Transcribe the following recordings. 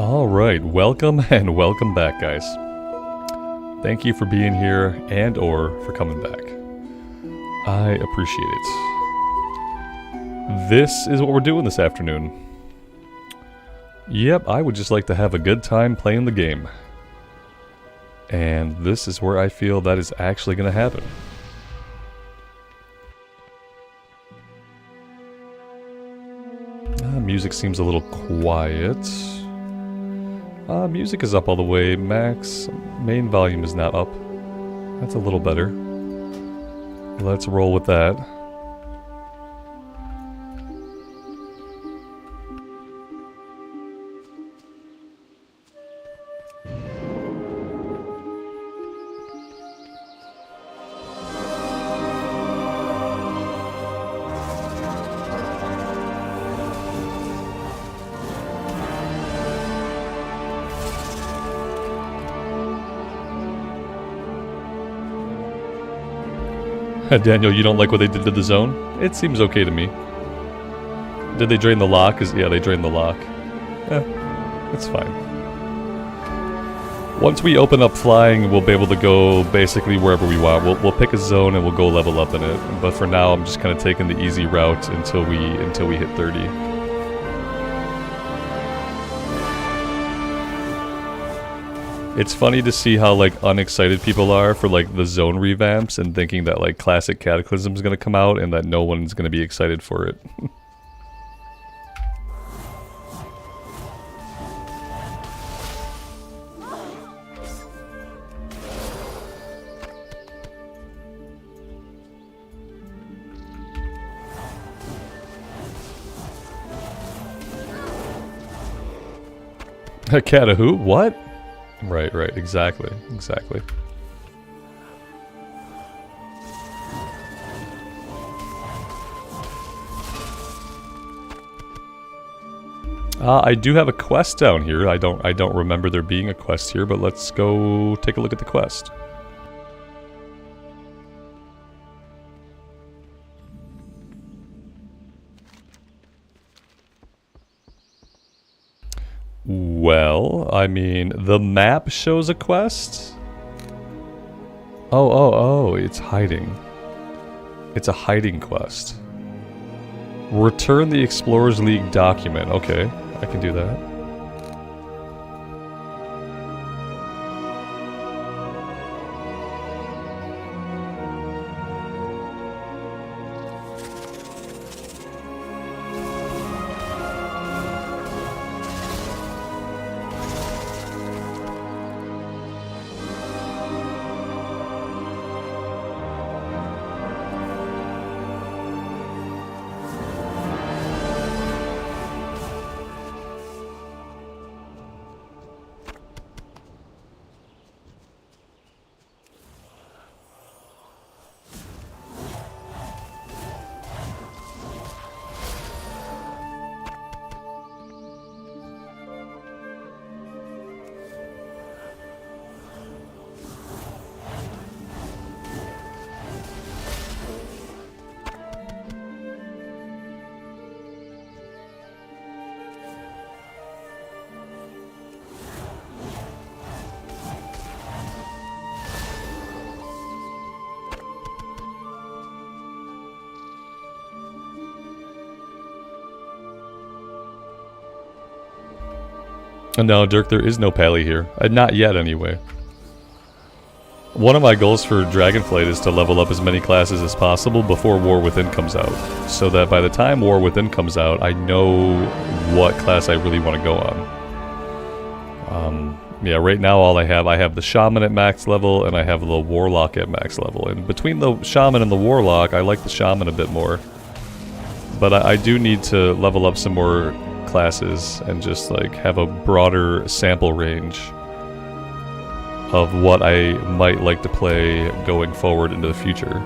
Alright, welcome and welcome back, guys. Thank you for being here and or for coming back. I appreciate it. This is what we're doing this afternoon. Yep, I would just like to have a good time playing the game. And this is where I feel that is actually going to happen. Music seems a little quiet. Music is up all the way, max. Main volume is not up. That's a little better. Let's roll with that. Daniel, you don't like what they did to the zone? It seems okay to me. Did they drain the lock? Yeah, they drained the lock. It's fine. Once we open up flying, we'll be able to go basically wherever we want. We'll pick a zone and we'll go level up in it. But for now, I'm just kind of taking the easy route until we hit 30. It's funny to see how like unexcited people are for like the zone revamps and thinking that like classic Cataclysm is going to come out and that no one's going to be excited for it. A cat a who? What? Right, exactly. I do have a quest down here. I don't remember there being a quest here, but let's go take a look at the quest. Well, I mean, the map shows a quest? Oh, it's hiding. It's a hiding quest. Return the Explorers League document. Okay, I can do that. No, Dirk, there is no Pally here. Not yet, anyway. One of my goals for Dragonflight is to level up as many classes as possible before War Within comes out. So that by the time War Within comes out, I know what class I really want to go on. Yeah, right now all I have the Shaman at max level, and I have the Warlock at max level. And between the Shaman and the Warlock, I like the Shaman a bit more. But I do need to level up some more classes and just like have a broader sample range of what I might like to play going forward into the future.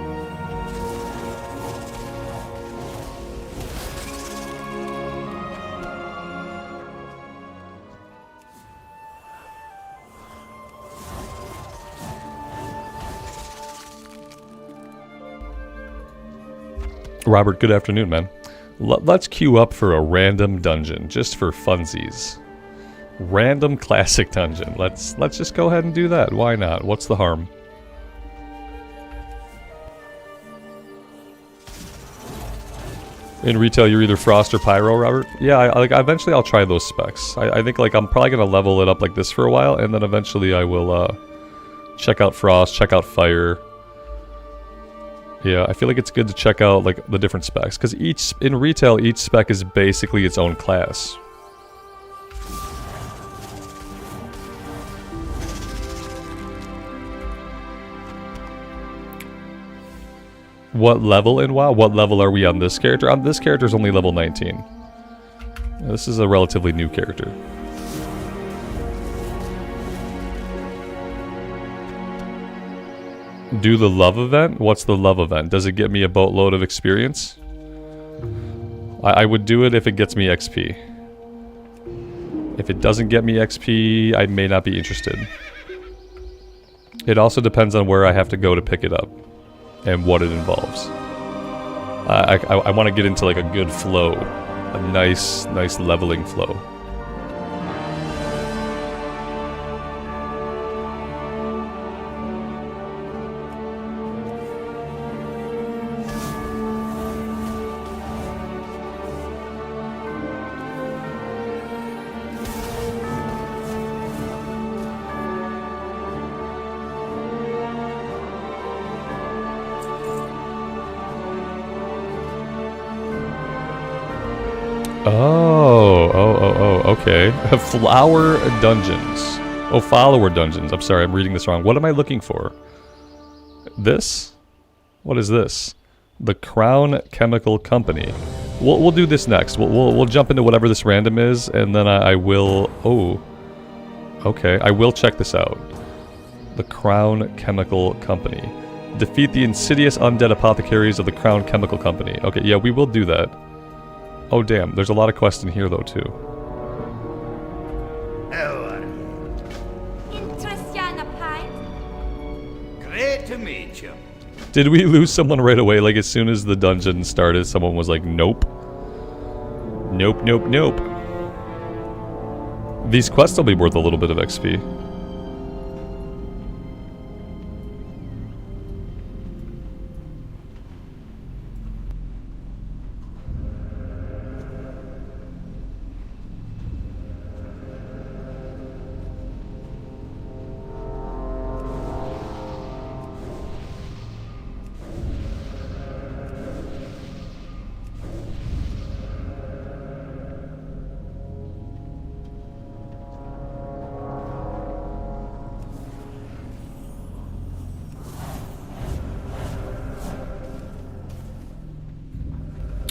Robert, good afternoon, man. Let's queue up for a random dungeon, just for funsies. Random classic dungeon. Let's just go ahead and do that. Why not? What's the harm? In retail, you're either Frost or Pyro, Robert. Yeah, like eventually I'll try those specs. I think like I'm probably gonna level it up like this for a while, and then eventually I will check out Frost, check out Fire. Yeah, I feel like it's good to check out like the different specs, because in retail each spec is basically its own class. What level in WoW? What level are we on this character? On this character is only level 19. This is a relatively new character. Do the love event? What's the love event? Does it get me a boatload of experience? I would do it if it gets me XP. If it doesn't get me XP, I may not be interested. It also depends on where I have to go to pick it up and what it involves. I want to get into like a good flow, a nice leveling flow. Okay. Flower dungeons. Oh, follower dungeons. I'm sorry, I'm reading this wrong. What am I looking for? This? What is this? The Crown Chemical Company. We'll do this next. We'll jump into whatever this random is, and then I will... Oh. Okay, I will check this out. The Crown Chemical Company. Defeat the insidious undead apothecaries of the Crown Chemical Company. Okay, yeah, we will do that. Oh damn, there's a lot of quests in here though too. How are you? Great to meet you. Did we lose someone right away? Like as soon as the dungeon started, someone was like, nope. Nope, nope, nope. These quests will be worth a little bit of XP.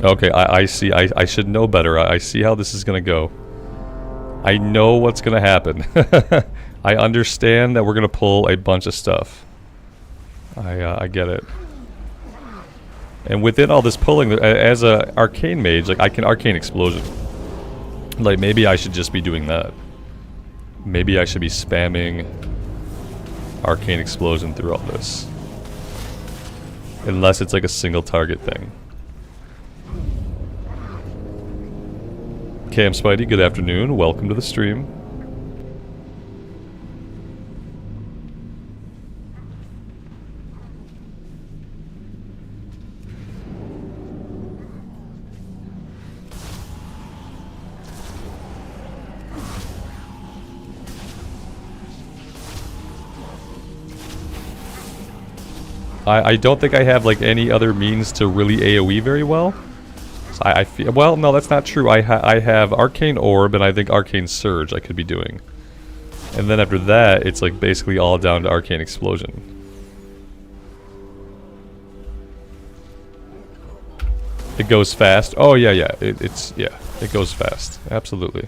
Okay, I see. I should know better. I see how this is gonna go. I know what's gonna happen. I understand that we're gonna pull a bunch of stuff. I get it. And within all this pulling, as a Arcane Mage, like I can Arcane Explosion. Like maybe I should just be doing that. Maybe I should be spamming Arcane Explosion through all this. Unless it's like a single target thing. Cam Spidey, good afternoon. Welcome to the stream. I don't think I have like any other means to really AoE very well. So I feel, well, no, that's not true. I have Arcane Orb and I think Arcane Surge I could be doing. And then after that, it's like basically all down to Arcane Explosion. It goes fast. Oh yeah, yeah. It goes fast. Absolutely.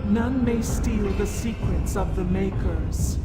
None may steal the secrets of the Makers.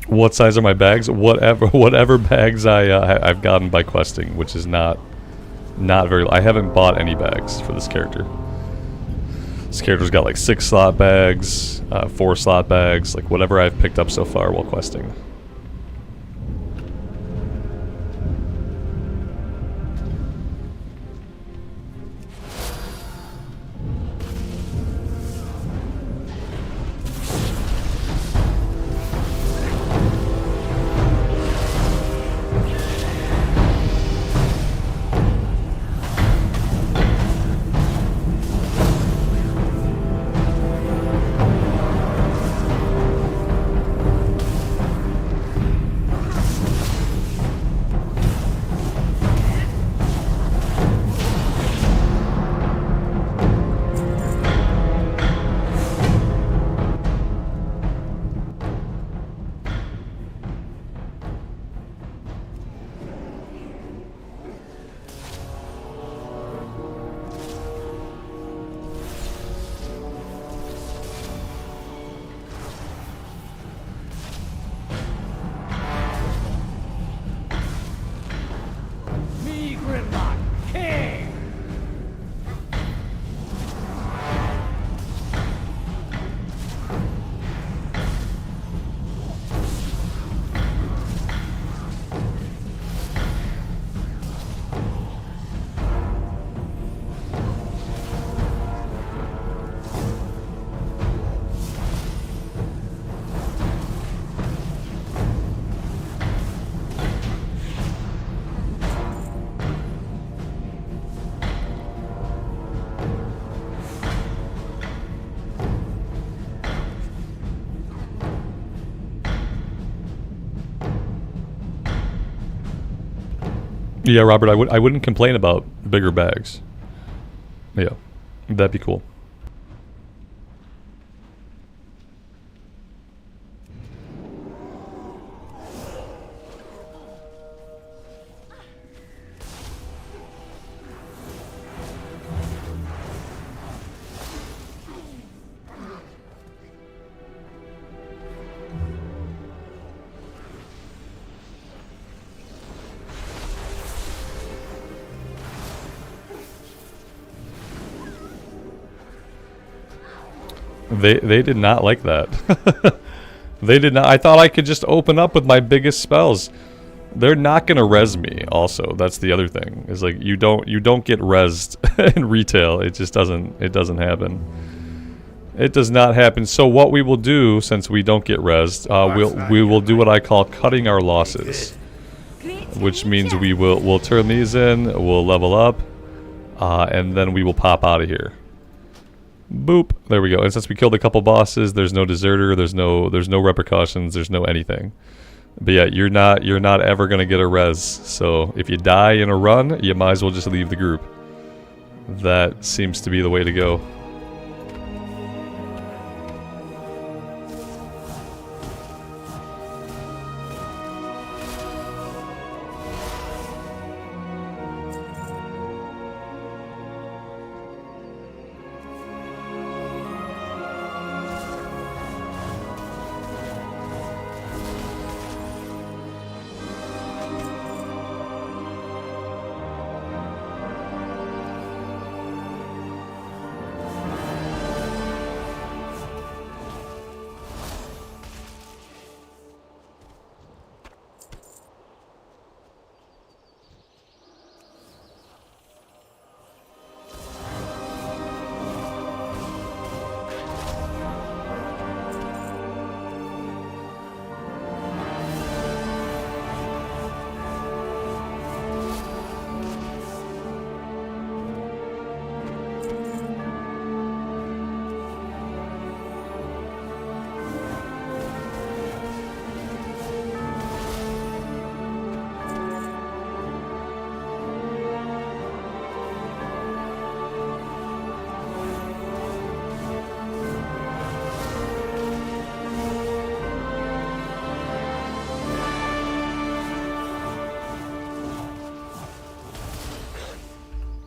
What size are my bags? Whatever bags I've gotten by questing, which is not very. I haven't bought any bags for this character. This character's got like 6 slot bags, 4 slot bags, like whatever I've picked up so far while questing. Yeah, Robert, I wouldn't complain about bigger bags. Yeah, that'd be cool. They did not like that. They did not. I thought I could just open up with my biggest spells. They're not gonna res me. Also, that's the other thing. Is like you don't get resed in retail. It just doesn't. It doesn't happen. It does not happen. So what we will do, since we don't get resed, we will do what I call cutting our losses, which means we'll turn these in. We'll level up, and then we will pop out of here. Boop. There we go. And since we killed a couple bosses, there's no deserter, there's no repercussions, there's no anything. But yeah, you're not ever gonna get a res. So if you die in a run, you might as well just leave the group. That seems to be the way to go.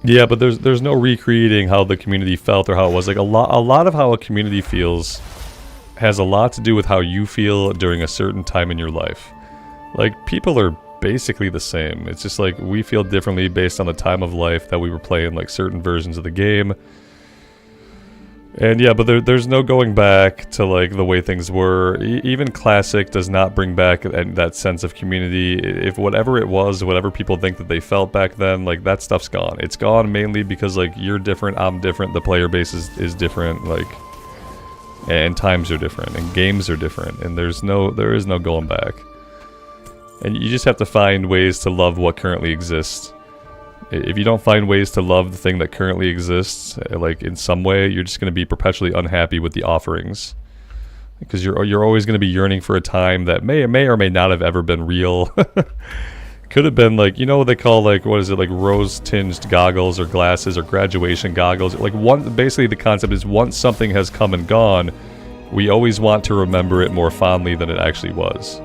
Yeah, but there's no recreating how the community felt or how it was. Like a lot of how a community feels has a lot to do with how you feel during a certain time in your life. Like people are basically the same. It's just like we feel differently based on the time of life that we were playing like certain versions of the game. And yeah, but there's no going back to like the way things were. Even Classic does not bring back that sense of community. If whatever it was, whatever people think that they felt back then, like that stuff's gone. It's gone mainly because like you're different, I'm different, the player base is different, like, and times are different, and games are different, and there is no going back. And you just have to find ways to love what currently exists. If you don't find ways to love the thing that currently exists, like in some way, you're just going to be perpetually unhappy with the offerings. Because you're always going to be yearning for a time that may or may not have ever been real. Could have been like, you know what they call like, what is it, like rose-tinged goggles or glasses or graduation goggles. Like basically the concept is once something has come and gone, we always want to remember it more fondly than it actually was.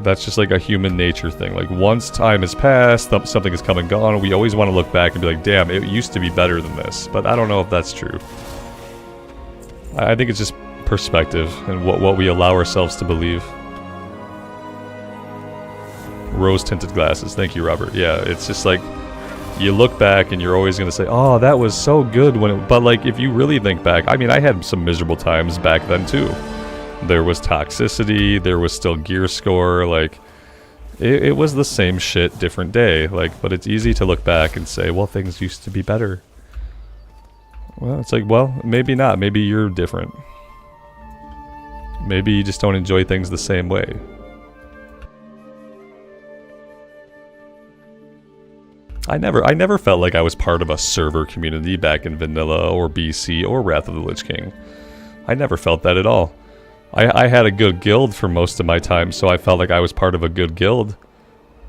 That's just like a human nature thing. Like once time has passed, something has come and gone, we always want to look back and be like, damn, it used to be better than this. But I don't know if that's true. I think it's just perspective and what we allow ourselves to believe. Rose-tinted glasses. Thank you, Robert. Yeah, it's just like you look back and you're always going to say, oh, that was so good when it... But like if you really think back, I mean, I had some miserable times back then too. There was toxicity, there was still gear score, like, it was the same shit, different day, like, but it's easy to look back and say, well, things used to be better. Well, it's like, well, maybe not, maybe you're different. Maybe you just don't enjoy things the same way. I never felt like I was part of a server community back in Vanilla, or BC, or Wrath of the Lich King. I never felt that at all. I had a good guild for most of my time, so I felt like I was part of a good guild.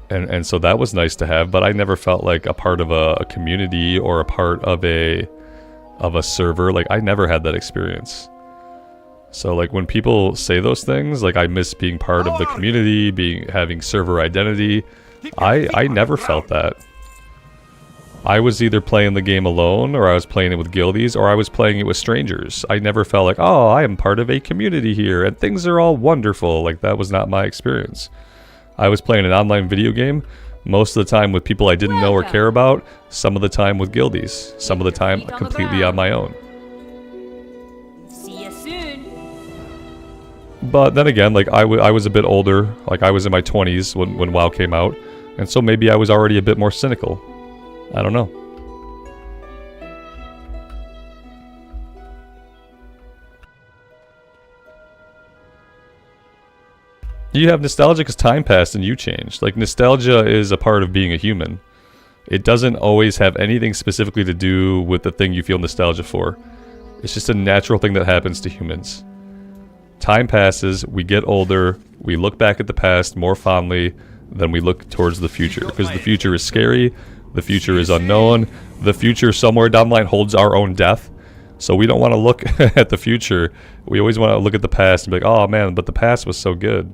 And so that was nice to have, but I never felt like a part of a community or a part of a server. Like, I never had that experience. So like when people say those things, like I miss being part of the community, having server identity, I never felt that. I was either playing the game alone, or I was playing it with guildies, or I was playing it with strangers. I never felt like, oh, I am part of a community here, and things are all wonderful. Like, that was not my experience. I was playing an online video game, most of the time with people I didn't know or care about, some of the time with guildies, some of the time completely on my own. See you soon. But then again, like, I was a bit older, like I was in my 20s when WoW came out, and so maybe I was already a bit more cynical. I don't know. You have nostalgia because time passed and you changed. Like, nostalgia is a part of being a human. It doesn't always have anything specifically to do with the thing you feel nostalgia for. It's just a natural thing that happens to humans. Time passes, we get older, we look back at the past more fondly than we look towards the future. Because the future is scary. The future is unknown. The future somewhere down the line holds our own death. So we don't want to look at the future. We always want to look at the past and be like, oh man, but the past was so good.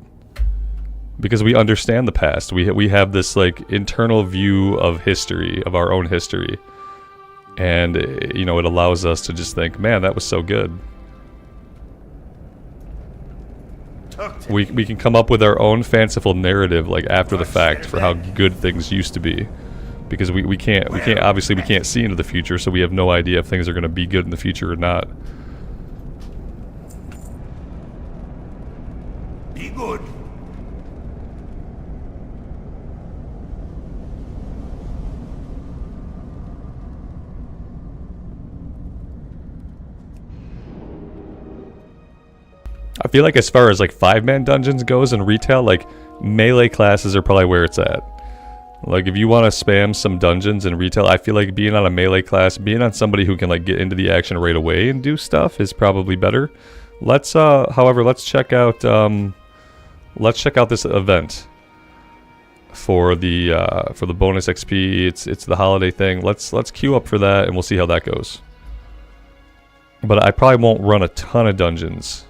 Because we understand the past. We have this like internal view of history, of our own history. And, you know, it allows us to just think, man, that was so good. We can come up with our own fanciful narrative like after the fact for how good things used to be. Because we can't obviously we can't see into the future, so we have no idea if things are going to be good in the future or not. Be good. I feel like as far as like 5-man dungeons goes in retail, like melee classes are probably where it's at. Like, if you want to spam some dungeons in retail, I feel like being on a melee class, being on somebody who can like get into the action right away and do stuff is probably better. However, let's check out this event for the bonus XP. It's the holiday thing. Let's queue up for that and we'll see how that goes. But I probably won't run a ton of dungeons.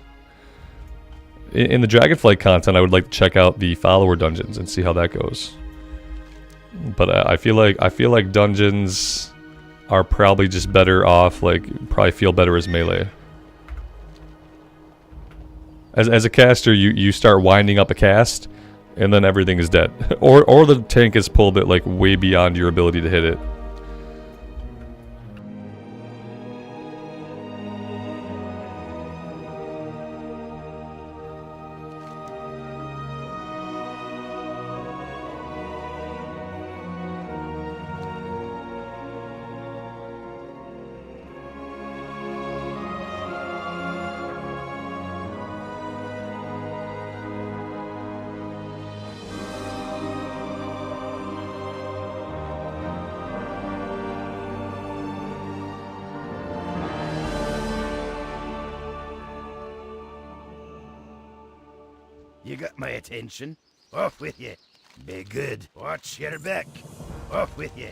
In the Dragonflight content, I would like to check out the follower dungeons and see how that goes. But I feel like dungeons are probably just better off, like, probably feel better as melee. As a caster, you start winding up a cast, and then everything is dead. or the tank is pulled it, like, way beyond your ability to hit it. You got my attention. Off with you. Be good. Watch your back. Off with you.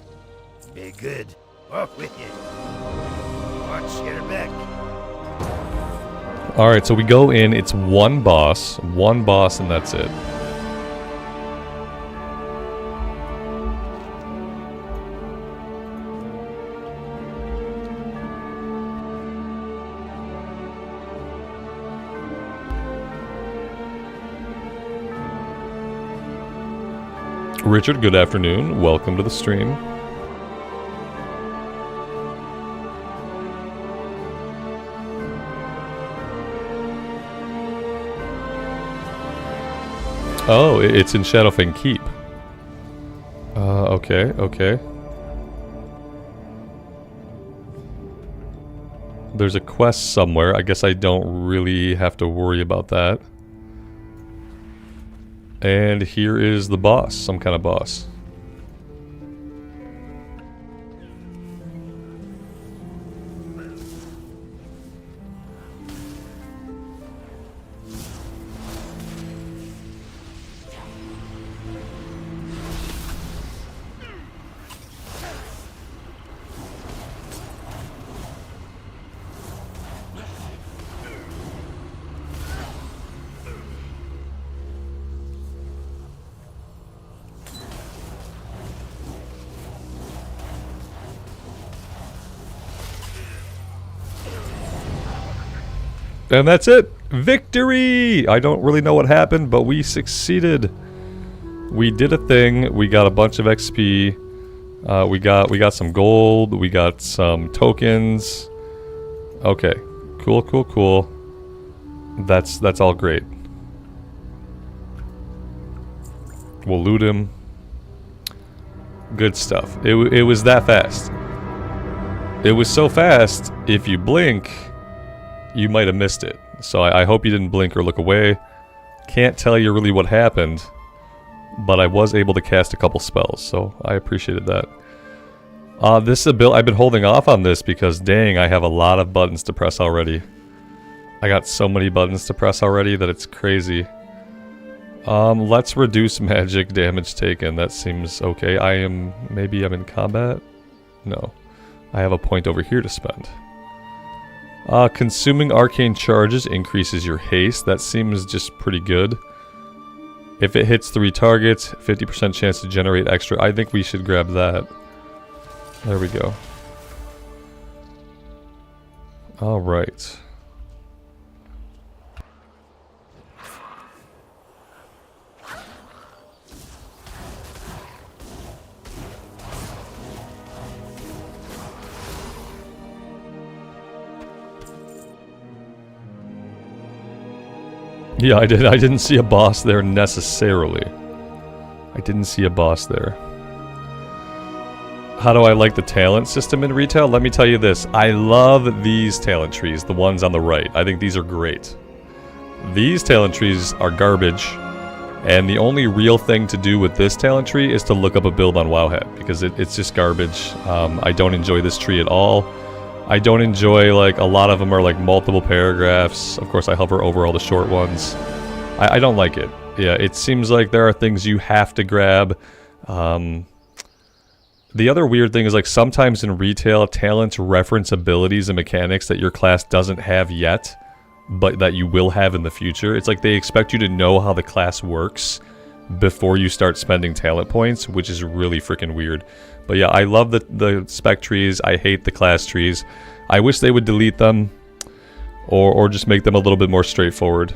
Be good. Off with you. Watch your back. Alright, so we go in, it's one boss, and that's it. Richard, good afternoon. Welcome to the stream. Oh, it's in Shadowfang Keep. Okay. There's a quest somewhere. I guess I don't really have to worry about that. And here is the boss, some kind of boss. And that's it. Victory! I don't really know what happened, but we succeeded. We did a thing. We got a bunch of XP. We got some gold. We got some tokens. Okay. Cool, cool, cool. That's all great. We'll loot him. Good stuff. It was that fast. It was so fast, if you blink, you might have missed it. So I hope you didn't blink or look away. Can't tell you really what happened, but I was able to cast a couple spells, so I appreciated that. This ability, I've been holding off on this because dang, I have a lot of buttons to press already. I got so many buttons to press already that it's crazy. Let's reduce magic damage taken. That seems okay. Maybe I'm in combat? No. I have a point over here to spend. Consuming arcane charges increases your haste. That seems just pretty good. If it hits 3 targets, 50% chance to generate extra. I think we should grab that. There we go. Alright. Yeah, I didn't see a boss there necessarily. I didn't see a boss there. How do I like the talent system in retail? Let me tell you this. I love these talent trees, the ones on the right. I think these are great. These talent trees are garbage. And the only real thing to do with this talent tree is to look up a build on Wowhead. Because it's just garbage. I don't enjoy this tree at all. I don't enjoy, like, a lot of them are like multiple paragraphs. Of course, I hover over all the short ones. I don't like it. Yeah, it seems like there are things you have to grab. The other weird thing is, like, sometimes in retail, talents reference abilities and mechanics that your class doesn't have yet, but that you will have in the future. It's like they expect you to know how the class works before you start spending talent points, which is really freaking weird. But yeah, I love the spec trees. I hate the class trees. I wish they would delete them or just make them a little bit more straightforward.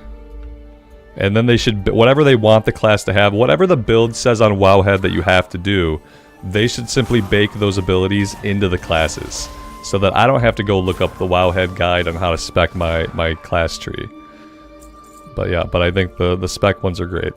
And then they should, whatever they want the class to have, whatever the build says on Wowhead that you have to do, they should simply bake those abilities into the classes so that I don't have to go look up the Wowhead guide on how to spec my class tree. But yeah, I think the spec ones are great.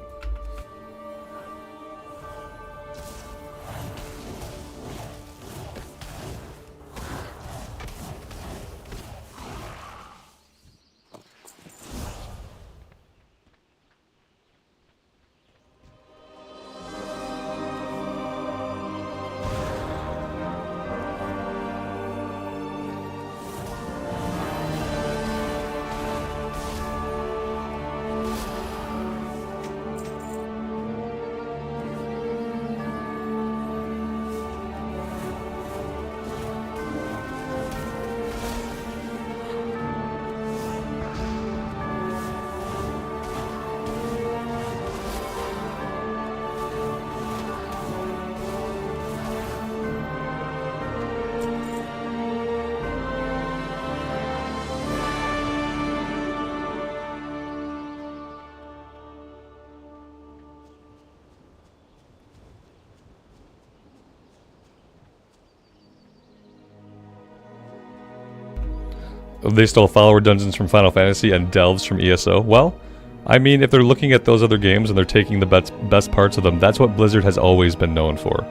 They stole follower dungeons from Final Fantasy and delves from ESO. Well, I mean, if they're looking at those other games and they're taking the best parts of them, that's what Blizzard has always been known for.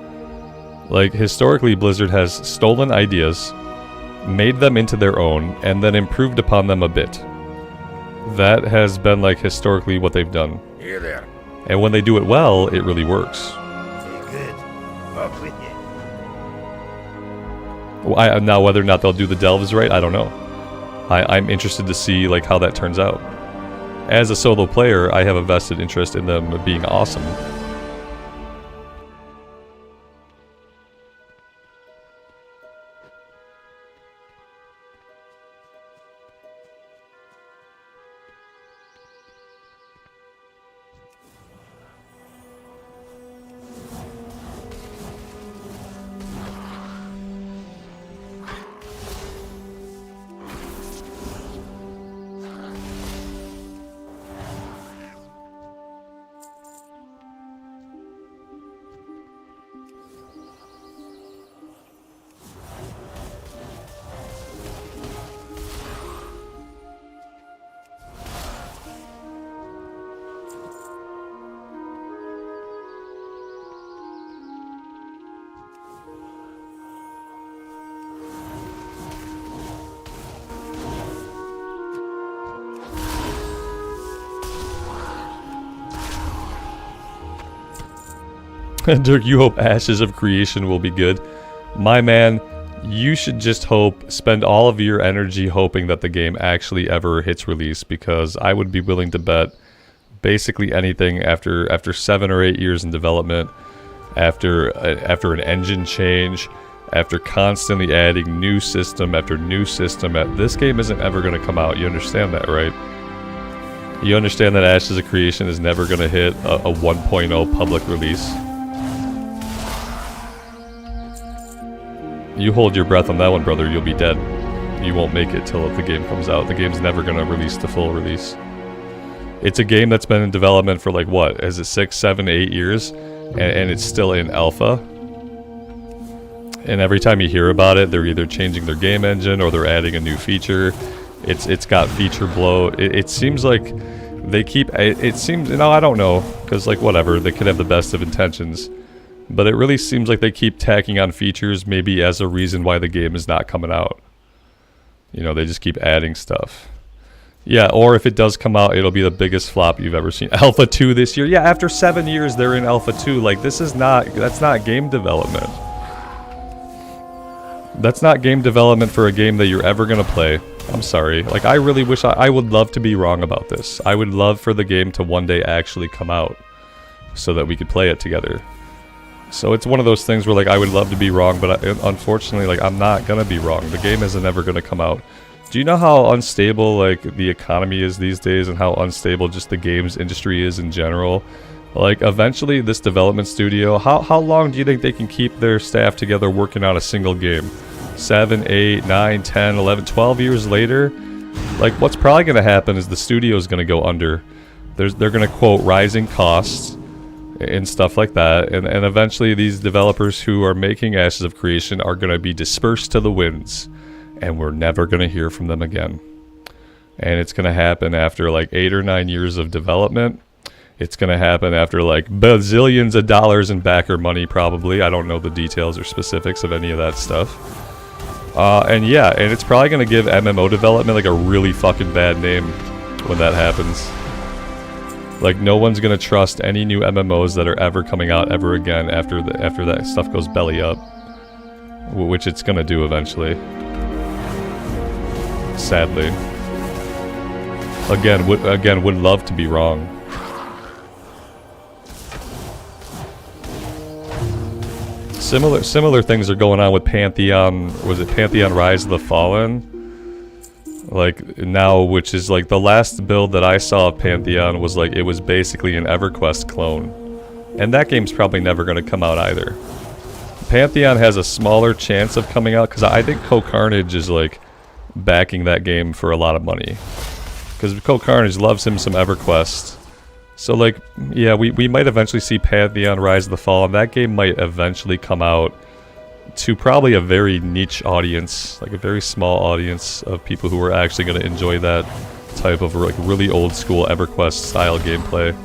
Like, historically, Blizzard has stolen ideas, made them into their own, and then improved upon them a bit. That has been, like, historically what they've done. Here there. And when they do it well, it really works. Very good. Off with you. Now, whether or not they'll do the delves right, I don't know. I'm interested to see, like, how that turns out. As a solo player, I have a vested interest in them being awesome. Dirk, you hope Ashes of Creation will be good. My man, you should just spend all of your energy hoping that the game actually ever hits release, because I would be willing to bet basically anything after 7 or 8 years in development, after an engine change, after constantly adding new system after new system, this game isn't ever going to come out. You understand that, right? You understand that Ashes of Creation is never going to hit a 1.0 public release. You hold your breath on that one, brother, you'll be dead. You won't make it till the game comes out. The game's never going to release the full release. It's a game that's been in development for like, what, is it 6, 7, 8 years? And it's still in alpha. And every time you hear about it, they're either changing their game engine or they're adding a new feature. It's got feature bloat. It seems like they keep... It seems... No, I don't know. Because, like, whatever. They could have the best of intentions. But it really seems like they keep tacking on features maybe as a reason why the game is not coming out. You know, they just keep adding stuff. Yeah, or if it does come out, it'll be the biggest flop you've ever seen. Alpha 2 this year? Yeah, after 7 years they're in Alpha 2. Like, this is not... That's not game development. That's not game development for a game that you're ever gonna play. I'm sorry. Like, I really wish... I would love to be wrong about this. I would love for the game to one day actually come out so that we could play it together. So it's one of those things where, like, I would love to be wrong, but unfortunately, like, I'm not gonna be wrong. The game isn't ever gonna come out. Do you know how unstable, like, the economy is these days and how unstable just the games industry is in general? Like, eventually, this development studio, how long do you think they can keep their staff together working on a single game? 7, 8, 9, 10, 11, 12 years later? Like, what's probably gonna happen is the studio's gonna go under. They're gonna quote rising costs and stuff like that, and eventually these developers who are making Ashes of Creation are going to be dispersed to the winds, and we're never going to hear from them again. And it's going to happen after like 8 or 9 years of development. It's going to happen after like bazillions of dollars in backer money, probably. I don't know the details or specifics of any of that stuff. And yeah, and it's probably going to give MMO development like a really fucking bad name when that happens. Like, no one's gonna trust any new MMOs that are ever coming out ever again after that stuff goes belly up, which it's gonna do eventually. Sadly. Again, would love to be wrong. Similar things are going on with Pantheon. Was it Pantheon Rise of the Fallen? Like, now, which is like the last build that I saw of Pantheon was like, it was basically an EverQuest clone. And that game's probably never going to come out either. Pantheon has a smaller chance of coming out because I think Co-Carnage is like backing that game for a lot of money. Because Co-Carnage loves him some EverQuest. So like, yeah, we might eventually see Pantheon Rise of the Fallen. That game might eventually come out to probably a very niche audience, like a very small audience of people who are actually going to enjoy that type of like really old school EverQuest style gameplay.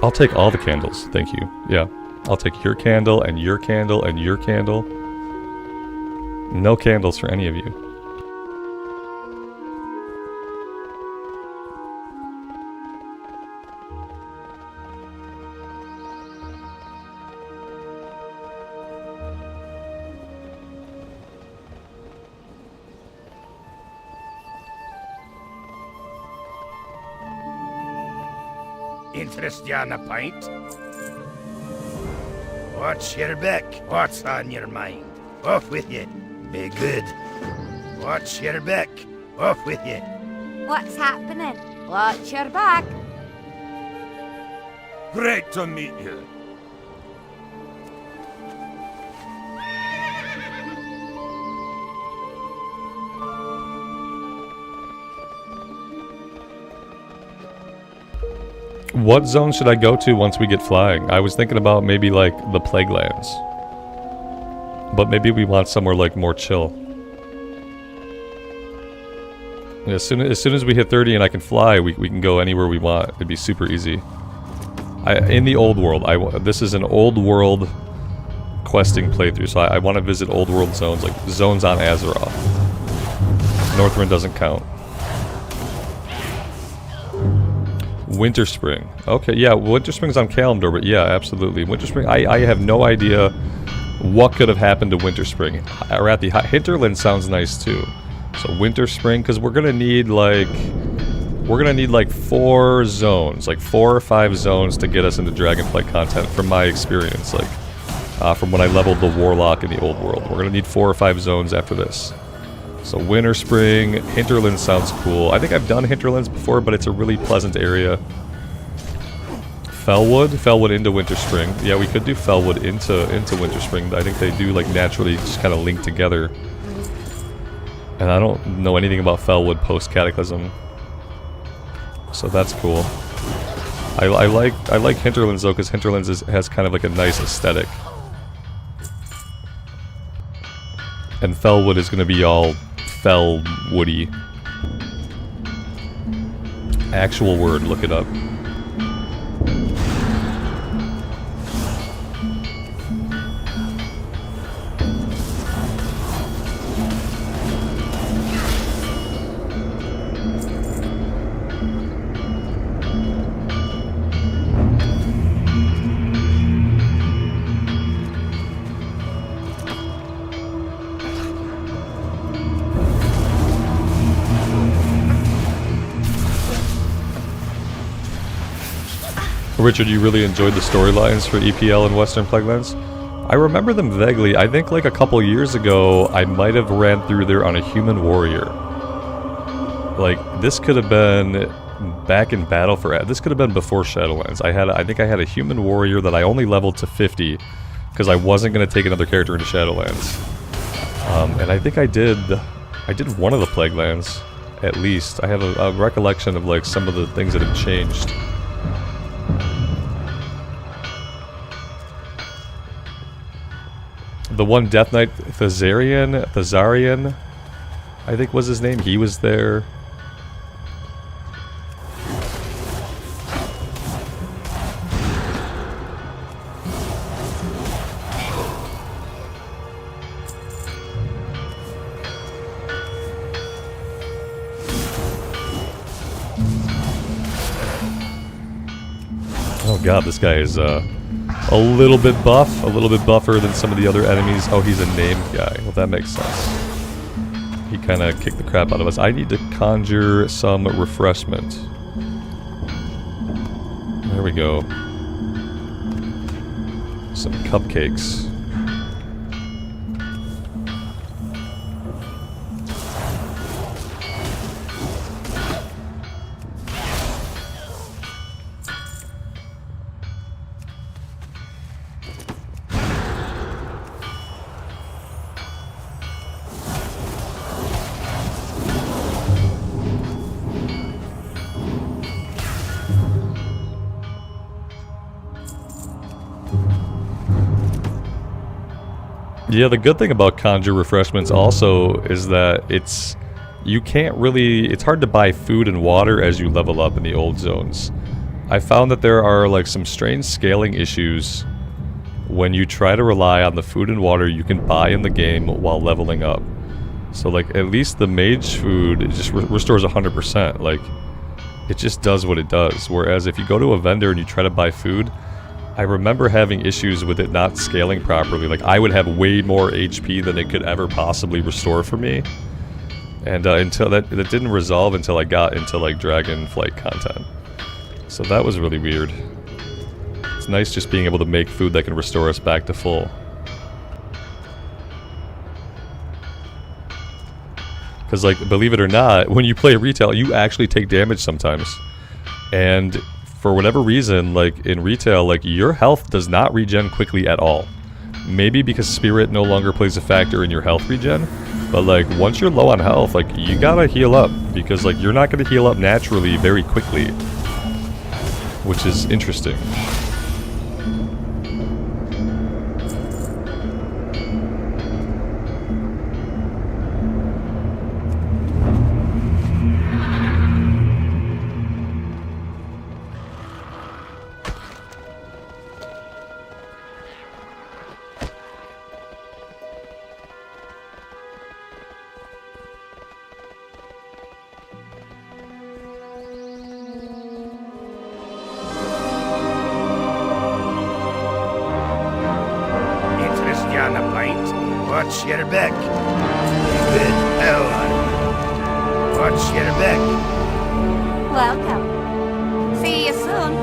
I'll take all the candles, thank you. Yeah, I'll take your candle and your candle and your candle. No candles for any of you. Interest you on a pint? Watch your back. What's on your mind? Off with you. Be good. Watch your back. Off with you. What's happening? Watch your back. Great to meet you. What zone should I go to once we get flying? I was thinking about maybe like the Plague Lands. But maybe we want somewhere like more chill. Yeah, as soon as we hit 30 and I can fly, we can go anywhere we want. It'd be super easy. In the old world, this is an old world questing playthrough, so I want to visit old world zones, like zones on Azeroth. Northrend doesn't count. Winter Spring. Okay, yeah, Winter Spring's on Kalimdor, but yeah, absolutely. Winter Spring, I have no idea what could have happened to Winter Spring. Hinterland sounds nice too. So Winter Spring, because we're gonna need like 4 zones, like 4 or 5 zones to get us into Dragonflight content from my experience, like from when I leveled the Warlock in the old world. We're gonna need 4 or 5 zones after this. So Winter Spring, Hinterland sounds cool. I think I've done Hinterlands before, but it's a really pleasant area. Fellwood into Winter Spring. Yeah, we could do Fellwood into Winter Spring. I think they do like naturally just kind of link together. And I don't know anything about Fellwood post Cataclysm, so that's cool. I like Hinterlands though, because Hinterlands has kind of like a nice aesthetic. And Fellwood is going to be all fell woody. Actual word, look it up. Richard, you really enjoyed the storylines for EPL and Western Plaguelands? I remember them vaguely. I think like a couple years ago, I might have ran through there on a human warrior. Like, this could have been back in Battle for... This could have been before Shadowlands. I think I had a human warrior that I only leveled to 50 because I wasn't going to take another character into Shadowlands. And I think I did one of the Plaguelands, at least. I have a recollection of like some of the things that have changed. The one Death Knight, Thazarian, I think was his name. He was there. Oh god, this guy is a little bit buff, a little bit buffer than some of the other enemies. Oh, he's a named guy. Well, that makes sense. He kind of kicked the crap out of us. I need to conjure some refreshment. There we go. Some cupcakes. Yeah, the good thing about conjure refreshments also is that it's hard to buy food and water as you level up in the old zones. I found that there are like some strange scaling issues when you try to rely on the food and water you can buy in the game while leveling up. So like at least the mage food, it just restores 100%. Like it just does what it does. Whereas if you go to a vendor and you try to buy food, I remember having issues with it not scaling properly. Like, I would have way more HP than it could ever possibly restore for me. And until that didn't resolve until I got into, like, Dragonflight content. So that was really weird. It's nice just being able to make food that can restore us back to full. Because, like, believe it or not, when you play retail, you actually take damage sometimes. And for whatever reason, like in retail, like your health does not regen quickly at all. Maybe because spirit no longer plays a factor in your health regen, but like once you're low on health, like you gotta heal up because like you're not gonna heal up naturally very quickly, which is interesting. Watch your back. Be good. Hell on it. Watch your back. Welcome. See you soon.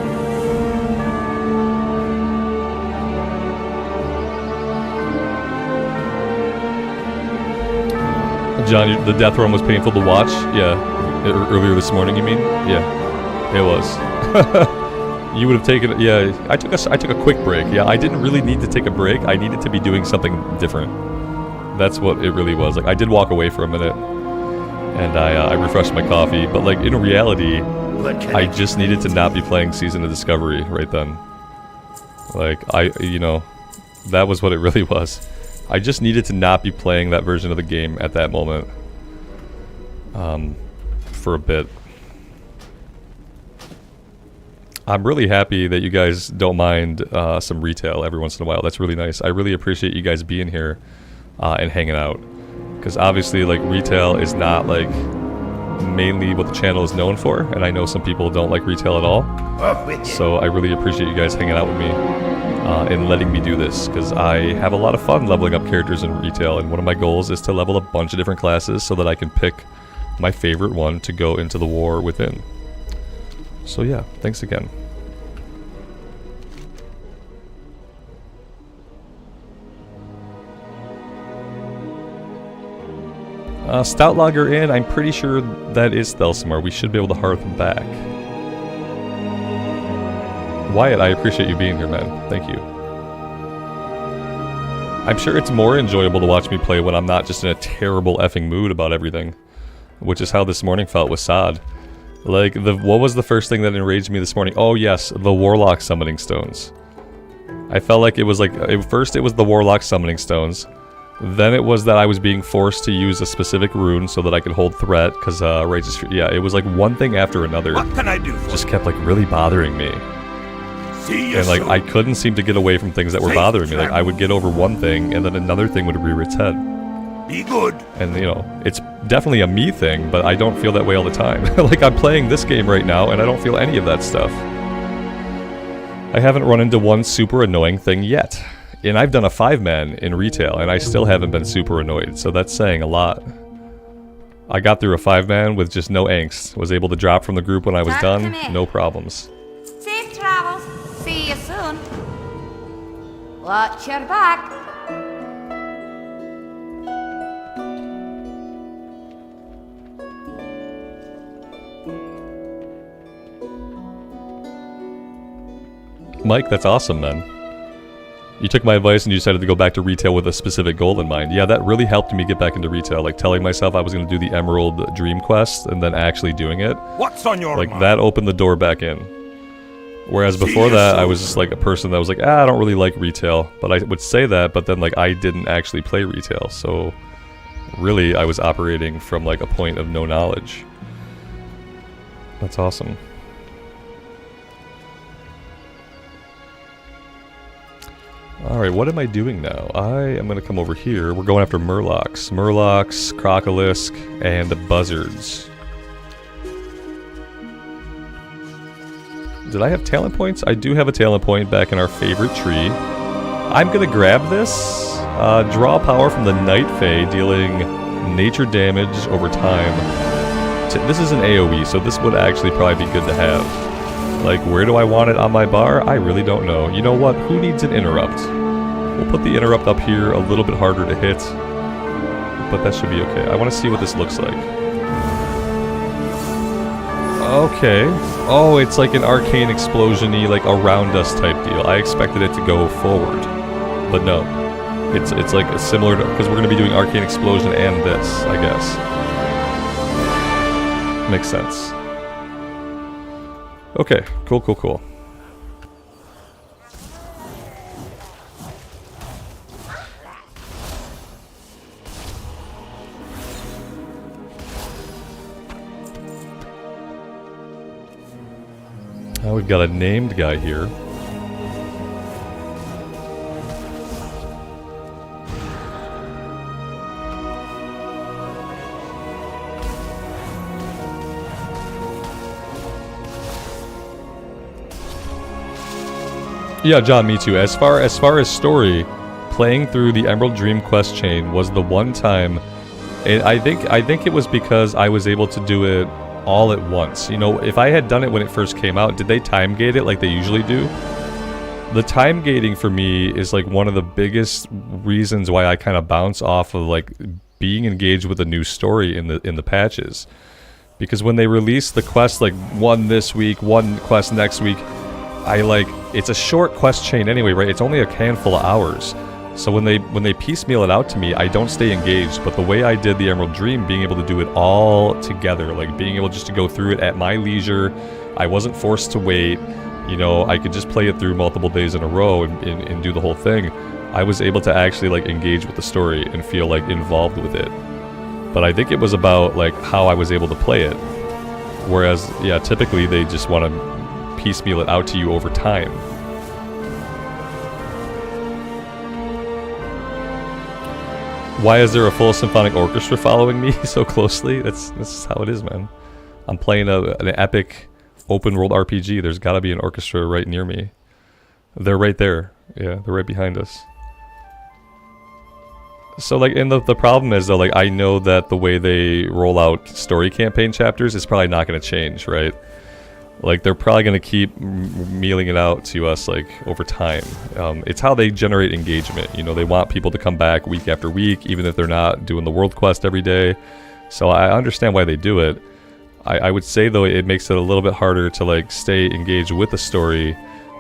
John, the death run was painful to watch? Yeah. Earlier this morning, you mean? Yeah. It was. You would have taken... Yeah, I took a quick break. Yeah, I didn't really need to take a break. I needed to be doing something different. That's what it really was. Like, I did walk away for a minute. And I refreshed my coffee. But, like, in reality, I just needed to not be playing Season of Discovery right then. Like, that was what it really was. I just needed to not be playing that version of the game at that moment. For a bit. I'm really happy that you guys don't mind some retail every once in a while. That's really nice. I really appreciate you guys being here and hanging out. Because obviously, like, retail is not, like, mainly what the channel is known for. And I know some people don't like retail at all. So I really appreciate you guys hanging out with me. And letting me do this, because I have a lot of fun leveling up characters in retail, and one of my goals is to level a bunch of different classes so that I can pick my favorite one to go into the war within. So yeah, thanks again. Stout Lager in, I'm pretty sure that is Thelsmar. We should be able to hearth back. Wyatt, I appreciate you being here, man. Thank you. I'm sure it's more enjoyable to watch me play when I'm not just in a terrible effing mood about everything. Which is how this morning felt with Sod. Like, what was the first thing that enraged me this morning? Oh yes, the Warlock Summoning Stones. I felt like it was like, first it was the Warlock Summoning Stones. Then it was that I was being forced to use a specific rune so that I could hold threat, because, yeah, it was like one thing after another. What can I do for just kept, like, really bothering me. And, like, I couldn't seem to get away from things that were bothering me. Like, I would get over one thing, and then another thing would rear its head. Be good. And, you know, it's definitely a me thing, but I don't feel that way all the time. Like, I'm playing this game right now, and I don't feel any of that stuff. I haven't run into one super annoying thing yet. And I've done a 5-man in retail, and I still haven't been super annoyed, so that's saying a lot. I got through a 5-man with just no angst. Was able to drop from the group when I was done, no problems. Safe travels. See you soon. Watch your back. Mike, that's awesome, man. You took my advice and you decided to go back to retail with a specific goal in mind. Yeah, that really helped me get back into retail. Like, telling myself I was going to do the Emerald Dream Quest and then actually doing it. What's on your mind? That opened the door back in. Whereas before that, I was just like a person that was like, I don't really like retail. But I would say that, but then, like, I didn't actually play retail. So, really, I was operating from, like, a point of no knowledge. That's awesome. Alright, what am I doing now? I am going to come over here. We're going after Murlocs. Murlocs, Crocolisk, and the Buzzards. Did I have talent points? I do have a talent point back in our favorite tree. I'm going to grab this. Draw power from the Night Fae, dealing nature damage over time. This is an AoE, so this would actually probably be good to have. Like, where do I want it on my bar? I really don't know. You know what? Who needs an interrupt? We'll put the interrupt up here, a little bit harder to hit. But that should be okay. I want to see what this looks like. Okay. Oh, it's like an arcane explosion-y, like, around us type deal. I expected it to go forward. But no. It's like a similar to... Because we're going to be doing arcane explosion and this, I guess. Makes sense. Okay, cool, cool, cool. Now we've got a named guy here. Yeah, John, me too. As far as story, playing through the Emerald Dream quest chain was the one time, and I think it was because I was able to do it all at once. You know, if I had done it when it first came out, did they time gate it like they usually do? The time gating for me is like one of the biggest reasons why I kind of bounce off of like being engaged with a new story in the patches. Because when they release the quest, like one this week, one quest next week, it's a short quest chain anyway, right? It's only a handful of hours. So when they piecemeal it out to me, I don't stay engaged. But the way I did the Emerald Dream, being able to do it all together, like being able just to go through it at my leisure, I wasn't forced to wait. You know, I could just play it through multiple days in a row and do the whole thing. I was able to actually like engage with the story and feel like involved with it. But I think it was about like how I was able to play it. Whereas, yeah, typically they just want to piecemeal it out to you over time. Why is there a full symphonic orchestra following me so closely? That's how it is, man. I'm playing an epic open world RPG. There's got to be an orchestra right near me. They're right there. Yeah, they're right behind us. So like, and the problem is though, like I know that the way they roll out story campaign chapters is probably not going to change, right? Like they're probably going to keep mealing it out to us like over time. It's how they generate engagement. You know, they want people to come back week after week, even if they're not doing the world quest every day. So I understand why they do it. I would say though, it makes it a little bit harder to like stay engaged with the story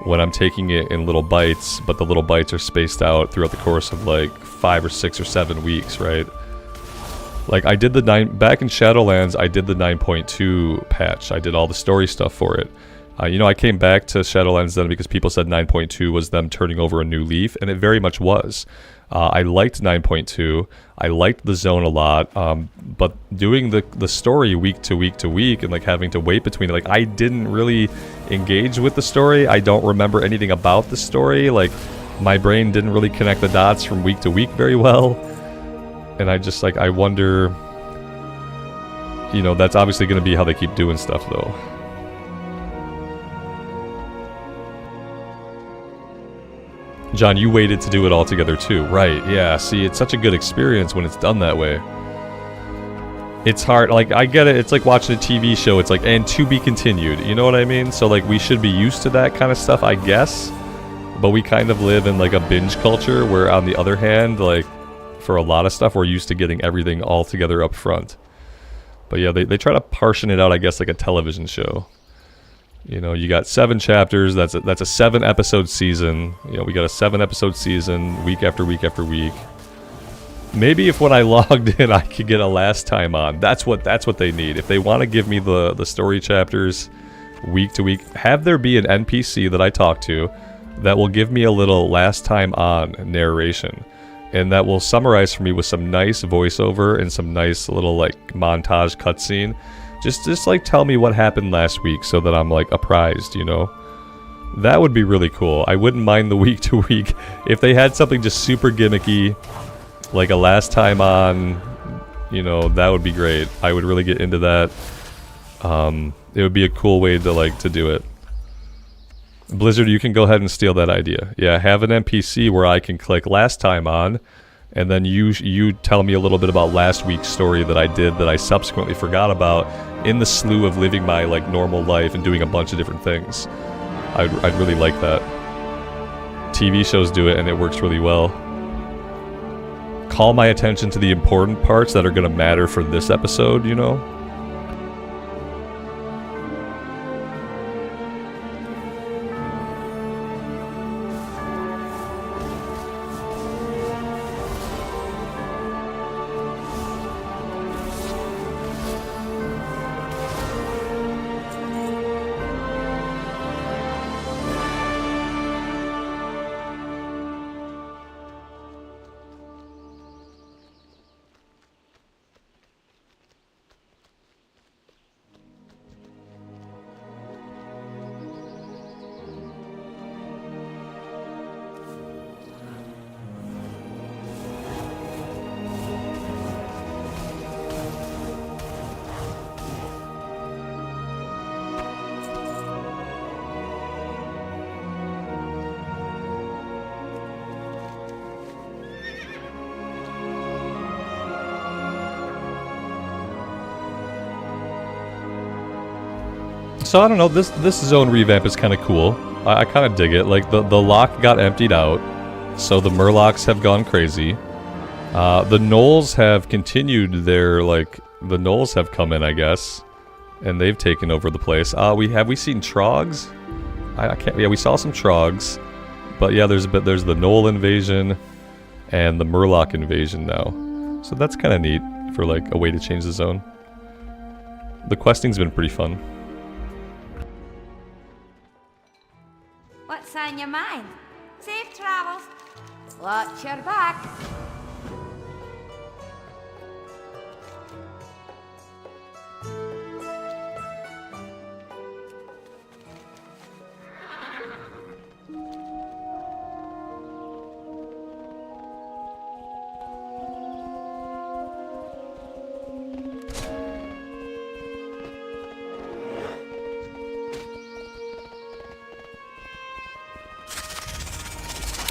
when I'm taking it in little bites, but the little bites are spaced out throughout the course of like 5 or 6 or 7 weeks, right? Like I did back in Shadowlands, I did the 9.2 patch. I did all the story stuff for it. You know, I came back to Shadowlands then because people said 9.2 was them turning over a new leaf, and it very much was. I liked 9.2. I liked the zone a lot, but doing the story week to week to week and like having to wait between it, like I didn't really engage with the story. I don't remember anything about the story. Like my brain didn't really connect the dots from week to week very well. And I just like, I wonder, you know, that's obviously going to be how they keep doing stuff though. John, you waited to do it all together too. Right, yeah. See, it's such a good experience when it's done that way. It's hard, like, I get it. It's like watching a TV show. It's like, and to be continued. You know what I mean? So, like, we should be used to that kind of stuff, I guess. But we kind of live in, like, a binge culture where, on the other hand, like, for a lot of stuff, we're used to getting everything all together up front. But yeah, they try to portion it out, I guess, like a television show. You know, you got 7 chapters. That's a 7-episode season. You know, we got a 7-episode season, week after week after week. Maybe if when I logged in, I could get a last time on. That's what they need. If they want to give me the story chapters week to week, have there be an NPC that I talk to that will give me a little last time on narration, and that will summarize for me with some nice voiceover and some nice little like montage cutscene. Just like tell me what happened last week so that I'm like apprised, you know? That would be really cool. I wouldn't mind the week to week. If they had something just super gimmicky, like a last time on, you know, that would be great. I would really get into that. It would be a cool way to do it. Blizzard, you can go ahead and steal that idea. Yeah, have an NPC where I can click last time on, and then you tell me a little bit about last week's story that I did that I subsequently forgot about in the slew of living my like normal life and doing a bunch of different things. I'd really like that. TV shows do it and it works really well. Call my attention to the important parts that are going to matter for this episode, you know? So I don't know, this zone revamp is kind of cool. I kind of dig it. Like, the lock got emptied out, so the murlocs have gone crazy. The gnolls have continued their, like, the gnolls have come in, I guess, and they've taken over the place. Have we seen trogs? I can't, yeah, we saw some trogs, but yeah, there's the gnoll invasion and the murloc invasion now. So that's kind of neat for, like, a way to change the zone. The questing's been pretty fun. What's on your mind? Safe travels. Watch your back.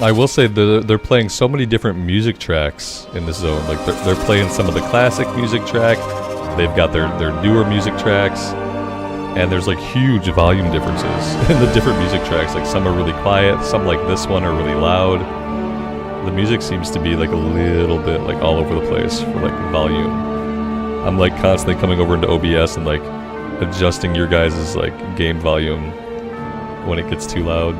I will say they're playing so many different music tracks in this zone. Like, they're playing some of the classic music track, they've got their newer music tracks, and there's like huge volume differences in the different music tracks. Like, some are really quiet, some like this one are really loud. The music seems to be like a little bit like all over the place for like volume. I'm like constantly coming over into OBS and like adjusting your guys' like game volume when it gets too loud.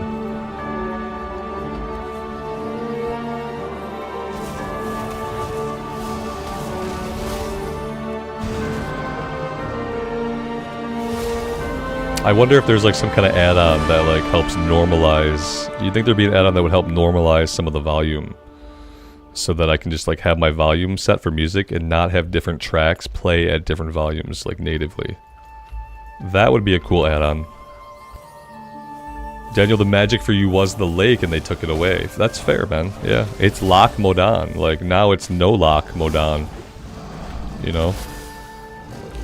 I wonder if there's like some kind of add-on that like helps normalize. You think there'd be an add-on that would help normalize some of the volume, so that I can just like have my volume set for music and not have different tracks play at different volumes like natively. That would be a cool add-on. Daniel, the magic for you was the lake and they took it away. That's fair, man. Yeah, it's Loch Modan. Like, now it's no Loch Modan. You know?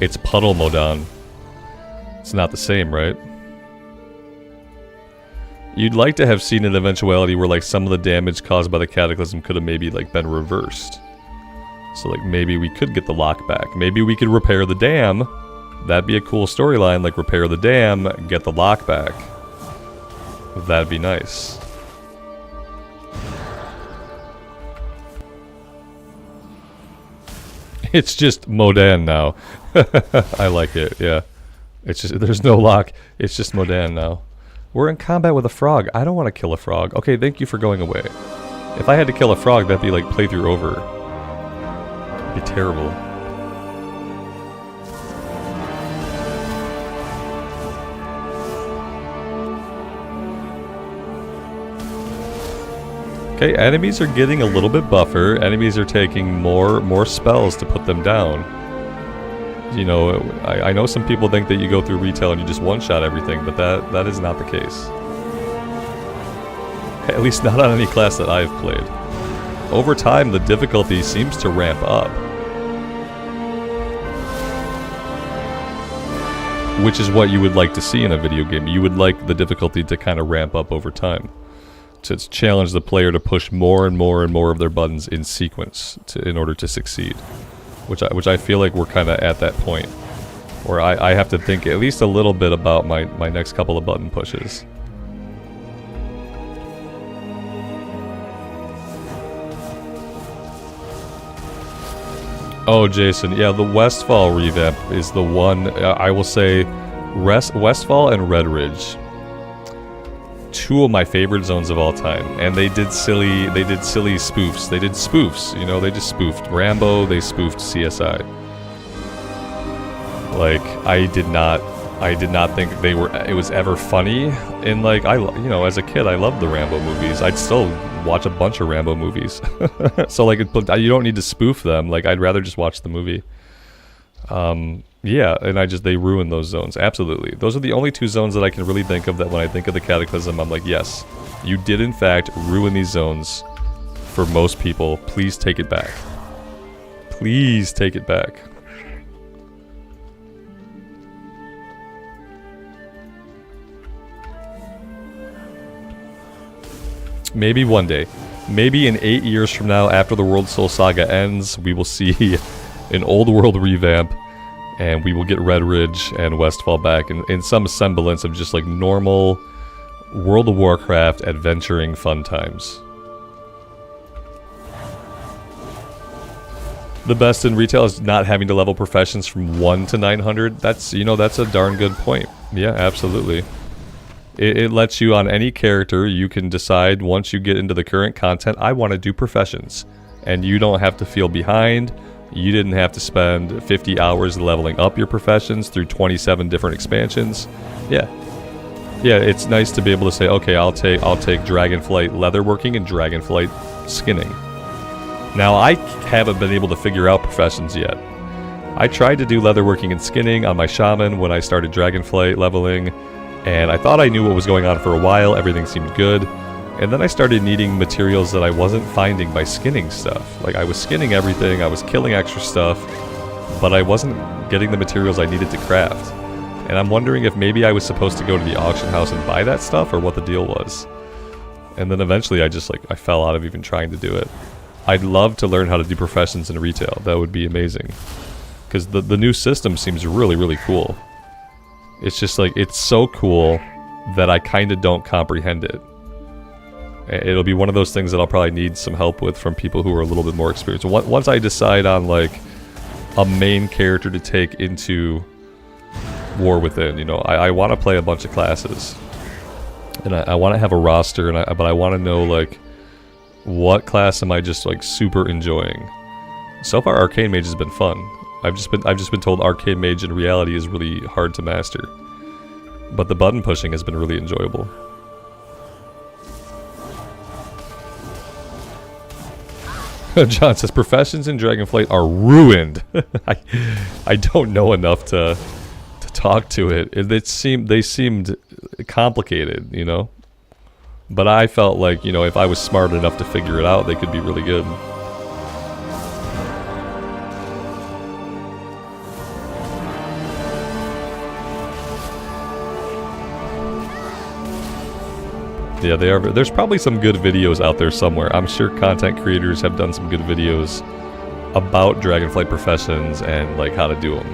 It's Puddle Modan. It's not the same, right? You'd like to have seen an eventuality where like some of the damage caused by the cataclysm could have maybe like been reversed. So like maybe we could get the lock back. Maybe we could repair the dam. That'd be a cool storyline, like repair the dam, get the lock back. That'd be nice. It's just Modan now. I like it, yeah. It's just, there's no lock. It's just Modan now. We're in combat with a frog. I don't want to kill a frog. Okay, thank you for going away. If I had to kill a frog, that'd be like playthrough over. It'd be terrible. Okay, enemies are getting a little bit buffer. Enemies are taking more spells to put them down. You know, I know some people think that you go through retail and you just one-shot everything, but that is not the case. At least not on any class that I've played. Over time, the difficulty seems to ramp up. Which is what you would like to see in a video game. You would like the difficulty to kind of ramp up over time. To challenge the player to push more and more and more of their buttons in sequence in order to succeed. Which I feel like we're kind of at that point where I have to think at least a little bit about my next couple of button pushes. Oh, Jason, yeah, the Westfall revamp is the one, I will say, Westfall and Red Ridge. Two of my favorite zones of all time, and they did silly spoofs. They did spoofs, you know, they just spoofed Rambo, they spoofed CSI. Like, I did not think it was ever funny, and like, you know, as a kid, I loved the Rambo movies. I'd still watch a bunch of Rambo movies. So like, you don't need to spoof them, like, I'd rather just watch the movie. Yeah, and they ruined those zones, absolutely. Those are the only two zones that I can really think of that when I think of the Cataclysm, I'm like, yes, you did in fact ruin these zones for most people. Please take it back. Please take it back. Maybe one day. Maybe in 8 years from now, after the World Soul Saga ends, we will see an old world revamp and we will get Red Ridge and Westfall back in some semblance of just like normal World of Warcraft adventuring fun times. The best in retail is not having to level professions from 1 to 900. That's, you know, that's a darn good point. Yeah, absolutely. It lets you on any character, you can decide once you get into the current content, I want to do professions. And you don't have to feel behind. You didn't have to spend 50 hours leveling up your professions through 27 different expansions. Yeah. Yeah, it's nice to be able to say, okay, I'll take Dragonflight leatherworking and Dragonflight skinning. Now, I haven't been able to figure out professions yet. I tried to do leatherworking and skinning on my shaman when I started Dragonflight leveling, and I thought I knew what was going on for a while, everything seemed good, and then I started needing materials that I wasn't finding by skinning stuff. Like, I was skinning everything, I was killing extra stuff, but I wasn't getting the materials I needed to craft. And I'm wondering if maybe I was supposed to go to the auction house and buy that stuff, or what the deal was. And then eventually I just, like, I fell out of even trying to do it. I'd love to learn how to do professions in retail. That would be amazing. Because the new system seems really, really cool. It's just like, it's so cool that I kind of don't comprehend it. It'll be one of those things that I'll probably need some help with from people who are a little bit more experienced. Once I decide on, like, a main character to take into War Within, you know, I want to play a bunch of classes. And I want to have a roster, but I want to know, like, what class am I just like super enjoying? So far, Arcane Mage has been fun. I've just been told Arcane Mage in reality is really hard to master, but the button pushing has been really enjoyable. John says professions in Dragonflight are ruined. I don't know enough to talk to it. They seemed complicated, you know. But I felt like, you know, if I was smart enough to figure it out, they could be really good. Yeah, they are. There's probably some good videos out there somewhere. I'm sure content creators have done some good videos about Dragonflight professions and, like, how to do them.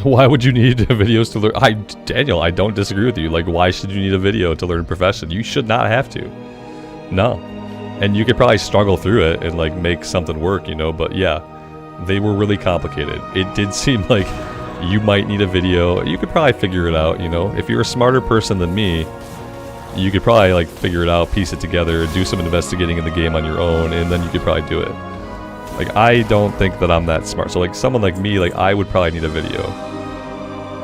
Why would you need videos to learn? Daniel, I don't disagree with you. Like, why should you need a video to learn a profession? You should not have to. No. And you could probably struggle through it and, like, make something work, you know? But yeah, they were really complicated. It did seem like you might need a video. You could probably figure it out, you know? If you're a smarter person than me, you could probably, like, figure it out, piece it together, do some investigating in the game on your own, and then you could probably do it. Like, I don't think that I'm that smart. So, like, someone like me, like, I would probably need a video.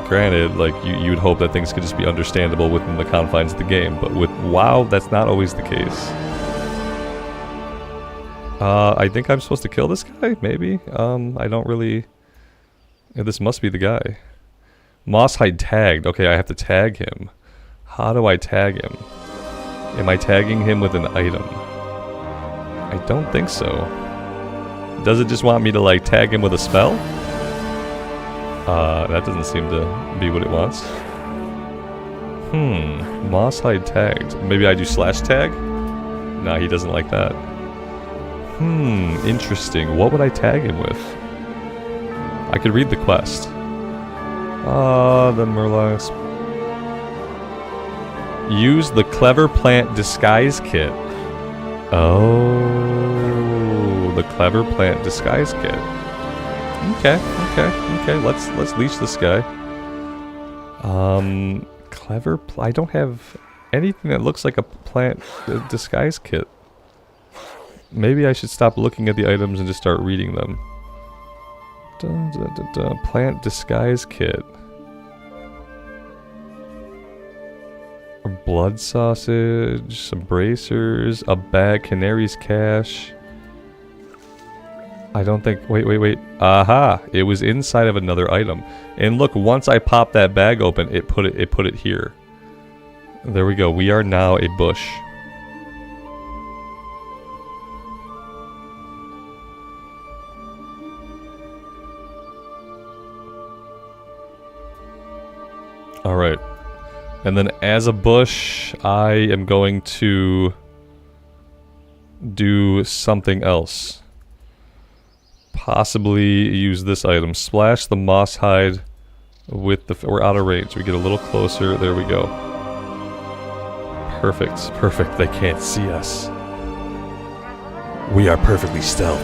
Granted, like, you would hope that things could just be understandable within the confines of the game, but with WoW, that's not always the case. I think I'm supposed to kill this guy, maybe? I don't really... Yeah, this must be the guy. Moosehide tagged. Okay, I have to tag him. How do I tag him? Am I tagging him with an item? I don't think so. Does it just want me to, like, tag him with a spell? That doesn't seem to be what it wants. Moosehide tagged. Maybe I do /tag? Nah, he doesn't like that. Interesting. What would I tag him with? I could read the quest. The Murlocs. Use the Clever Plant Disguise Kit. Oh, the Clever Plant Disguise Kit. Okay. Let's leash this guy. I don't have anything that looks like a plant disguise kit. Maybe I should stop looking at the items and just start reading them. Plant disguise kit. A blood sausage, some bracers, a bag, canary's cash. I don't think... Wait. Aha! It was inside of another item. And look, once I popped that bag open, it put it here. There we go. We are now a bush. Alright. And then as a bush, I am going to do something else. Possibly use this item. Splash the moss hide with the... We're out of range. We get a little closer. There we go. Perfect. Perfect. They can't see us. We are perfectly stealth.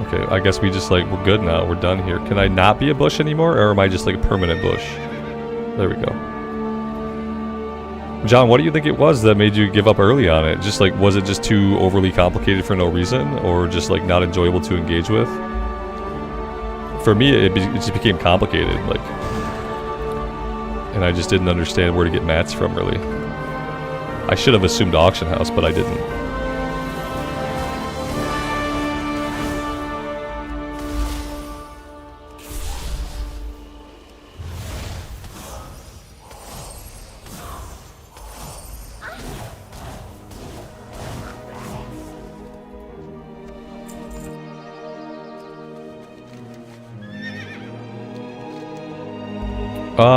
Okay, I guess we just like... We're good now. We're done here. Can I not be a bush anymore? Or am I just like a permanent bush? There we go. John, what do you think it was that made you give up early on it? Just like, was it just too overly complicated for no reason? Or just like not enjoyable to engage with? For me, it just became complicated, like... And I just didn't understand where to get mats from, really. I should have assumed auction house, but I didn't.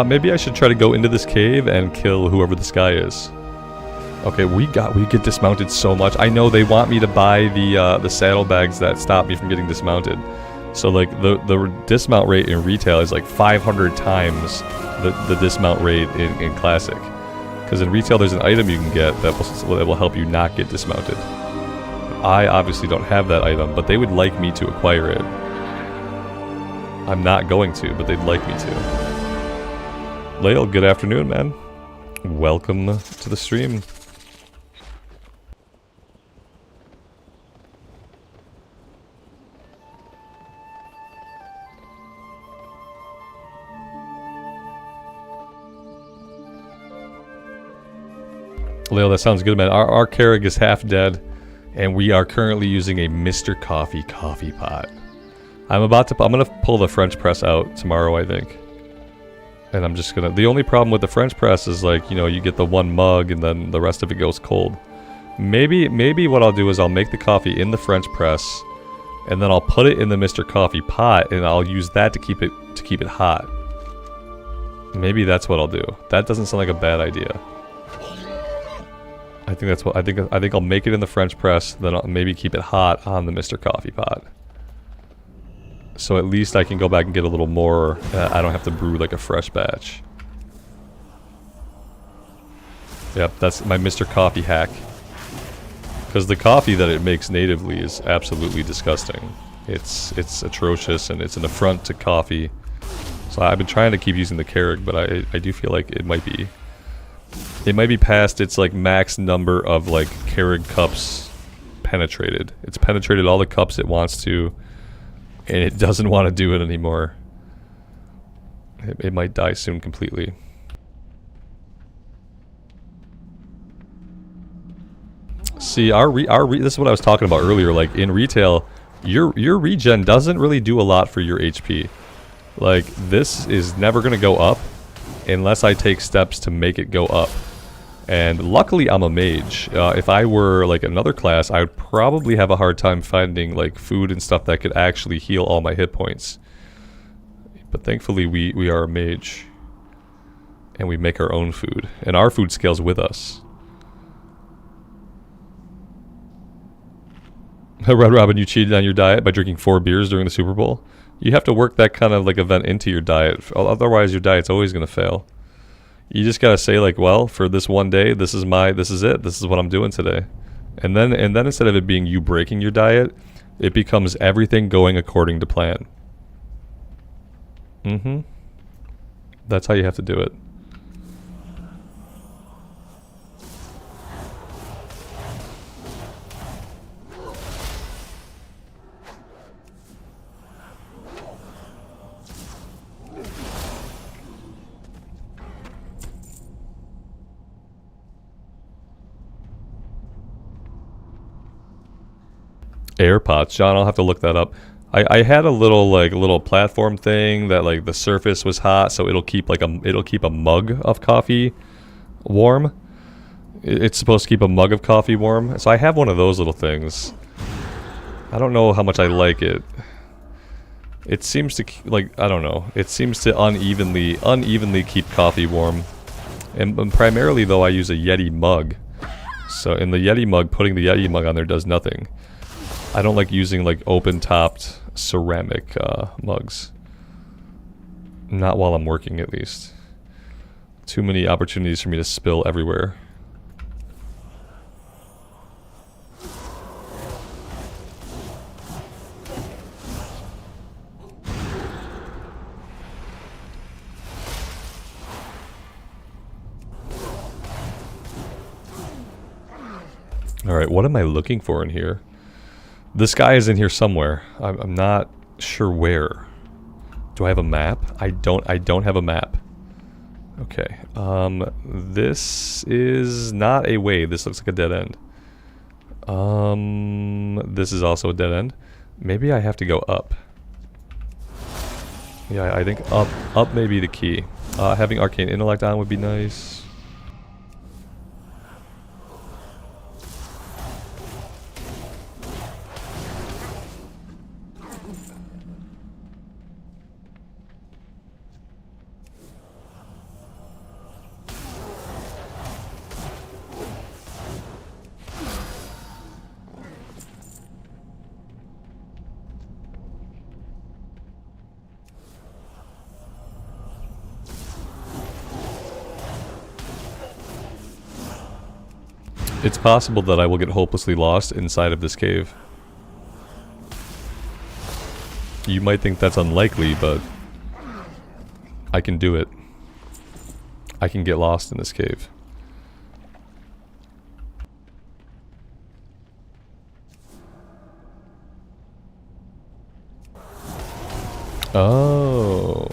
Maybe I should try to go into this cave and kill whoever this guy is. Okay, we get dismounted so much. I know they want me to buy the saddlebags that stop me from getting dismounted. So like the dismount rate in retail is like 500 times the dismount rate in classic. Because in retail there's an item you can get that will help you not get dismounted. I obviously don't have that item, but they would like me to acquire it. I'm not going to, but they'd like me to. Lael, good afternoon, man. Welcome to the stream. Lael, that sounds good, man. Our Carrig is half dead, and we are currently using a Mr. Coffee coffee pot. I'm gonna pull the French press out tomorrow, I think. And I'm just gonna... The only problem with the French press is like, you know, you get the one mug and then the rest of it goes cold. Maybe what I'll do is I'll make the coffee in the French press and then I'll put it in the Mr. Coffee pot and I'll use that to keep it hot. Maybe that's what I'll do. That doesn't sound like a bad idea. I think that's what... I think I'll make it in the French press, then I'll maybe keep it hot on the Mr. Coffee pot. So at least I can go back and get a little more. I don't have to brew like a fresh batch. Yep, that's my Mr. Coffee hack. Because the coffee that it makes natively is absolutely disgusting. It's atrocious and it's an affront to coffee. So I've been trying to keep using the Carrig, but I do feel like it might be past its like max number of like Carrig cups penetrated. It's penetrated all the cups it wants to. And it doesn't want to do it anymore. It might die soon completely. See, this is what I was talking about earlier. Like in retail, your regen doesn't really do a lot for your HP. Like this is never gonna go up unless I take steps to make it go up. And luckily I'm a mage. If I were like another class, I would probably have a hard time finding like food and stuff that could actually heal all my hit points. But thankfully we are a mage. And we make our own food. And our food scales with us. Red Robin, you cheated on your diet by drinking 4 beers during the Super Bowl? You have to work that kind of like event into your diet. Otherwise your diet's always going to fail. You just gotta say like, well, for this one day, this is it. This is what I'm doing today. And then instead of it being you breaking your diet, it becomes everything going according to plan. That's how you have to do it. Air pots. John, I'll have to look that up. I had a little platform thing that like the surface was hot, so it'll keep a mug of coffee warm. It's supposed to keep a mug of coffee warm. So I have one of those little things. I don't know how much I like it. It seems to I don't know. It seems to unevenly keep coffee warm. And primarily though I use a Yeti mug. So in the Yeti mug, putting the Yeti mug on there does nothing. I don't like using like open-topped ceramic mugs. Not while I'm working, at least. Too many opportunities for me to spill everywhere. Alright, what am I looking for in here? This guy is in here somewhere. I'm not sure where. Do I have a map? I don't have a map. Okay. This is not a way. This looks like a dead end. This is also a dead end. Maybe I have to go up. Yeah, I think up may be the key. Having Arcane Intellect on would be nice. It's possible that I will get hopelessly lost inside of this cave. You might think that's unlikely, but I can do it. I can get lost in this cave. Oh.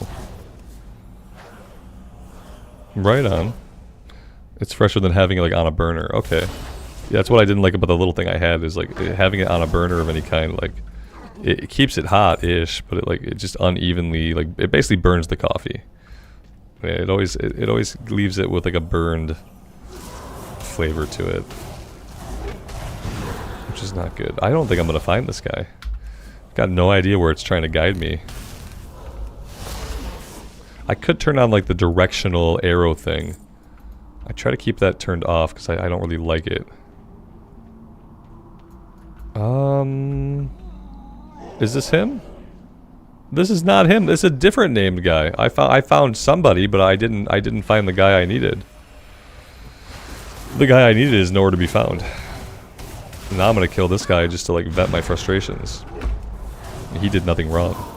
Right on. It's fresher than having it like on a burner. Okay. Yeah, that's what I didn't like about the little thing I had, is like having it on a burner of any kind. Like it keeps it hot-ish, but it just unevenly, like it basically burns the coffee. Yeah, it always leaves it with like a burned flavor to it, which is not good. I don't think I'm gonna find this guy. Got no idea where it's trying to guide me. I could turn on like the directional arrow thing. I try to keep that turned off because I don't really like it. Is this him? This is not him. This is a different named guy. I found somebody, but I didn't find the guy I needed. The guy I needed is nowhere to be found. Now I'm gonna kill this guy just to like vent my frustrations. He did nothing wrong.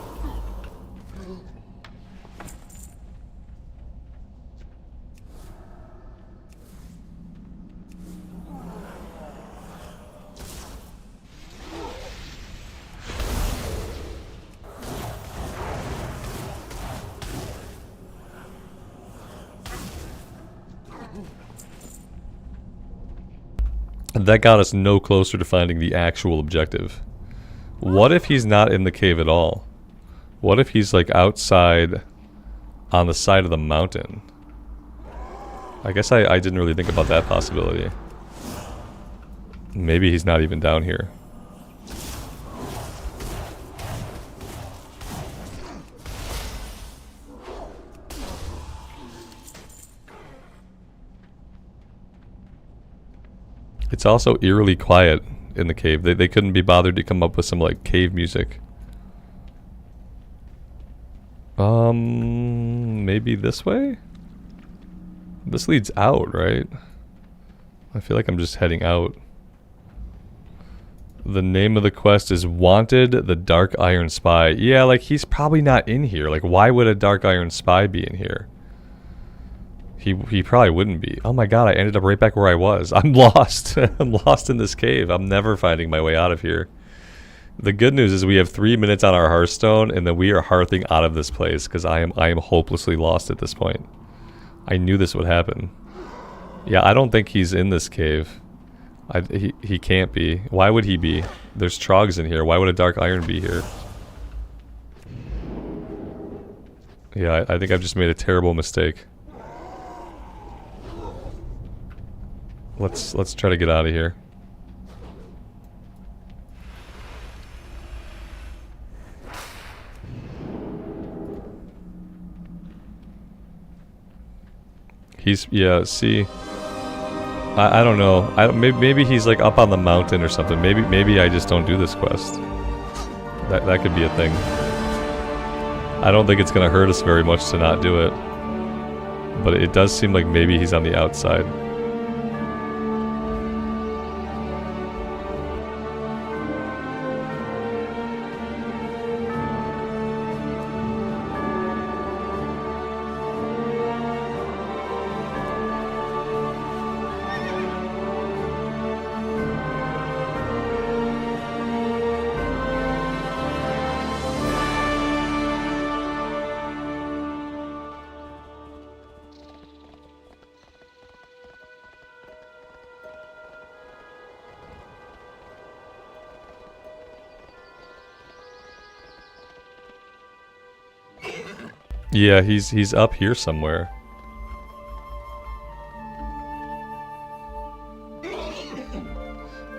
That got us no closer to finding the actual objective. What if he's not in the cave at all? What if he's like outside on the side of the mountain? I guess I didn't really think about that possibility. Maybe he's not even down here. It's also eerily quiet in the cave. They couldn't be bothered to come up with some like cave music. Maybe this way? This leads out, right? I feel like I'm just heading out. The name of the quest is Wanted, the Dark Iron Spy. Yeah, like he's probably not in here. Like why would a Dark Iron Spy be in here? He probably wouldn't be. Oh my god, I ended up right back where I was. I'm lost. I'm lost in this cave. I'm never finding my way out of here. The good news is we have 3 minutes on our Hearthstone, and then we are hearthing out of this place, because I am hopelessly lost at this point. I knew this would happen. Yeah, I don't think he's in this cave. He can't be. Why would he be? There's trogs in here. Why would a dark iron be here? Yeah, I think I've just made a terrible mistake. Let's try to get out of here. Yeah, see, I don't know. Maybe he's like up on the mountain or something. Maybe I just don't do this quest. That could be a thing. I don't think it's gonna hurt us very much to not do it, but it does seem like maybe he's on the outside. Yeah, he's up here somewhere.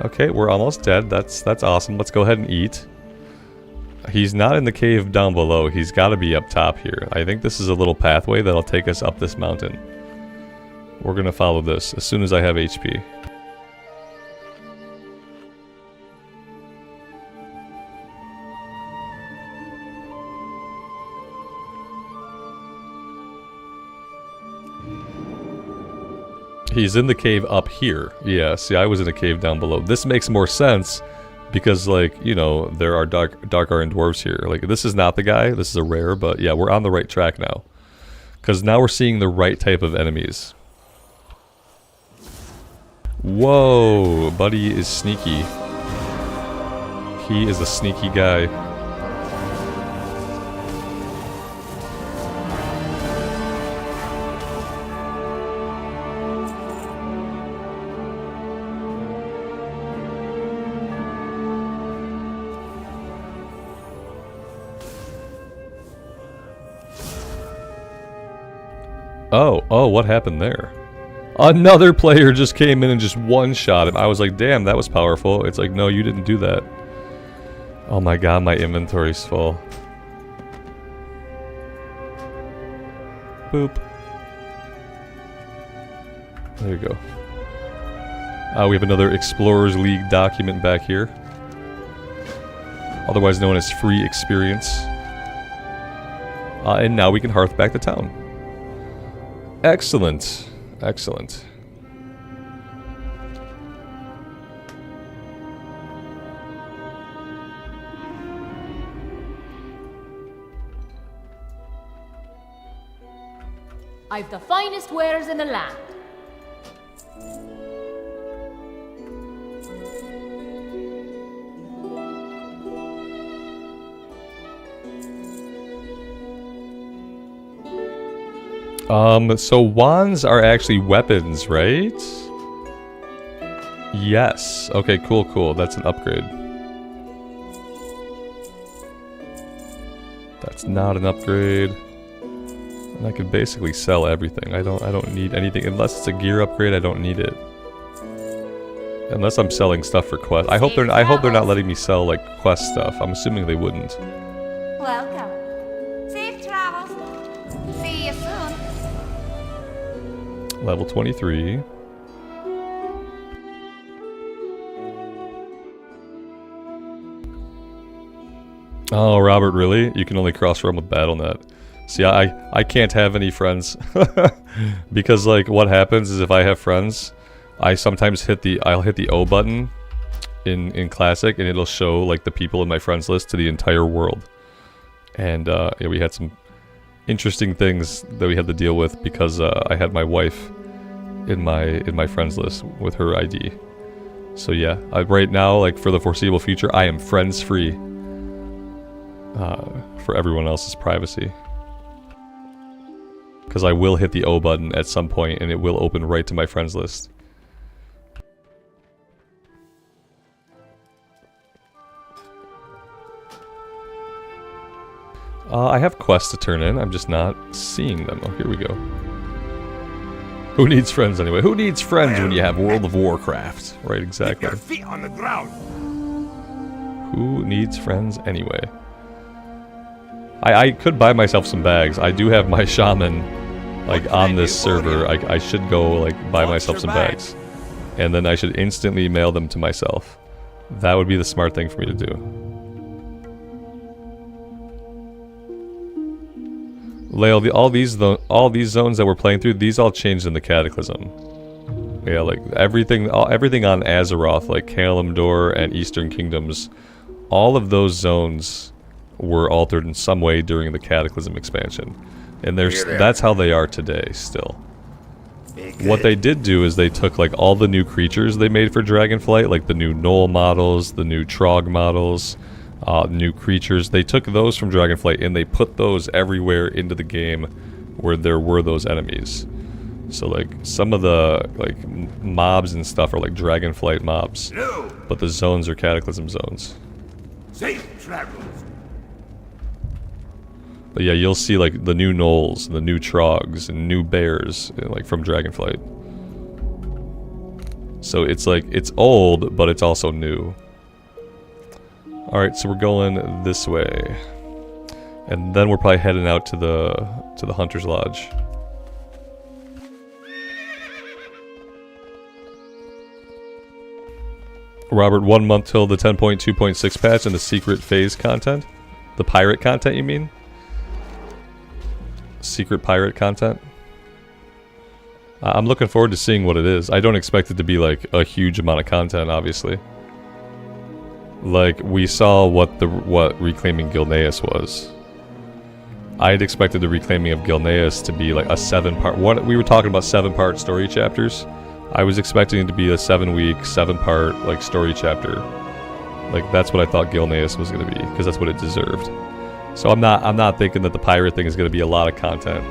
Okay, we're almost dead. That's awesome. Let's go ahead and eat. He's not in the cave down below. He's got to be up top here. I think this is a little pathway that'll take us up this mountain. We're gonna follow this as soon as I have HP. He's in the cave up here. Yeah, see, I was in a cave down below. This makes more sense because, like, you know, there are dark iron dwarves here. Like, this is not the guy. This is a rare, but yeah, we're on the right track now. Because now we're seeing the right type of enemies. Whoa, buddy is sneaky. He is a sneaky guy. Oh, what happened there? Another player just came in and just one-shot him. I was like, damn, that was powerful. It's like, no, you didn't do that. Oh my god, my inventory's full. Boop. There you go. We have another Explorers League document back here. Otherwise known as free experience. And now we can hearth back to town. Excellent. Excellent. I've the finest wares in the land. So wands are actually weapons, right? Yes. Okay, cool. That's an upgrade. That's not an upgrade. And I could basically sell everything. I don't need anything unless it's a gear upgrade. I don't need it. Unless I'm selling stuff for quest. I hope they're not letting me sell like quest stuff. I'm assuming they wouldn't. Welcome. Safe travels. See you soon. Level 23. Oh, Robert, really? You can only cross-roam with BattleNet. See, I can't have any friends. Because, like, what happens is if I have friends, I sometimes I'll hit the O button in Classic, and it'll show, like, the people in my friends list to the entire world. And, yeah, we had some interesting things that we had to deal with because I had my wife in my friends list with her ID. So, yeah, right now, like, for the foreseeable future, I am friends-free. For everyone else's privacy. Because I will hit the O button at some point and it will open right to my friends list. I have quests to turn in. I'm just not seeing them. Oh, here we go. Who needs friends anyway? Who needs friends when you have World of Warcraft? Right, exactly. Keep your feet on the ground. Who needs friends anyway? I could buy myself some bags. I do have my shaman, like, on this server. I should go, like, buy myself some bags. And then I should instantly mail them to myself. That would be the smart thing for me to do. Lael, all these zones that we're playing through, these all changed in the Cataclysm. Yeah, like everything on Azeroth, like Kalimdor and Eastern Kingdoms, all of those zones were altered in some way during the Cataclysm expansion, and that's how they are today still. What they did do is they took like all the new creatures they made for Dragonflight, like the new Gnoll models, the new Trogg models. New creatures. They took those from Dragonflight and they put those everywhere into the game where there were those enemies. So like some of the like mobs and stuff are like Dragonflight mobs, but the zones are Cataclysm zones. Safe travels. But yeah, you'll see like the new Gnolls, the new Troggs, and new bears like from Dragonflight. So it's like it's old, but it's also new. Alright, so we're going this way. And then we're probably heading out to the Hunter's Lodge. Robert, 1 month till the 10.2.6 patch and the secret phase content? The pirate content, you mean? Secret pirate content? I'm looking forward to seeing what it is. I don't expect it to be like a huge amount of content, obviously. Like, we saw what Reclaiming Gilneas was. I had expected the Reclaiming of Gilneas to be like a 7-part... we were talking about 7-part story chapters. I was expecting it to be a 7-week, 7-part, like, story chapter. Like, that's what I thought Gilneas was going to be, because that's what it deserved. So I'm not thinking that the pirate thing is going to be a lot of content.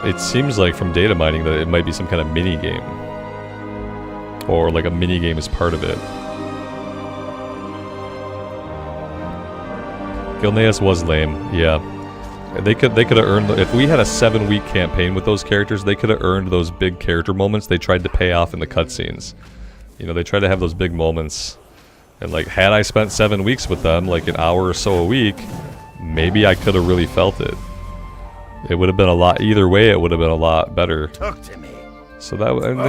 It seems like from data mining that it might be some kind of mini-game. Or, like, a mini-game is part of it. Gilneas was lame, yeah. They could have earned... If we had a 7-week campaign with those characters, they could have earned those big character moments they tried to pay off in the cutscenes. You know, they tried to have those big moments. And, like, had I spent 7 weeks with them, like an hour or so a week, maybe I could have really felt it. It would have been a lot... Either way, it would have been a lot better. Talk to me. So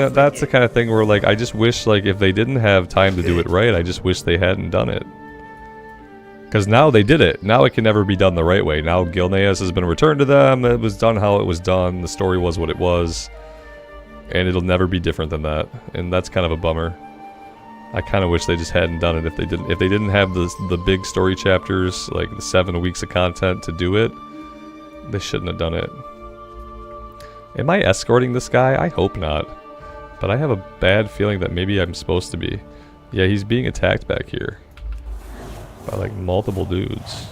that's the kind of thing where, like, I just wish, like, if they didn't have time to do it right, I just wish they hadn't done it. Because now they did it. Now it can never be done the right way. Now Gilneas has been returned to them. It was done how it was done. The story was what it was. And it'll never be different than that. And that's kind of a bummer. I kind of wish they just hadn't done it if they didn't have the big story chapters, like the 7 weeks of content to do it. They shouldn't have done it. Am I escorting this guy? I hope not. But I have a bad feeling that maybe I'm supposed to be. Yeah, he's being attacked back here. By like multiple dudes.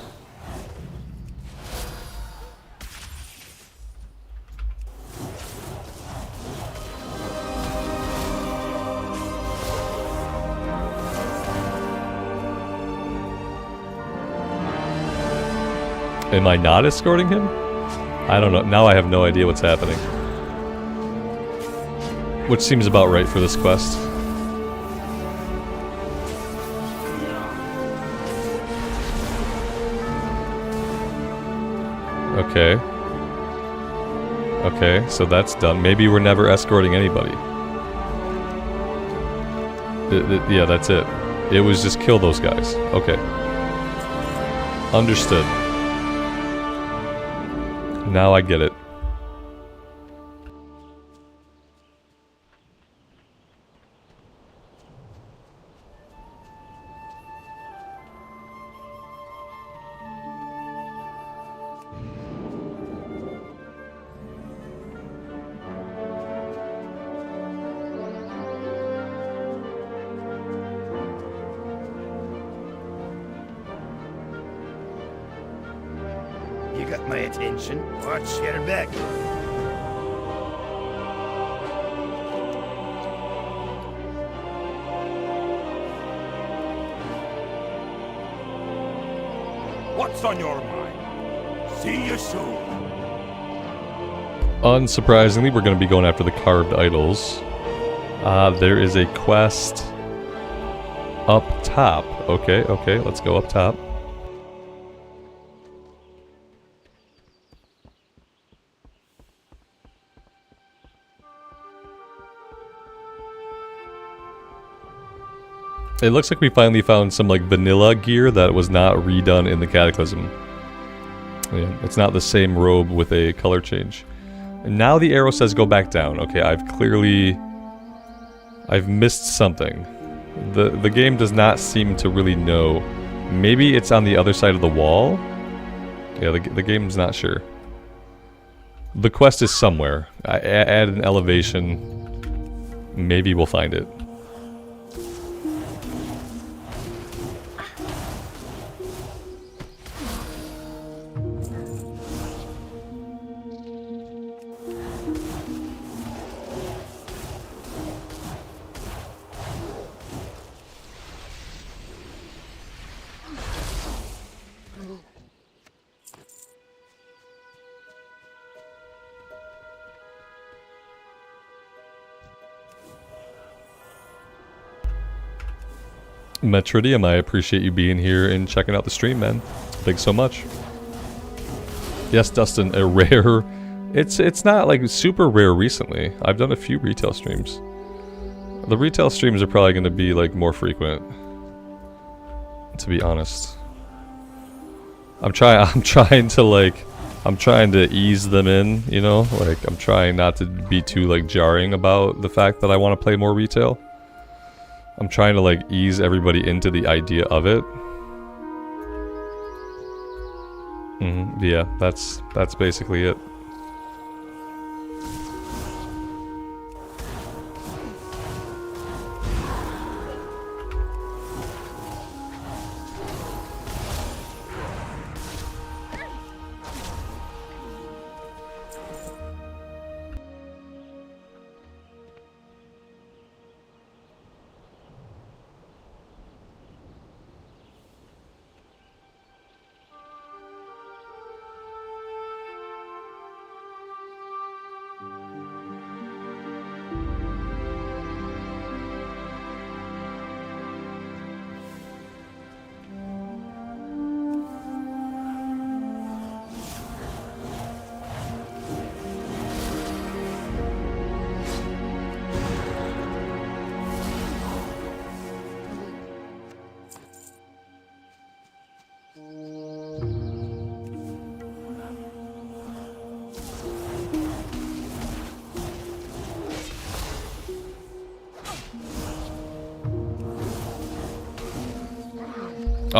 Am I not escorting him? I don't know. Now I have no idea what's happening. Which seems about right for this quest. Okay. Okay, so that's done. Maybe we're never escorting anybody. Yeah, that's it. It was just kill those guys. Okay. Understood. Now I get it. You got my attention. Watch your back. What's on your mind? See you soon. Unsurprisingly, we're going to be going after the carved idols. There is a quest up top. Okay, let's go up top. It looks like we finally found some like vanilla gear that was not redone in the Cataclysm. Yeah, it's not the same robe with a color change. And now the arrow says go back down. Okay, I've missed something. The game does not seem to really know. Maybe it's on the other side of the wall? Yeah, the game's not sure. The quest is somewhere. I add an elevation. Maybe we'll find it. Metridium, I appreciate you being here and checking out the stream, man. Thanks so much. Yes, Dustin, a rare... It's not like super rare recently. I've done a few retail streams. The retail streams are probably going to be like more frequent, to be honest. I'm trying to ease them in, you know? Like, I'm trying not to be too like jarring about the fact that I want to play more retail. I'm trying to like ease everybody into the idea of it. Yeah, that's basically it.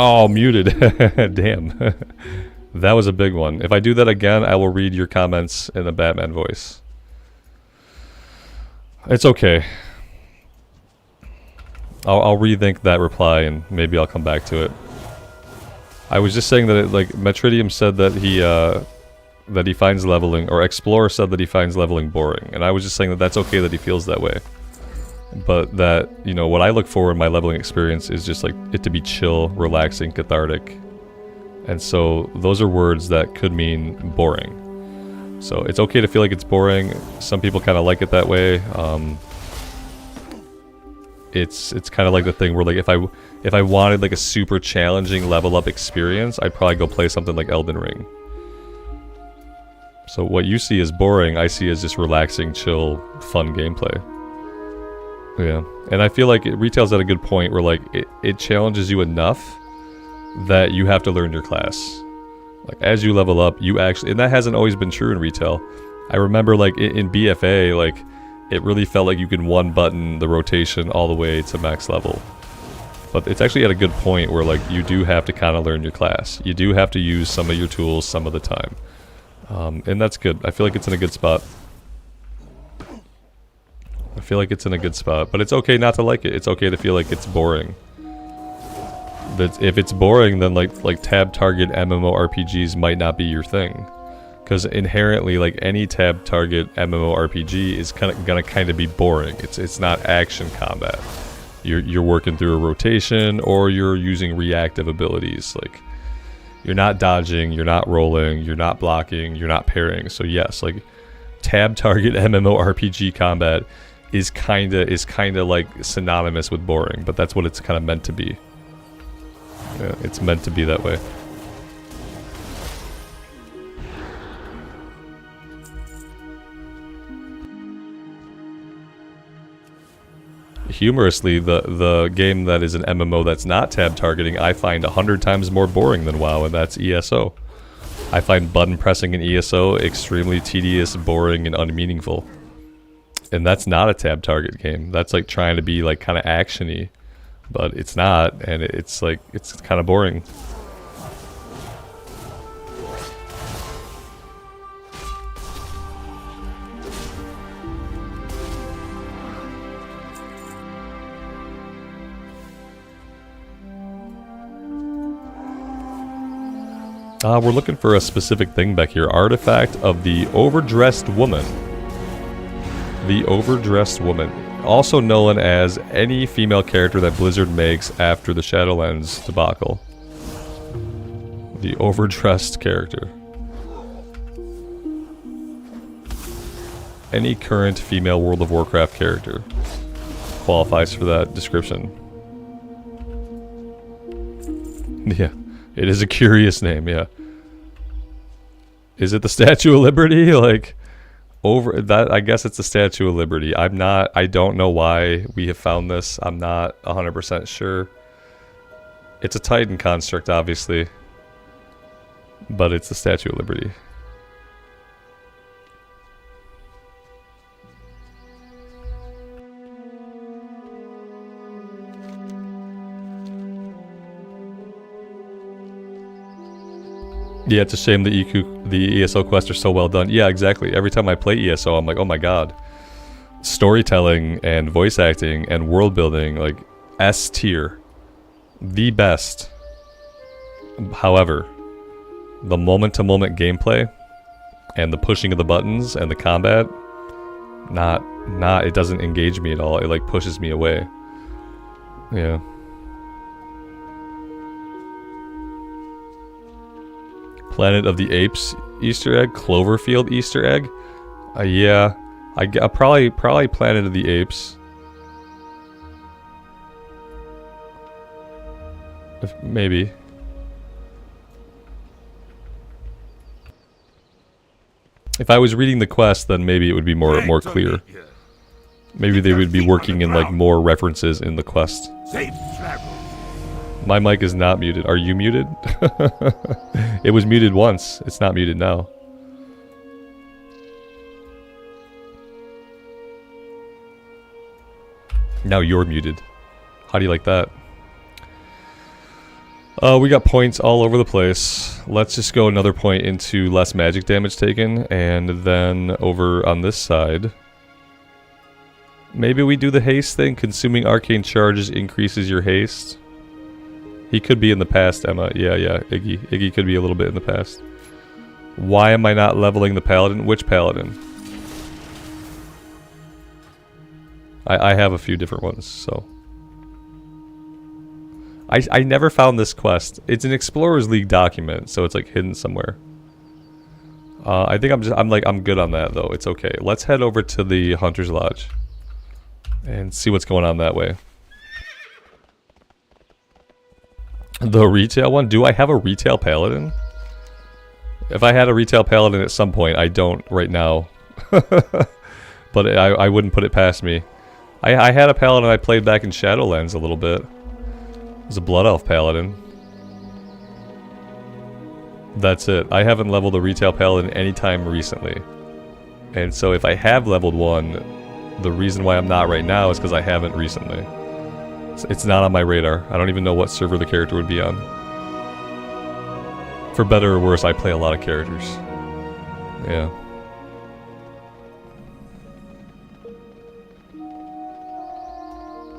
Oh, muted. Damn. That was a big one. If I do that again, I will read your comments in a Batman voice. It's okay. I'll rethink that reply and maybe I'll come back to it. I was just saying that it, like Metridium said that he finds leveling, or Explorer said that he finds leveling boring, and I was just saying that that's okay that he feels that way. But that, you know, what I look for in my leveling experience is just like it to be chill, relaxing, cathartic. And so those are words that could mean boring. So it's okay to feel like it's boring. Some people kind of like it that way. It's kind of like the thing where like if I wanted like a super challenging level up experience, I'd probably go play something like Elden Ring. So what you see as boring, I see as just relaxing, chill, fun gameplay. Yeah, and I feel like retail's at a good point where like it challenges you enough that you have to learn your class. Like as you level up, you actually, and that hasn't always been true in retail. I remember like in BFA, like it really felt like you could one button the rotation all the way to max level. But it's actually at a good point where like you do have to kind of learn your class. You do have to use some of your tools some of the time. And that's good. I feel like it's in a good spot. I feel like it's in a good spot, but it's okay not to like it. It's okay to feel like it's boring. If it's boring, then like tab target MMORPGs might not be your thing, because inherently, like any tab target MMORPG is gonna be boring. It's not action combat. You're working through a rotation, or you're using reactive abilities. Like You're not dodging, you're not rolling, you're not blocking, you're not parrying. So yes, like tab target MMORPG combat is kinda like synonymous with boring, but that's what it's kind of meant to be. Yeah, it's meant to be that way. Humorously, the game that is an MMO that's not tab targeting, I find 100 times more boring than WoW, and that's ESO. I find button pressing in ESO extremely tedious, boring, and unmeaningful. And that's not a tab target game. That's like trying to be like kind of action-y, but it's not, and it's like, it's kind of boring. We're looking for a specific thing back here. Artifact of the Overdressed Woman. The Overdressed Woman. Also known as any female character that Blizzard makes after the Shadowlands debacle. The overdressed character. Any current female World of Warcraft character qualifies for that description. Yeah. It is a curious name, yeah. Is it the Statue of Liberty? Like, over that, I guess it's the Statue of Liberty. I don't know why we have found this. I'm not 100% sure. It's a Titan construct, obviously. But it's the Statue of Liberty. Yeah, it's a shame the ESO quests are so well done. Yeah, exactly. Every time I play ESO, I'm like, oh my god. Storytelling and voice acting and world building, like, S tier. The best. However, the moment-to-moment gameplay and the pushing of the buttons and the combat, it doesn't engage me at all. It, like, pushes me away. Yeah. Planet of the Apes Easter egg, Cloverfield Easter egg. Yeah, I probably Planet of the Apes. Maybe. If I was reading the quest, then maybe it would be more clear. Maybe they would be working in like more references in the quest. Safe travel. My mic is not muted. Are you muted? It was muted once. It's not muted now. Now you're muted. How do you like that? We got points all over the place. Let's just go another point into less magic damage taken, and then over on this side, maybe we do the haste thing. Consuming arcane charges increases your haste. He could be in the past, Emma. Yeah, Iggy. Iggy could be a little bit in the past. Why am I not leveling the paladin? Which paladin? I have a few different ones, so. I never found this quest. It's an Explorers League document, so it's like hidden somewhere. I think I'm good on that though. It's okay. Let's head over to the Hunter's Lodge and see what's going on that way. The retail one? Do I have a retail paladin? If I had a retail paladin at some point, I don't right now. But I wouldn't put it past me. I had a paladin I played back in Shadowlands a little bit. It was a Blood Elf paladin. That's it. I haven't leveled a retail paladin anytime recently. And so if I have leveled one, the reason why I'm not right now is because I haven't recently. It's not on my radar. I don't even know what server the character would be on. For better or worse, I play a lot of characters. Yeah.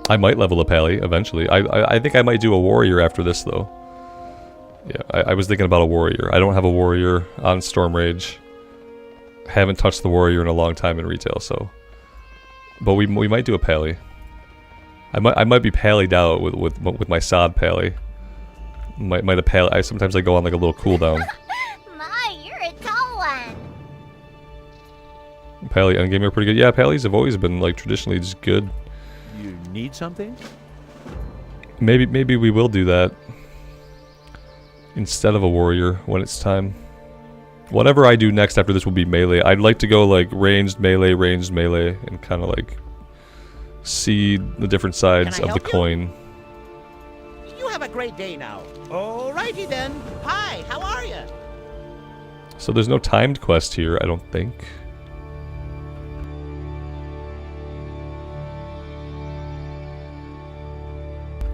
I might level a pally eventually. I think I might do a warrior after this though. Yeah, I was thinking about a warrior. I don't have a warrior on Storm Rage. Haven't touched the warrior in a long time in retail, so. But we might do a pally. I might be pallied out with my sod pally. Might have Pally. Sometimes I go on like a little cooldown. My, you're a tall one. Pally endgame are pretty good. Yeah, Pallies have always been like traditionally just good. You need something? Maybe we will do that instead of a warrior when it's time. Whatever I do next after this will be melee. I'd like to go like ranged melee, and kind of like see the different sides of the coin. You have a great day now. Alrighty then. Hi, how are you? So there's no timed quest here, I don't think.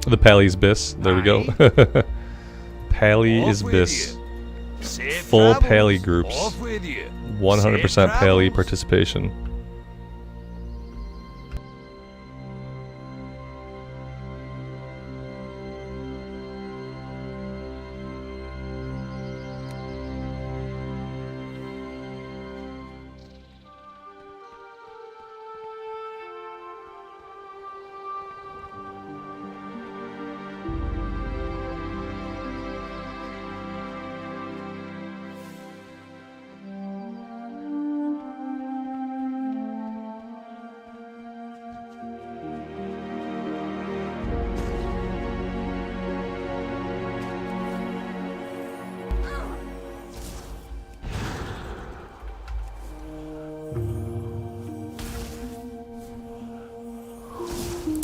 The Pally's Biss. There we go. Pally is Biss. Full Pally groups. 100% Pally participation.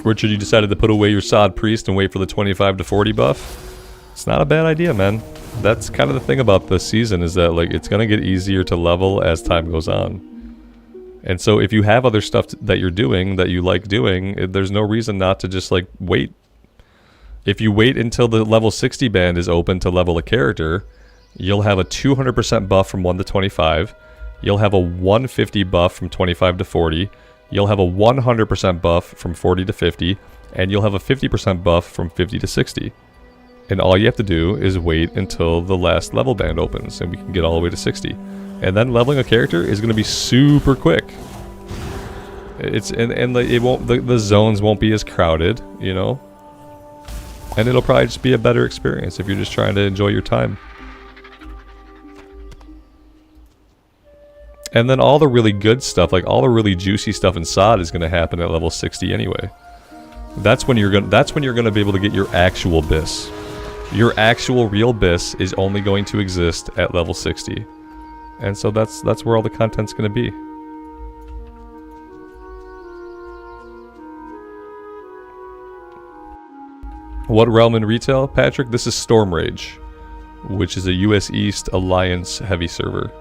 Richard, you decided to put away your Sod Priest and wait for the 25 to 40 buff? It's not a bad idea, man. That's kind of the thing about this season, is that like it's gonna get easier to level as time goes on. And so if you have other stuff that you're doing that you like doing, there's no reason not to just like wait. If you wait until the level 60 band is open to level a character, you'll have a 200% buff from 1 to 25. You'll have a 150 buff from 25 to 40. You'll have a 100% buff from 40 to 50, and you'll have a 50% buff from 50 to 60. And all you have to do is wait until the last level band opens, and we can get all the way to 60. And then leveling a character is going to be super quick. The zones won't be as crowded, you know? And it'll probably just be a better experience if you're just trying to enjoy your time. And then all the really good stuff, like all the really juicy stuff in Sod is going to happen at level 60 anyway. That's when you're going to be able to get your actual Biss. Your actual real Biss is only going to exist at level 60. And so that's where all the content's going to be. What realm in retail, Patrick? This is Storm Rage, which is a US East Alliance heavy server.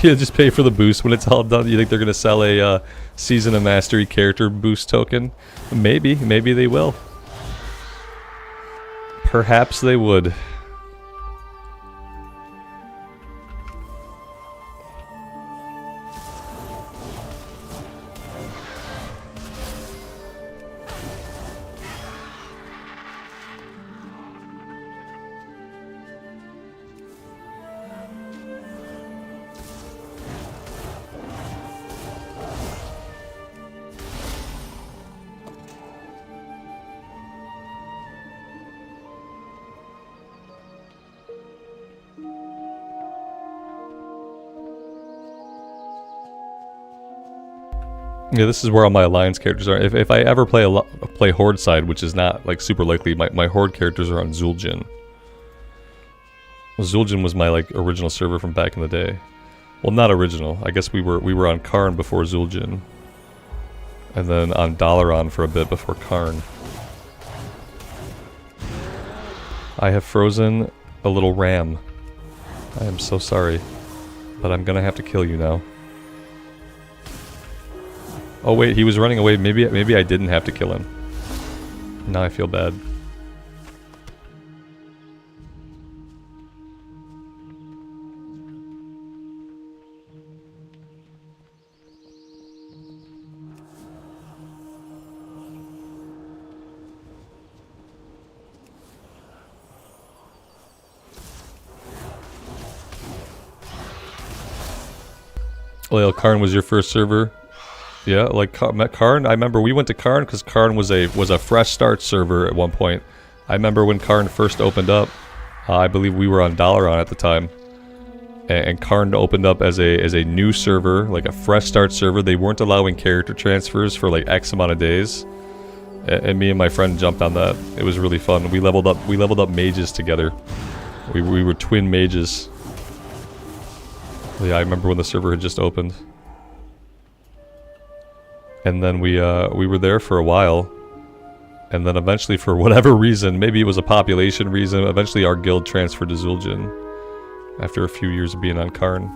Yeah, just pay for the boost when it's all done. You think they're going to sell a Season of Mastery character boost token? Maybe they will. Perhaps they would. Yeah, this is where all my alliance characters are. If I ever play Horde side, which is not like super likely, my Horde characters are on Zul'jin. Well, Zul'jin was my like original server from back in the day. Well, not original. I guess we were on Karn before Zul'jin, and then on Dalaran for a bit before Karn. I have frozen a little ram. I am so sorry, but I'm gonna have to kill you now. Oh wait, he was running away. Maybe I didn't have to kill him. Now I feel bad. Karn was your first server? Yeah, like met Karn. I remember we went to Karn because Karn was a fresh start server at one point. I remember when Karn first opened up. I believe we were on Dalaran at the time, and Karn opened up as a new server, like a fresh start server. They weren't allowing character transfers for like X amount of days, and me and my friend jumped on that. It was really fun. We leveled up mages together. We were twin mages. Yeah, I remember when the server had just opened. And then we were there for a while. And then eventually, for whatever reason, maybe it was a population reason, eventually our guild transferred to Zul'jin after a few years of being on Karn.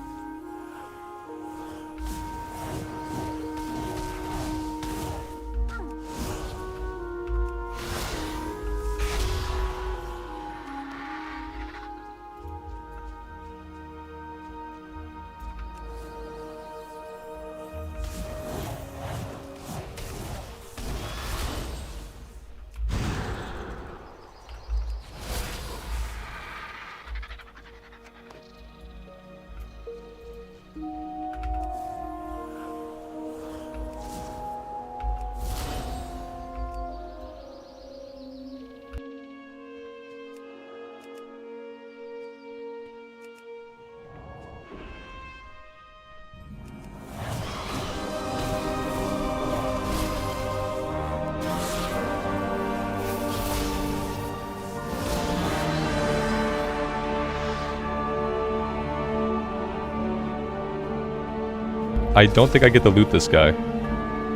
I don't think I get to loot this guy.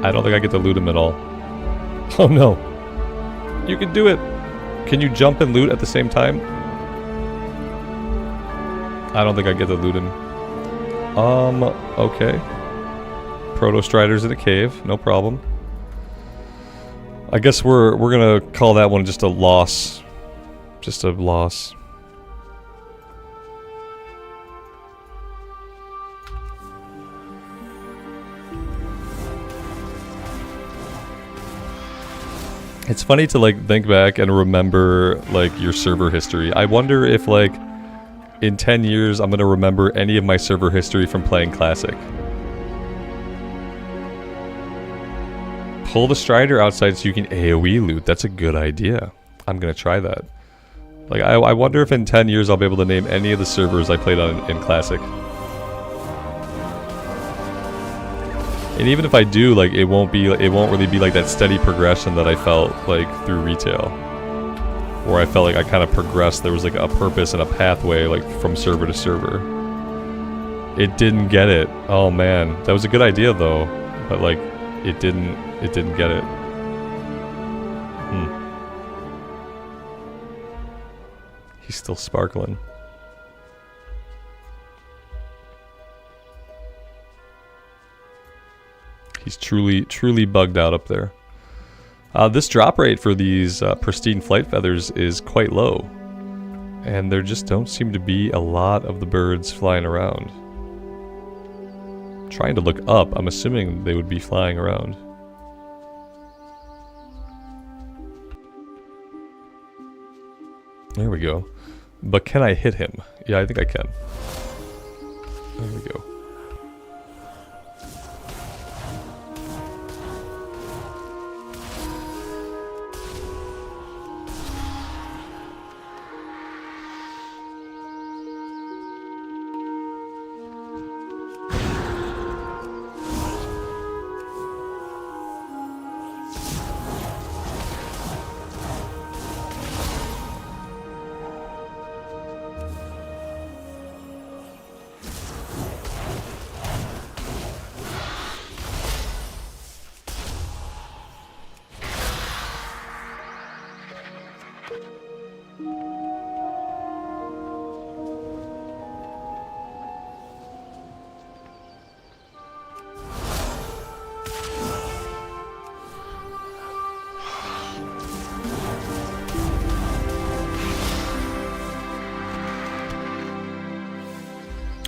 I don't think I get to loot him at all. Oh no. You can do it! Can you jump and loot at the same time? I don't think I get to loot him. Okay. Proto-Striders in a cave, no problem. I guess we're gonna call that one just a loss. Just a loss. It's funny to like think back and remember like your server history. I wonder if like in 10 years I'm gonna remember any of my server history from playing Classic. Pull the Strider outside so you can AoE loot. That's a good idea. I'm gonna try that. Like I wonder if in 10 years I'll be able to name any of the servers I played on in Classic. And even if I do, like it won't really be like that steady progression that I felt like through retail, where I felt like I kind of progressed. There was like a purpose and a pathway like from server to server. It didn't get it. Oh man, that was a good idea though, but like it didn't get it. He's still sparkling. He's truly bugged out up there. This drop rate for these pristine flight feathers is quite low. And there just don't seem to be a lot of the birds flying around. Trying to look up, I'm assuming they would be flying around. There we go. But can I hit him? Yeah, I think I can. There we go.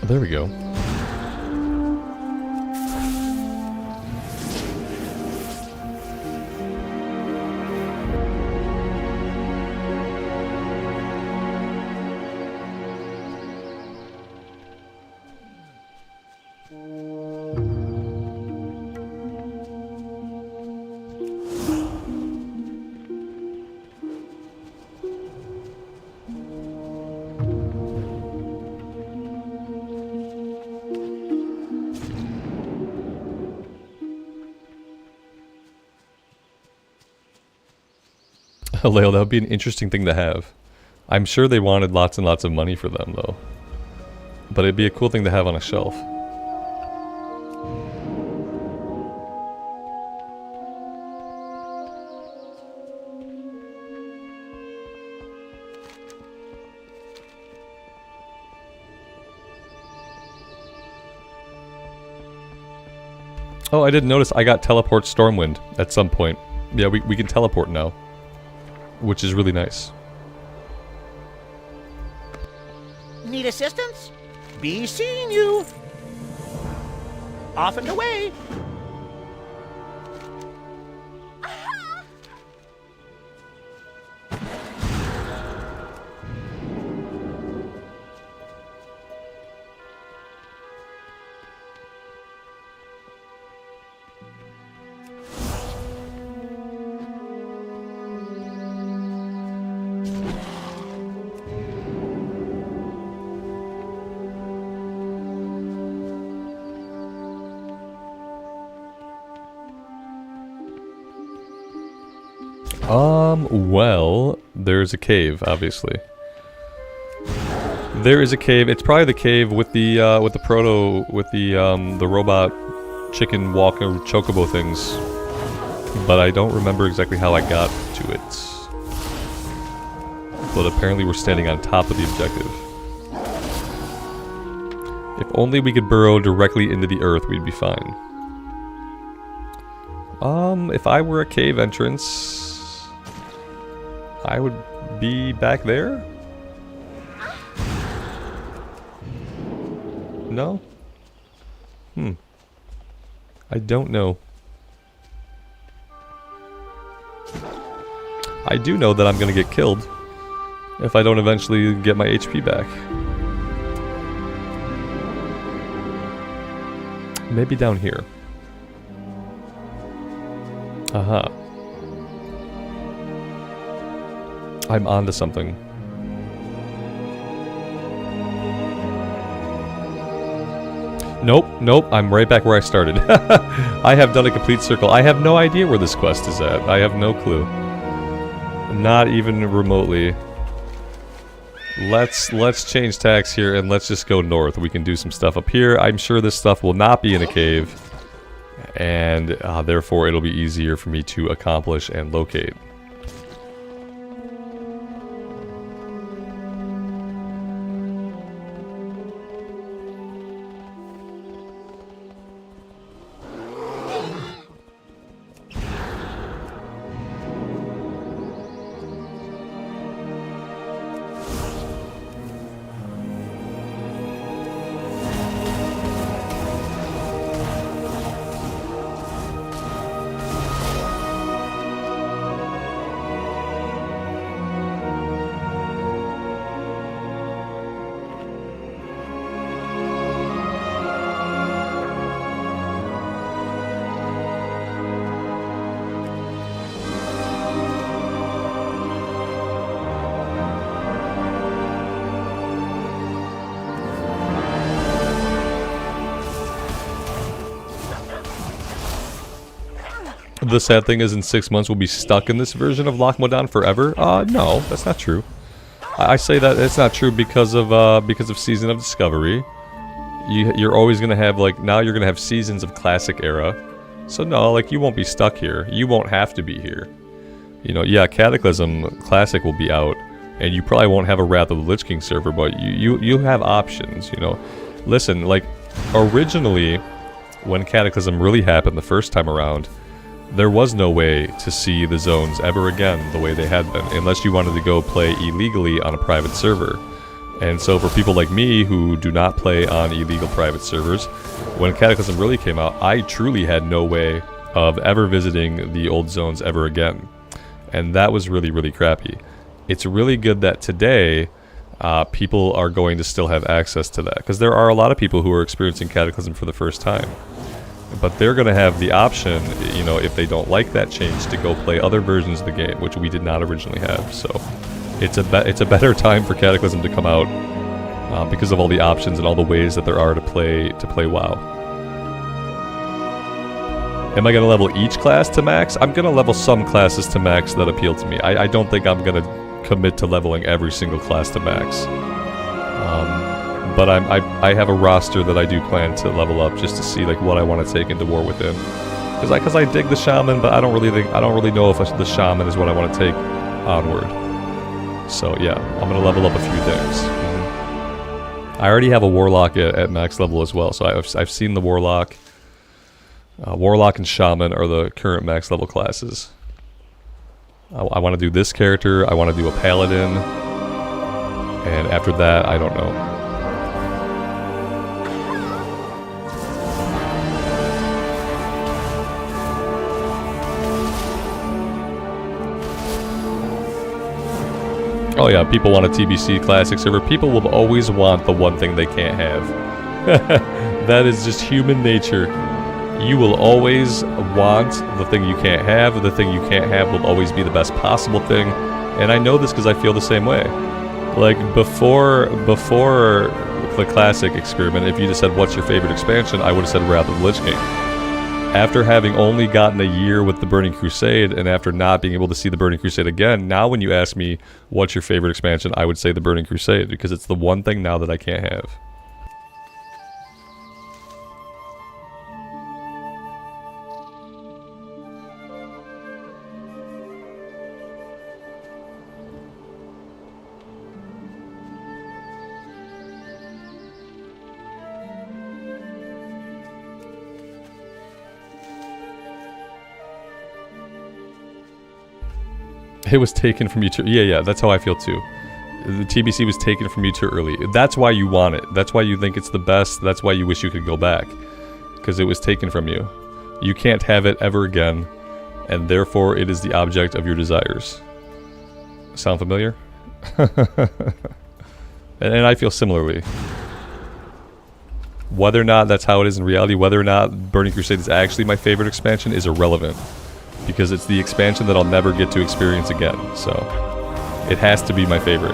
There we go. Lale, that would be an interesting thing to have. I'm sure they wanted lots and lots of money for them, though. But it'd be a cool thing to have on a shelf. Oh, I didn't notice I got teleport Stormwind at some point. Yeah, we can teleport now. Which is really nice. Need assistance? Be seeing you. Off and away. Well, there's a cave, obviously. There is a cave. It's probably the cave with the robot chicken walker chocobo things. But I don't remember exactly how I got to it. But apparently we're standing on top of the objective. If only we could burrow directly into the earth, we'd be fine. If I were a cave entrance, I would be back there? No? I don't know. I do know that I'm gonna get killed if I don't eventually get my HP back. Maybe down here. Aha. I'm onto something. Nope, nope, I'm right back where I started. I have done a complete circle. I have no idea where this quest is at. I have no clue. Not even remotely. Let's change tacks here and let's just go north. We can do some stuff up here. I'm sure this stuff will not be in a cave. And therefore it'll be easier for me to accomplish and locate. The sad thing is in 6 months we'll be stuck in this version of Loch Modan forever. No, that's not true. I say that it's not true because of Season of Discovery. You're always gonna have, like, now you're gonna have seasons of Classic Era. So no, like, you won't be stuck here. You won't have to be here. You know, yeah, Cataclysm Classic will be out, and you probably won't have a Wrath of the Lich King server, but you have options, you know. Listen, like, originally, when Cataclysm really happened the first time around, there was no way to see the zones ever again the way they had been, unless you wanted to go play illegally on a private server. And so for people like me who do not play on illegal private servers, when Cataclysm really came out, I truly had no way of ever visiting the old zones ever again. And that was really, really crappy. It's really good that today people are going to still have access to that, because there are a lot of people who are experiencing Cataclysm for the first time. But they're going to have the option, you know, if they don't like that change, to go play other versions of the game, which we did not originally have. So it's a better time for Cataclysm to come out because of all the options and all the ways that there are to play WoW. Am I going to level each class to max? I'm going to level some classes to max that appeal to me. I don't think I'm going to commit to leveling every single class to max. But I have a roster that I do plan to level up just to see like what I want to take into War Within. Because I dig the Shaman, but I don't really know if the Shaman is what I want to take onward. So yeah, I'm going to level up a few things. I already have a Warlock at max level as well, so I've seen the Warlock. Warlock and Shaman are the current max level classes. I want to do this character, I want to do a Paladin, and after that, I don't know. Oh yeah, people want a TBC Classic server. People will always want the one thing they can't have. That is just human nature. You will always want the thing you can't have. The thing you can't have will always be the best possible thing. And I know this because I feel the same way. Like, before the Classic experiment, if you just said, what's your favorite expansion, I would have said Wrath of the Lich King. After having only gotten a year with the Burning Crusade, and after not being able to see the Burning Crusade again, now when you ask me, what's your favorite expansion, I would say the Burning Crusade, because it's the one thing now that I can't have. It was taken from you too. Yeah, that's how I feel too. The TBC was taken from you too early. That's why you want it. That's why you think it's the best. That's why you wish you could go back. Because it was taken from you. You can't have it ever again, and therefore it is the object of your desires. Sound familiar? and I feel similarly. Whether or not that's how it is in reality, whether or not Burning Crusade is actually my favorite expansion is irrelevant. Because it's the expansion that I'll never get to experience again, so it has to be my favorite.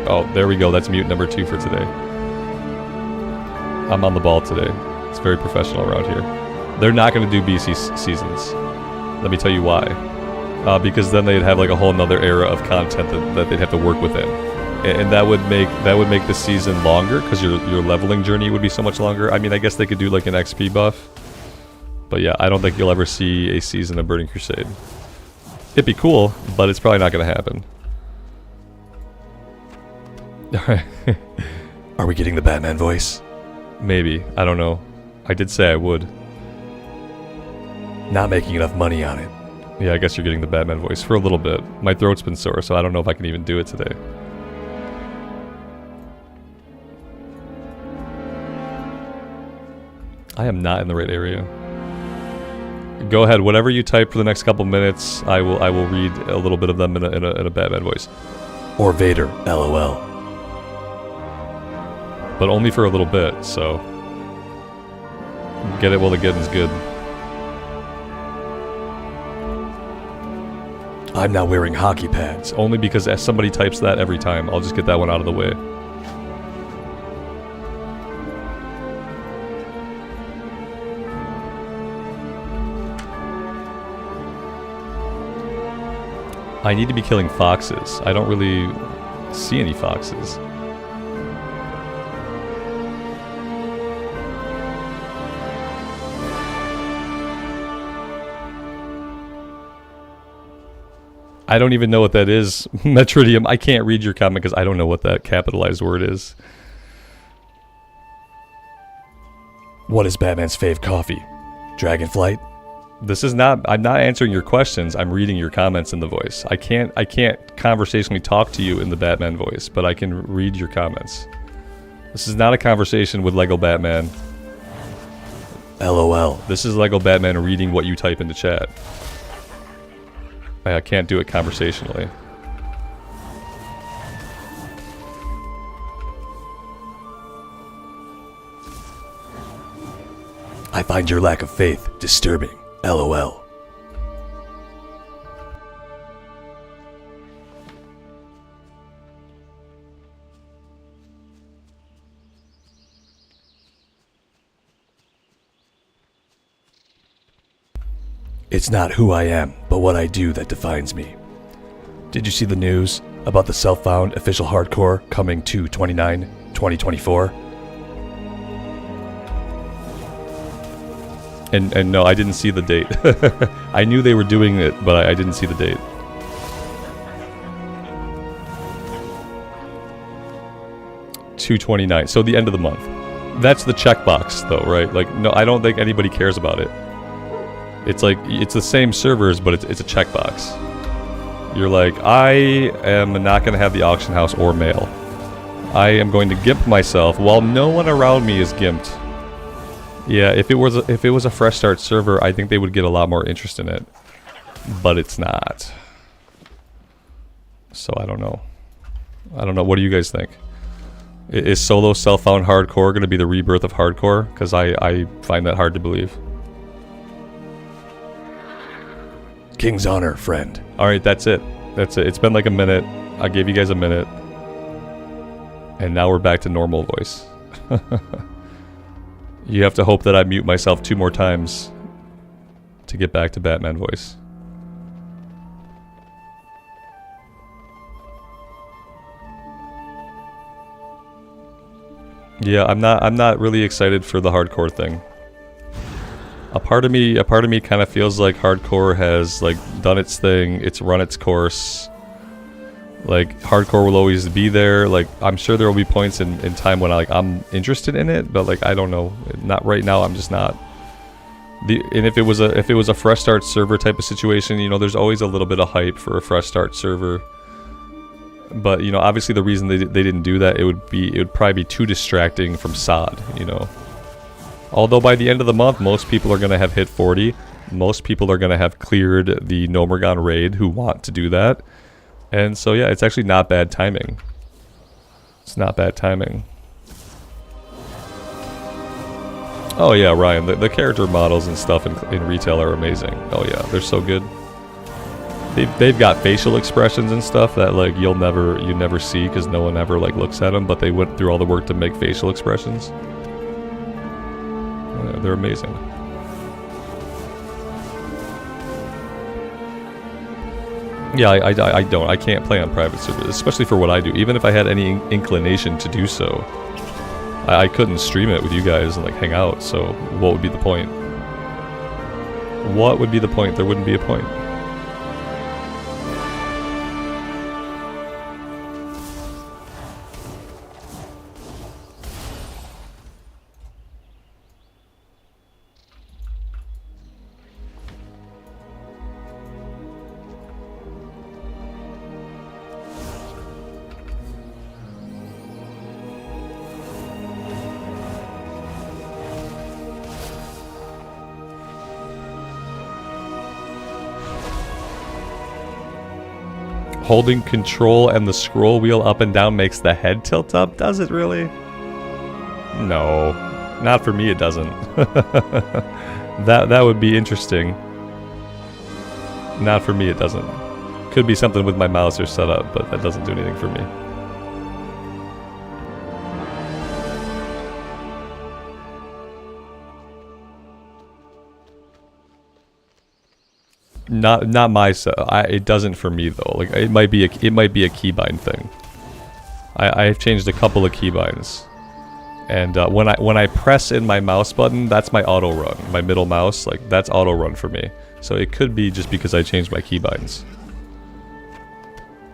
Oh, there we go, that's mute number 2 for today. I'm on the ball today. It's very professional around here. They're not going to do BC seasons. Let me tell you why. Because then they'd have like a whole nother era of content that they'd have to work within, and that would make the season longer because your leveling journey would be so much longer. I mean, I guess they could do like an XP buff, but yeah, I don't think you'll ever see a season of Burning Crusade. It'd be cool, but it's probably not going to happen. All right. Are we getting the Batman voice? Maybe. I don't know. I did say I would. Not making enough money on it. Yeah, I guess you're getting the Batman voice for a little bit. My throat's been sore, so I don't know if I can even do it today. I am not in the right area. Go ahead, whatever you type for the next couple minutes, I will read a little bit of them in a Batman voice. Or Vader, LOL. But only for a little bit, so get it while the getting's good. I'm not wearing hockey pads. Only because as somebody types that every time, I'll just get that one out of the way. I need to be killing foxes. I don't really see any foxes. I don't even know what that is. Metridium, I can't read your comment because I don't know what that capitalized word is. What is Batman's fave coffee? Dragonflight? This is not, I'm not answering your questions, I'm reading your comments in the voice. I can't conversationally talk to you in the Batman voice, but I can read your comments. This is not a conversation with Lego Batman. LOL. This is Lego Batman reading what you type into chat. I can't do it conversationally. I find your lack of faith disturbing. LOL. It's not who I am, but what I do that defines me. Did you see the news about the self-found official hardcore coming to 2024? And no, I didn't see the date. I knew they were doing it, but I didn't see the date. $229, so the end of the month. That's the checkbox, though, right? Like, no, I don't think anybody cares about it. It's like, it's the same servers, but it's a checkbox. You're like, I am not going to have the auction house or mail. I am going to gimp myself while no one around me is gimped. Yeah, if it was a fresh start server, I think they would get a lot more interest in it. But it's not. So I don't know. I don't know. What do you guys think? Is solo self-found hardcore going to be the rebirth of hardcore? Because I find that hard to believe. King's honor, friend. Alright, that's it. That's it. It's been like a minute. I gave you guys a minute. And now we're back to normal voice. You have to hope that I mute myself 2 more times to get back to Batman voice. Yeah, I'm not really excited for the hardcore thing. A part of me kind of feels like hardcore has like done its thing, it's run its course. Like hardcore will always be there. Like I'm sure there will be points in time when I'm interested in it, but like I don't know, not right now. I'm just not. And if it was a fresh start server type of situation, you know, there's always a little bit of hype for a fresh start server. But you know, obviously the reason they didn't do that, it would probably be too distracting from SOD, you know. Although by the end of the month, most people are going to have hit 40. Most people are going to have cleared the Nomergon raid who want to do that. And so yeah, it's actually not bad timing. It's not bad timing. Oh yeah, Ryan, the character models and stuff in retail are amazing. Oh yeah, they're so good. They've got facial expressions and stuff that like you never see because no one ever like looks at them, but they went through all the work to make facial expressions. They're amazing. Yeah, I can't play on private servers, especially for what I do. Even if I had any inclination to do so, I couldn't stream it with you guys and like hang out. So what would be the point? What would be the point? There wouldn't be a point. Holding control and the scroll wheel up and down makes the head tilt up? Does it really? No. Not for me it doesn't. That would be interesting. Not for me it doesn't. Could be something with my mouse or setup, but that doesn't do anything for me. Not my it doesn't for me though. Like it might be a keybind thing. I've changed a couple of keybinds, and when I press in my mouse button, that's my auto run. My middle mouse, like that's auto run for me. So it could be just because I changed my keybinds.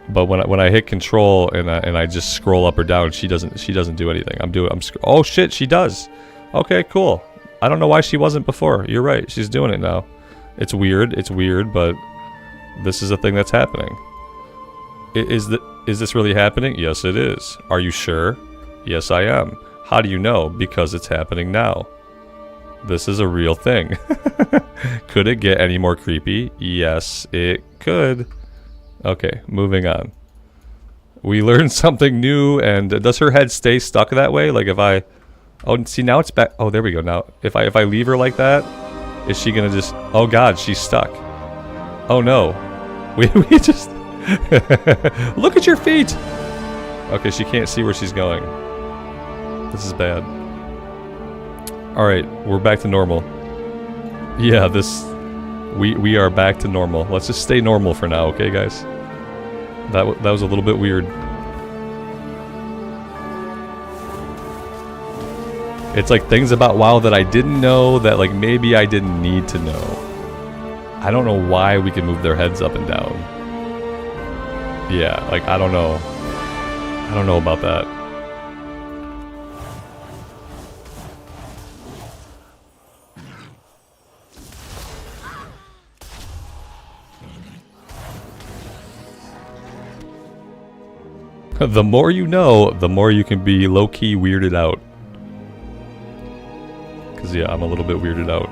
But when I hit control and I just scroll up or down, she doesn't do anything. Oh shit, she does. Okay, cool. I don't know why she wasn't before. You're right, she's doing it now. It's weird, but this is a thing that's happening. Is this really happening? Yes, it is. Are you sure? Yes, I am. How do you know? Because it's happening now. This is a real thing. Could it get any more creepy? Yes, it could. Okay, moving on. We learned something new, and does her head stay stuck that way? Like if I Oh, and see, now it's back. Oh, there we go. Now, if I leave her like that, is she gonna just... Oh god, she's stuck. Oh no. We just... Look at your feet! Okay, she can't see where she's going. This is bad. Alright, we're back to normal. Yeah, this... We are back to normal. Let's just stay normal for now, okay, guys? That was a little bit weird. It's like things about WoW that I didn't know that like maybe I didn't need to know. I don't know why we can move their heads up and down. Yeah, like I don't know. I don't know about that. The more you know, the more you can be low-key weirded out. Cause yeah, I'm a little bit weirded out.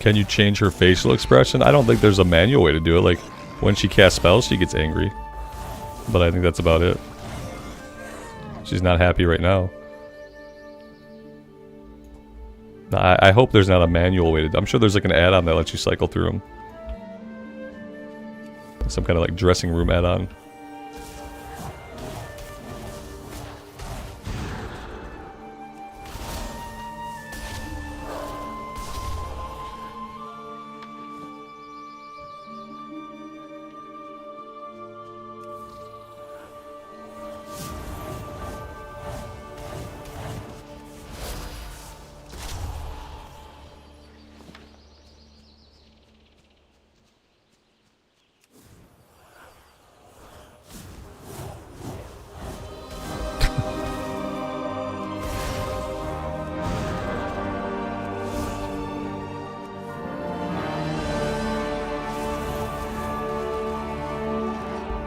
Can you change her facial expression? I don't think there's a manual way to do it. Like, when she casts spells, she gets angry. But I think that's about it. She's not happy right now. I hope there's not a manual way to... I'm sure there's like an add-on that lets you cycle through them. Some kind of like dressing room add-on.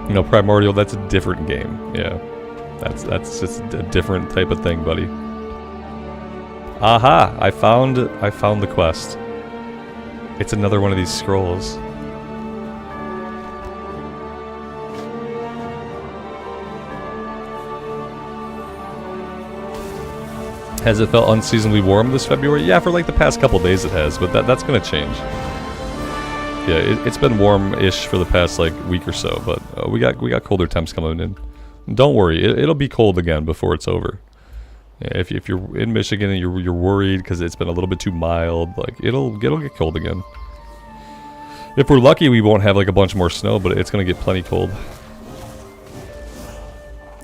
You know, Primordial, that's a different game. Yeah. That's just a different type of thing, buddy. Aha! I found the quest. It's another one of these scrolls. Has it felt unseasonably warm this February? Yeah, for like the past couple days it has, but that's gonna change. Yeah, it's been warm-ish for the past like week or so, but we got colder temps coming in. Don't worry, it'll be cold again before it's over. Yeah, if you're in Michigan and you're worried because it's been a little bit too mild, like it'll get cold again. If we're lucky, we won't have like a bunch more snow, but it's gonna get plenty cold.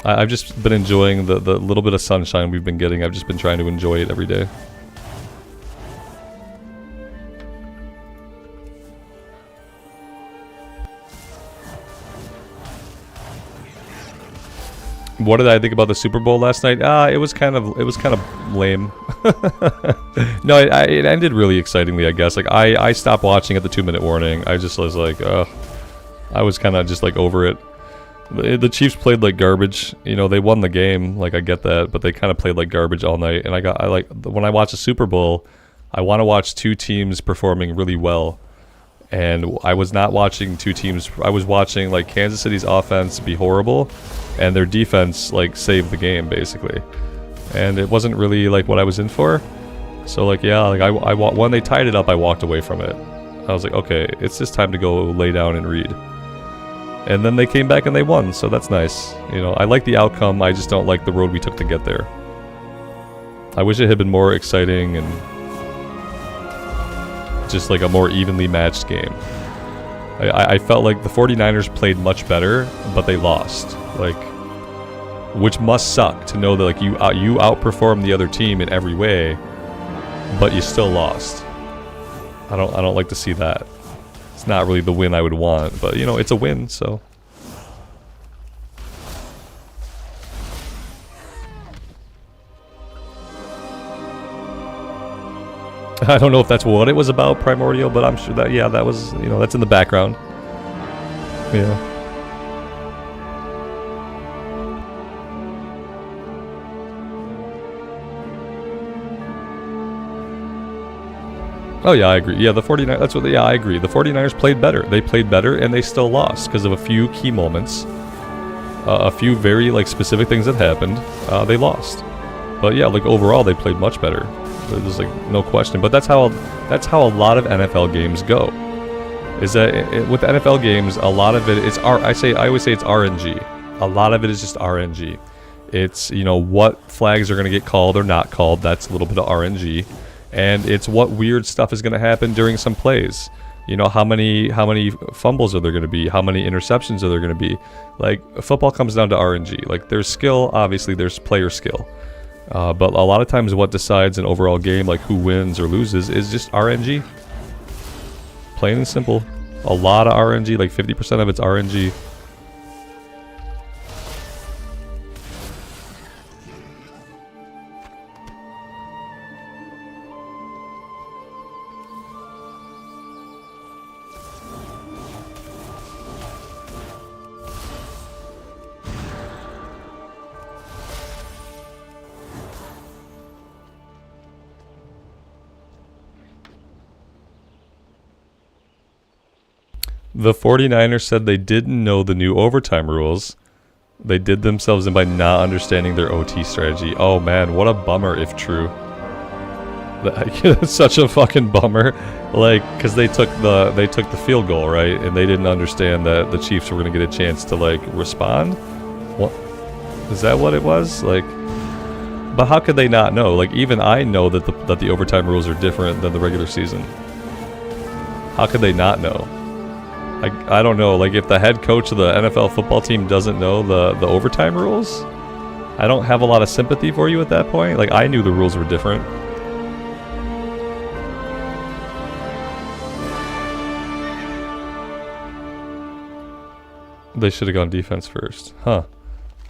I've just been enjoying the little bit of sunshine we've been getting. I've just been trying to enjoy it every day. What did I think about the Super Bowl last night? It was kind of lame. No, it ended really excitingly, I guess. Like I stopped watching at the 2-minute warning. I just was like, I was kind of just like over it. The Chiefs played like garbage. You know, they won the game. Like I get that, but they kind of played like garbage all night. And I like when I watch a Super Bowl, I want to watch two teams performing really well. And I was not watching two teams. I was watching like Kansas City's offense be horrible and their defense like save the game basically. And it wasn't really like what I was in for. So like yeah, like when they tied it up, I walked away from it. I was like, okay, it's just time to go lay down and read. And then they came back and they won, so that's nice. You know, I like the outcome. I just don't like the road we took to get there. I wish it had been more exciting and just like a more evenly matched game. I felt like the 49ers played much better, but they lost. Like, which must suck to know that like you outperformed the other team in every way, but you still lost. I don't like to see that. It's not really the win I would want, but, you know, it's a win, so... I don't know if that's what it was about, Primordial, but I'm sure that, yeah, that was, you know, that's in the background. Yeah. Oh yeah, I agree. Yeah, the 49ers, that's what, yeah, I agree. The 49ers played better. They played better, and they still lost because of a few key moments. A few very, like, specific things that happened. They lost. But yeah, like, overall, they played much better. There's, like, no question. But that's how a lot of NFL games go. Is that, with NFL games, a lot of it, it's, I always say it's RNG. A lot of it is just RNG. It's, you know, what flags are going to get called or not called. That's a little bit of RNG. And it's what weird stuff is going to happen during some plays. You know, how many fumbles are there going to be? How many interceptions are there going to be? Like, football comes down to RNG. Like, there's skill, obviously, there's player skill. But a lot of times what decides an overall game, like who wins or loses, is just RNG. Plain and simple. A lot of RNG, like 50% of it's RNG. The 49ers said they didn't know the new overtime rules. They did themselves in by not understanding their OT strategy. Oh man, what a bummer if true. That's such a fucking bummer. Like, because they took the field goal, right? And they didn't understand that the Chiefs were going to get a chance to, like, respond? What? Is that what it was? Like, but how could they not know? Like, even I know that the overtime rules are different than the regular season. How could they not know? I don't know, like, if the head coach of the NFL football team doesn't know the overtime rules, I don't have a lot of sympathy for you at that point. Like, I knew the rules were different. They should have gone defense first. Huh.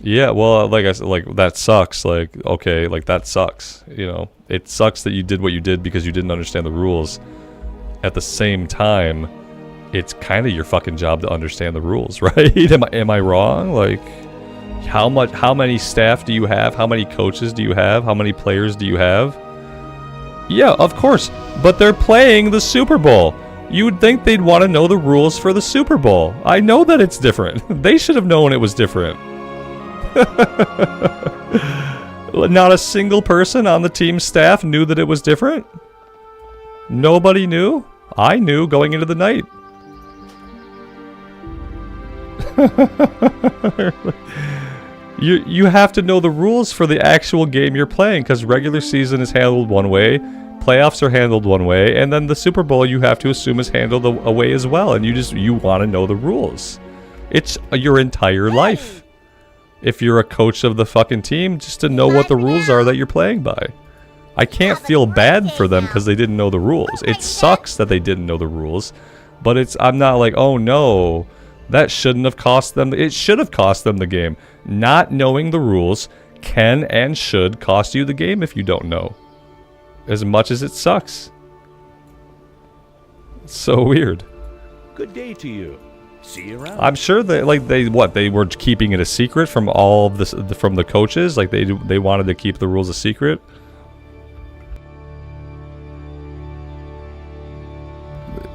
Yeah, well, like I said, like, that sucks. Like, okay, like, that sucks. You know, it sucks that you did what you did because you didn't understand the rules. At the same time, it's kind of your fucking job to understand the rules, right? Am I wrong? Like, how many staff do you have? How many coaches do you have? How many players do you have? Yeah, of course, but they're playing the Super Bowl. You'd think they'd want to know the rules for the Super Bowl. I know that it's different. They should have known it was different. Not a single person on the team staff knew that it was different? Nobody knew? I knew going into the night. You have to know the rules for the actual game you're playing, because regular season is handled one way, playoffs are handled one way, and then the Super Bowl you have to assume is handled a way as well, and you want to know the rules. It's your entire life. If you're a coach of the fucking team, just to know what the rules are that you're playing by. I can't feel bad for them because they didn't know the rules. It sucks that they didn't know the rules, but I'm not like, oh no, that shouldn't have cost them. It should have cost them the game. Not knowing the rules can and should cost you the game if you don't know. As much as it sucks. It's so weird. Good day to you. See you around. I'm sure that they were keeping it a secret from all of this, from the coaches. Like they wanted to keep the rules a secret.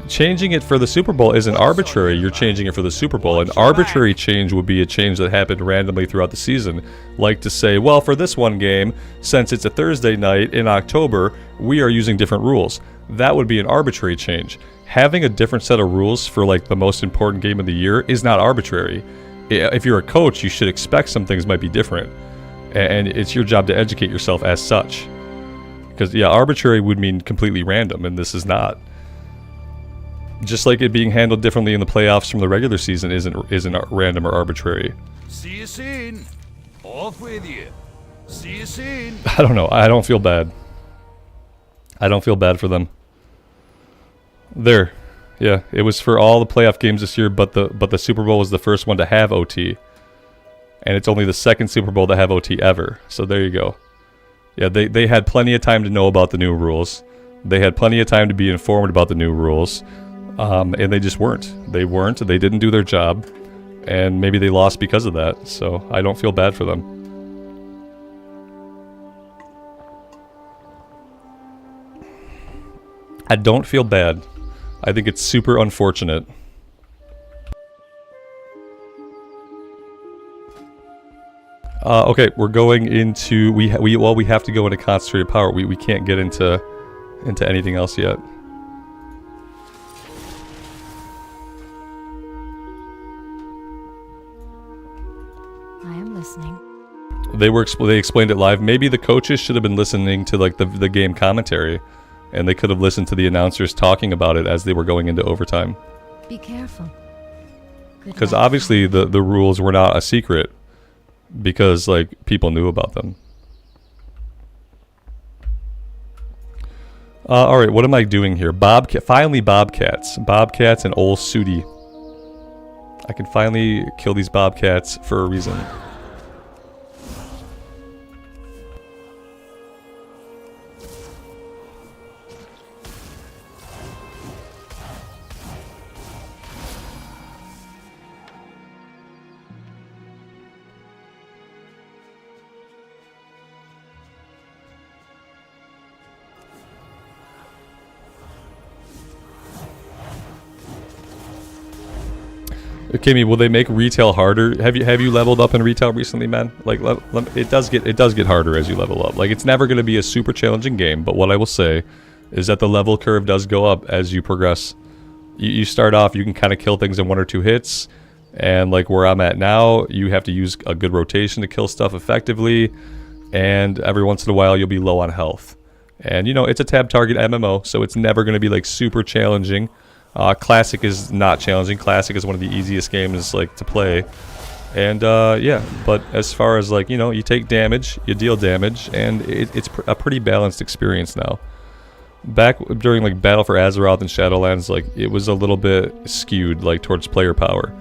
Changing it for the Super Bowl isn't arbitrary. You're changing it for the Super Bowl. An arbitrary change would be a change that happened randomly throughout the season. Like to say, well, for this one game, since it's a Thursday night in October, we are using different rules. That would be an arbitrary change. Having a different set of rules for, like, the most important game of the year is not arbitrary. If you're a coach, you should expect some things might be different. And it's your job to educate yourself as such. Because, yeah, arbitrary would mean completely random, and this is not. Just like it being handled differently in the playoffs from the regular season isn't random or arbitrary. See you soon. Off with you. See you soon. I don't know. I don't feel bad. I don't feel bad for them. There. Yeah, it was for all the playoff games this year, but the Super Bowl was the first one to have OT. And it's only the second Super Bowl to have OT ever. So there you go. Yeah, they had plenty of time to know about the new rules. They had plenty of time to be informed about the new rules. And they just weren't. They didn't do their job. And maybe they lost because of that. So I don't feel bad for them. I don't feel bad. I think it's super unfortunate. Okay, we're going into we have to go into concentrated power. We can't get into anything else yet. I am listening. They explained it live. Maybe the coaches should have been listening to like the game commentary. And they could have listened to the announcers talking about it as they were going into overtime. Be careful. Because obviously the rules were not a secret. Because, like, people knew about them. Alright, what am I doing here? Finally Bobcats. Bobcats and Ol Sooty. I can finally kill these Bobcats for a reason. Kimmy, will they make retail harder? Have you leveled up in retail recently, man? Like, it does get harder as you level up. Like, it's never going to be a super challenging game, but what I will say is that the level curve does go up as you progress. You start off, you can kind of kill things in 1 or 2 hits, and like where I'm at now, you have to use a good rotation to kill stuff effectively, and every once in a while you'll be low on health. And you know, it's a tab target MMO, so it's never going to be like super challenging. Classic is not challenging. Classic is one of the easiest games like to play. And yeah, but as far as like, you know, you take damage, you deal damage, and it's a pretty balanced experience now. Back during like Battle for Azeroth and Shadowlands, like it was a little bit skewed like towards player power.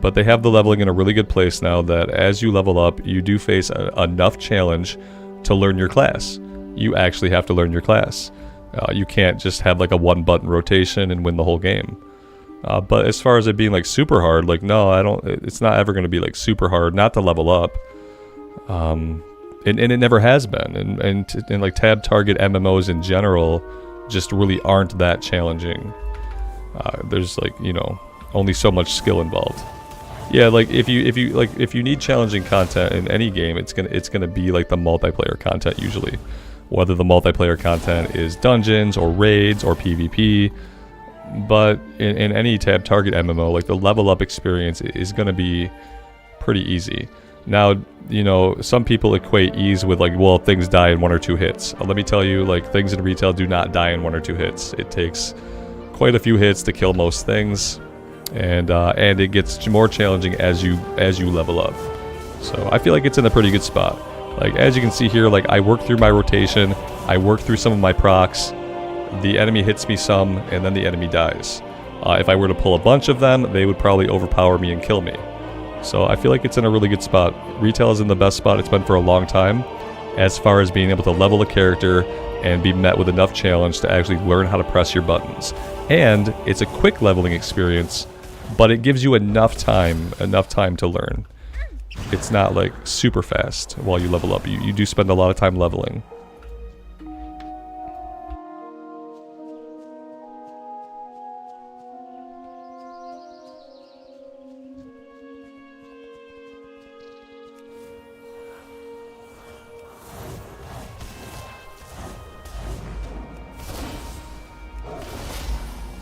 But they have the leveling in a really good place now that as you level up, you do face enough challenge to learn your class. You actually have to learn your class. You can't just have like a 1-button rotation and win the whole game. But as far as it being like super hard, like no, I don't. It's not ever going to be like super hard not to level up. And it never has been. And like tab target MMOs in general just really aren't that challenging. There's like, you know, only so much skill involved. Yeah, like if you need challenging content in any game, it's gonna be like the multiplayer content usually. Whether the multiplayer content is dungeons or raids or PvP, but in any tab target MMO, like the level up experience is going to be pretty easy. Now, you know, some people equate ease with like, well, things die in 1 or 2 hits. Let me tell you, like things in retail do not die in 1 or 2 hits. It takes quite a few hits to kill most things, and it gets more challenging as you level up. So I feel like it's in a pretty good spot. Like, as you can see here, like, I work through my rotation, I work through some of my procs, the enemy hits me some, and then the enemy dies. If I were to pull a bunch of them, they would probably overpower me and kill me. So I feel like it's in a really good spot. Retail is in the best spot it's been for a long time, as far as being able to level a character and be met with enough challenge to actually learn how to press your buttons. And it's a quick leveling experience, but it gives you enough time to learn. It's not like super fast while you level up. You do spend a lot of time leveling.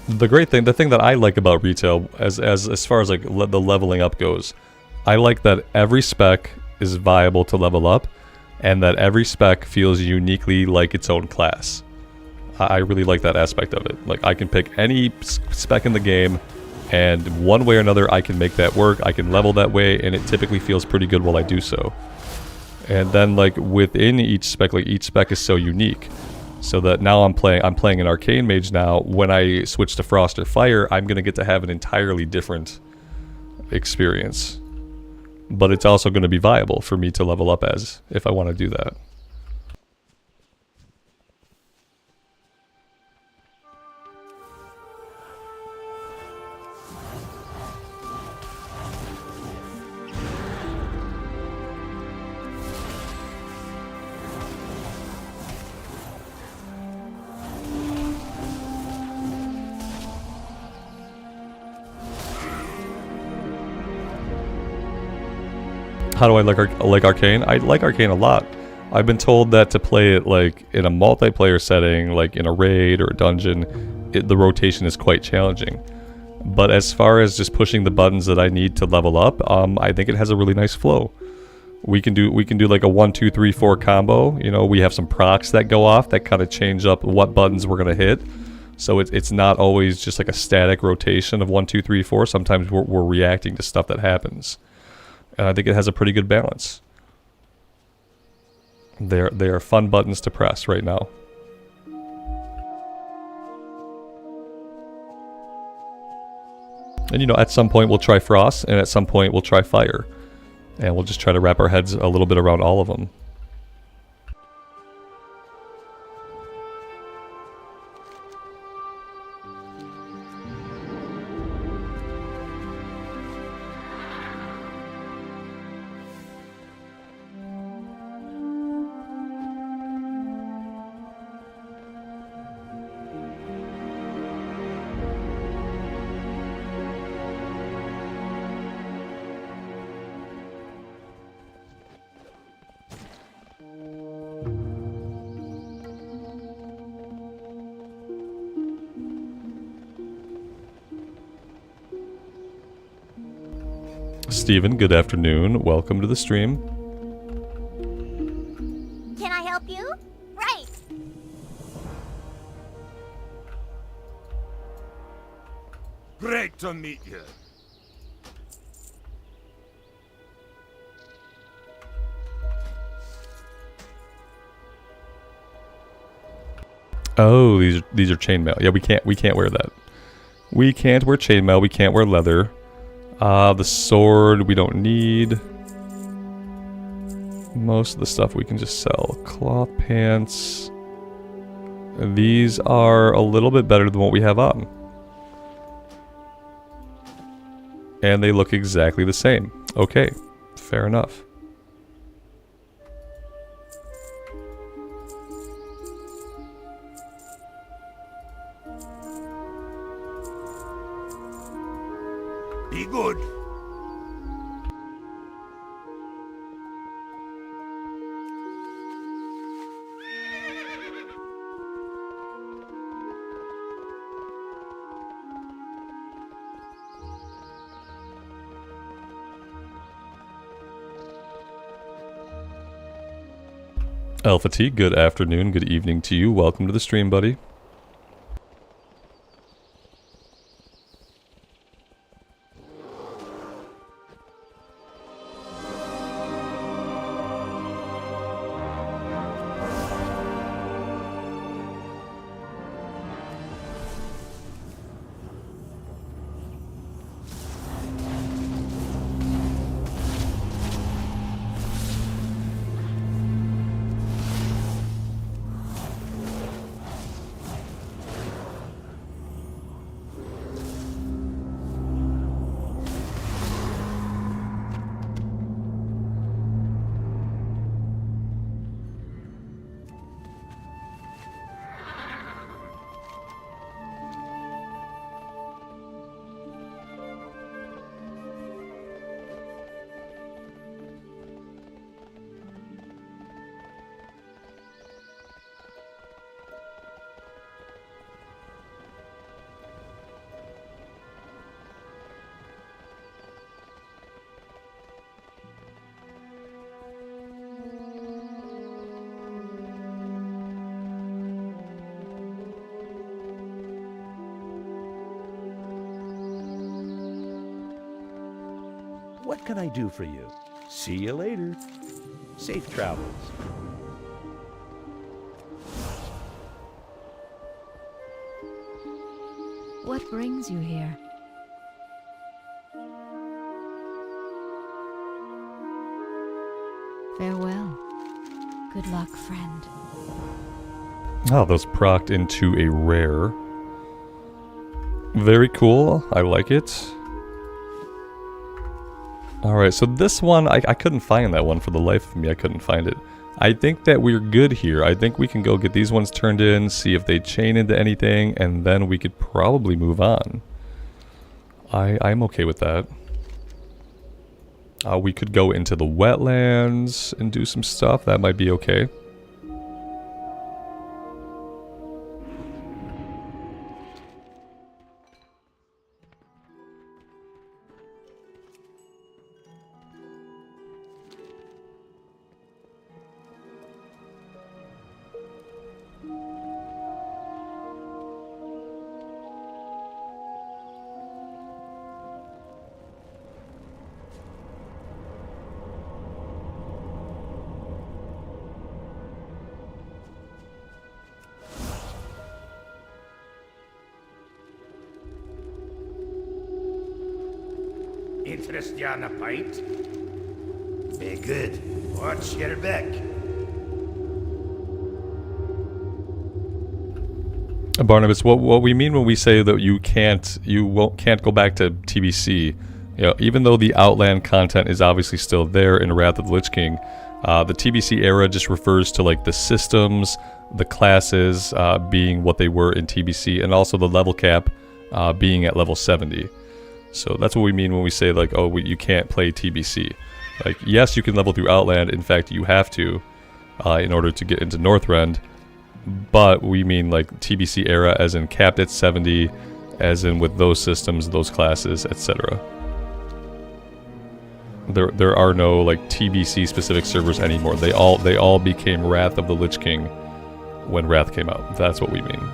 The thing that I like about retail, as far as like the leveling up goes, I like that every spec is viable to level up, and that every spec feels uniquely like its own class. I really like that aspect of it. Like, I can pick any spec in the game, and one way or another I can make that work, I can level that way, and it typically feels pretty good while I do so. And then like within each spec, like each spec is so unique. So that now I'm playing an Arcane Mage now. When I switch to Frost or Fire, I'm gonna get to have an entirely different experience. But it's also gonna be viable for me to level up as, if I want to do that. How do I like Arcane? I like Arcane a lot. I've been told that to play it like in a multiplayer setting, like in a raid or a dungeon, the rotation is quite challenging. But as far as just pushing the buttons that I need to level up, I think it has a really nice flow. We can do like a 1, 2, 3, 4 combo. You know, we have some procs that go off that kind of change up what buttons we're gonna hit. So it's not always just like a static rotation of 1, 2, 3, 4. Sometimes we're reacting to stuff that happens. And I think it has a pretty good balance. They are fun buttons to press right now. And you know, at some point we'll try Frost, and at some point we'll try Fire. And we'll just try to wrap our heads a little bit around all of them. Steven, good afternoon. Welcome to the stream. Can I help you? Right. Great to meet you. Oh, these are chainmail. Yeah, we can't wear that. We can't wear chainmail. We can't wear leather. The sword we don't need. Most of the stuff we can just sell. Cloth pants. These are a little bit better than what we have on. And they look exactly the same. Okay, fair enough. Be good. Alpha T, good afternoon, good evening to you. Welcome to the stream, buddy. What can I do for you? See you later. Safe travels. What brings you here? Farewell. Good luck, friend. Oh, those procced into a rare. Very cool. I like it. Alright, so this one, I couldn't find that one for the life of me. I couldn't find it. I think that we're good here. I think we can go get these ones turned in, see if they chain into anything, and then we could probably move on. I'm okay with that. We could go into the wetlands and do some stuff. That might be okay. Interest you on a pint? Be good. Watch your back. Barnabas, what we mean when we say that you can't go back to TBC, you know, even though the Outland content is obviously still there in Wrath of the Lich King, the TBC era just refers to like the systems, the classes being what they were in TBC, and also the level cap being at level 70. So that's what we mean when we say like, oh, you can't play TBC. Like, yes, you can level through Outland. In fact, you have to in order to get into Northrend. But we mean like TBC era as in capped at 70, as in with those systems, those classes, etc. There are no like TBC specific servers anymore. They all became Wrath of the Lich King when Wrath came out. That's what we mean.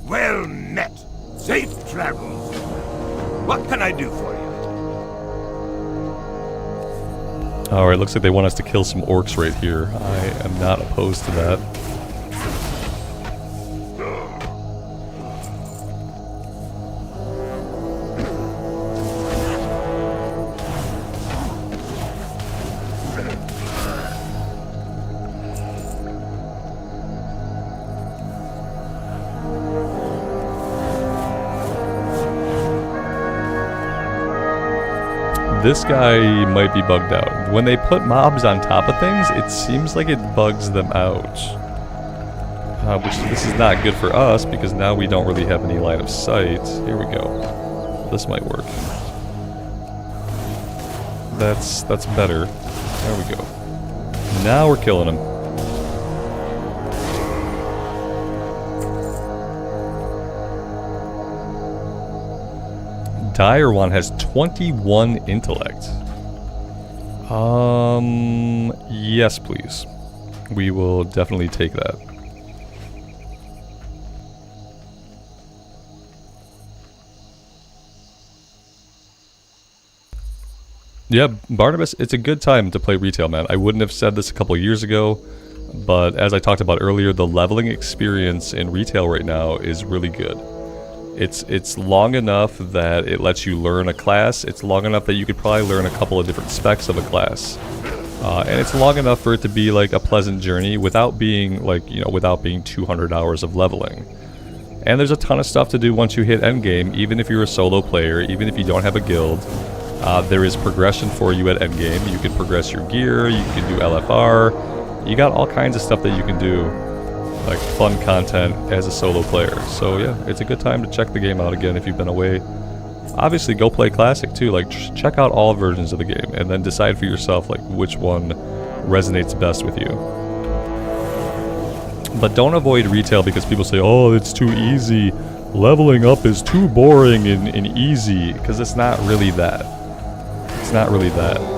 Well met. Safe travels. What can I do for you? Alright, looks like they want us to kill some orcs right here. I am not opposed to that. This guy might be bugged out. When they put mobs on top of things, it seems like it bugs them out. Which this is not good for us, because now we don't really have any line of sight. Here we go. This might work. That's better. There we go. Now we're killing him. Dire one has 21 intellect. Yes, please. We will definitely take that. Yeah, Barnabas, it's a good time to play retail, man. I wouldn't have said this a couple years ago, but as I talked about earlier, the leveling experience in retail right now is really good. It's long enough that it lets you learn a class. It's long enough that you could probably learn a couple of different specs of a class. And it's long enough for it to be like a pleasant journey without being like, you know, without being 200 hours of leveling. And there's a ton of stuff to do once you hit endgame, even if you're a solo player, even if you don't have a guild. There is progression for you at endgame. You can progress your gear, you can do LFR, you got all kinds of stuff that you can do, like fun content as a solo player. So yeah, it's a good time to check the game out again if you've been away. Obviously go play Classic too, like check out all versions of the game and then decide for yourself like which one resonates best with you. But don't avoid retail because people say, oh, it's too easy, leveling up is too boring and easy, because it's not really that. It's not really that.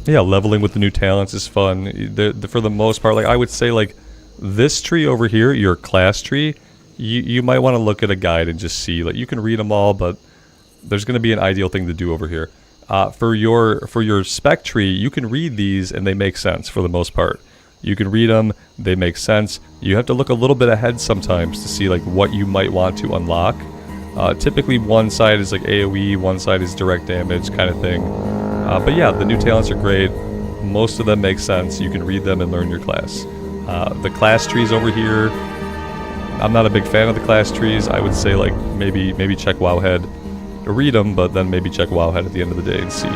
Yeah, leveling with the new talents is fun. For the most part, like I would say, like this tree over here, your class tree, you might want to look at a guide and just see. Like you can read them all, but there's going to be an ideal thing to do over here. For your spec tree, you can read these and they make sense for the most part. You can read them, they make sense. You have to look a little bit ahead sometimes to see like what you might want to unlock. Typically, one side is like AoE, one side is direct damage kind of thing. But yeah, the new talents are great. Most of them make sense. You can read them and learn your class. The class trees over here, I'm not a big fan of the class trees. I would say like maybe check Wowhead to read them, but then maybe check Wowhead at the end of the day and see.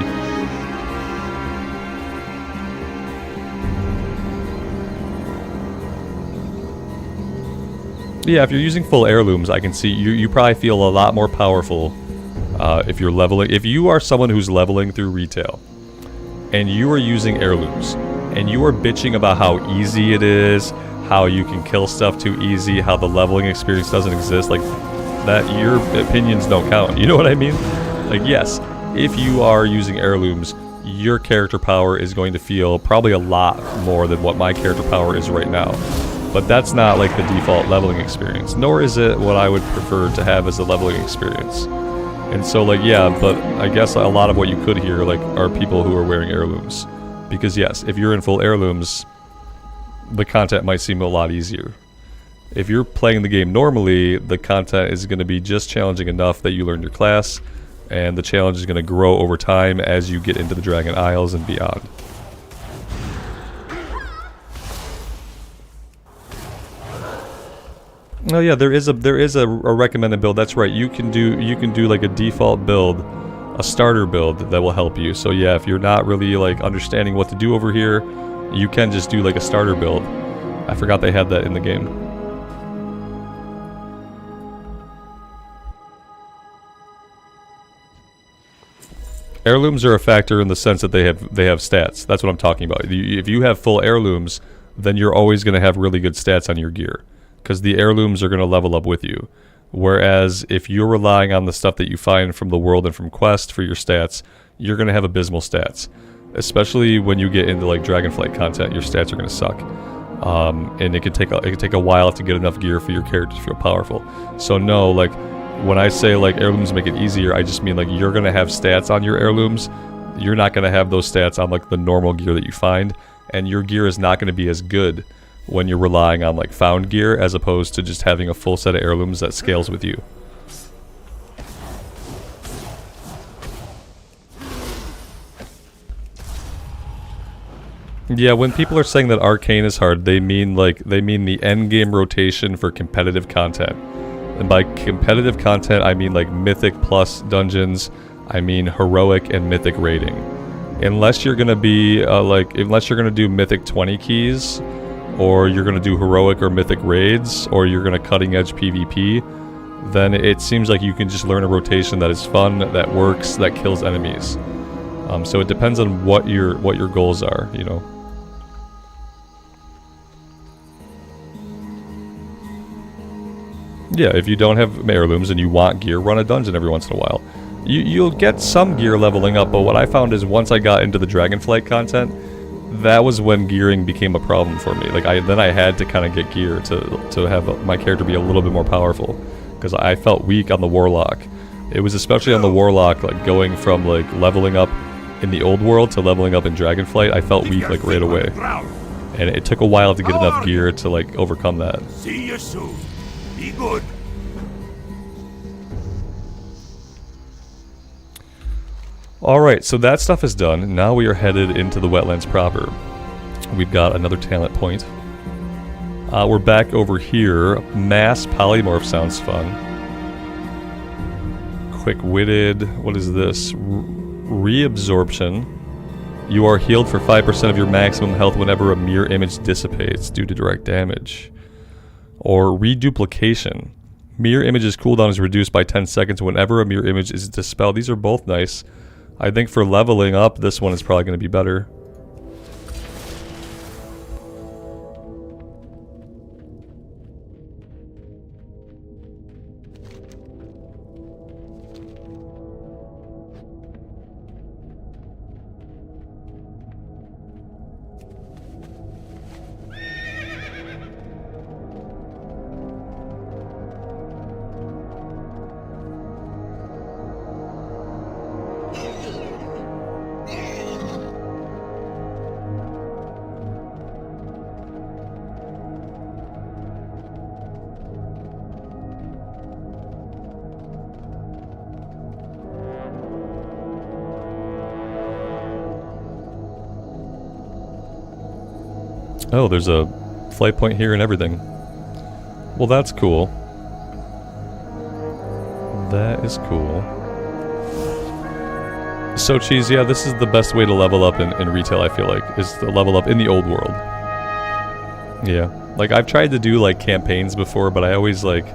Yeah, if you're using full heirlooms, I can see you probably feel a lot more powerful. If you're leveling, if you are someone who's leveling through retail and you are using heirlooms and you are bitching about how easy it is, how you can kill stuff too easy, how the leveling experience doesn't exist, like that, your opinions don't count. You know what I mean? Like, yes, if you are using heirlooms, your character power is going to feel probably a lot more than what my character power is right now. But that's not like the default leveling experience, nor is it what I would prefer to have as a leveling experience. And so like, yeah, but I guess a lot of what you could hear like are people who are wearing heirlooms. Because yes, if you're in full heirlooms, the content might seem a lot easier. If you're playing the game normally, the content is going to be just challenging enough that you learn your class, and the challenge is going to grow over time as you get into the Dragon Isles and beyond. Oh yeah, there is a recommended build. That's right. You can do like a default build, a starter build that will help you. So yeah, if you're not really like understanding what to do over here, you can just do like a starter build. I forgot they had that in the game. Heirlooms are a factor in the sense that they have stats. That's what I'm talking about. If you have full heirlooms, then you're always going to have really good stats on your gear, because the heirlooms are going to level up with you. Whereas if you're relying on the stuff that you find from the world and from quest for your stats, you're going to have abysmal stats. Especially when you get into like Dragonflight content, your stats are going to suck. And it could take a while to get enough gear for your character to feel powerful. So no, like when I say like heirlooms make it easier, I just mean like you're going to have stats on your heirlooms. You're not going to have those stats on like the normal gear that you find, and your gear is not going to be as good when you're relying on like found gear as opposed to just having a full set of heirlooms that scales with you. Yeah, when people are saying that Arcane is hard, they mean the end game rotation for competitive content. And by competitive content, I mean like Mythic plus dungeons, I mean heroic and Mythic raiding. Unless you're gonna be unless you're gonna do Mythic 20 keys, or you're going to do heroic or mythic raids, or you're going to cutting edge PvP, then it seems like you can just learn a rotation that is fun, that works, that kills enemies. So it depends on what your goals are, you know. Yeah, if you don't have heirlooms and you want gear, run a dungeon every once in a while. You'll get some gear leveling up, but what I found is once I got into the Dragonflight content, that was when gearing became a problem for me. Like then I had to kind of get gear to have my character be a little bit more powerful, because I felt weak on the Warlock. It was especially on the Warlock, like going from like leveling up in the old world to leveling up in Dragonflight, I felt weak like right away. And it took a while to get enough gear to like overcome that. See you soon. Be good. Alright, so that stuff is done. Now we are headed into the wetlands proper. We've got another talent point. We're back over here. Mass polymorph sounds fun. Quick-witted. What is this? Reabsorption. You are healed for 5% of your maximum health whenever a mirror image dissipates due to direct damage. Or reduplication. Mirror image's cooldown is reduced by 10 seconds whenever a mirror image is dispelled. These are both nice. I think for leveling up, this one is probably going to be better. Oh, there's a flight point here and everything. Well, that's cool. That is cool. So, Cheese, yeah, this is the best way to level up in retail, I feel like, is to level up in the old world. Yeah. Like, I've tried to do, like, campaigns before, but I always, like...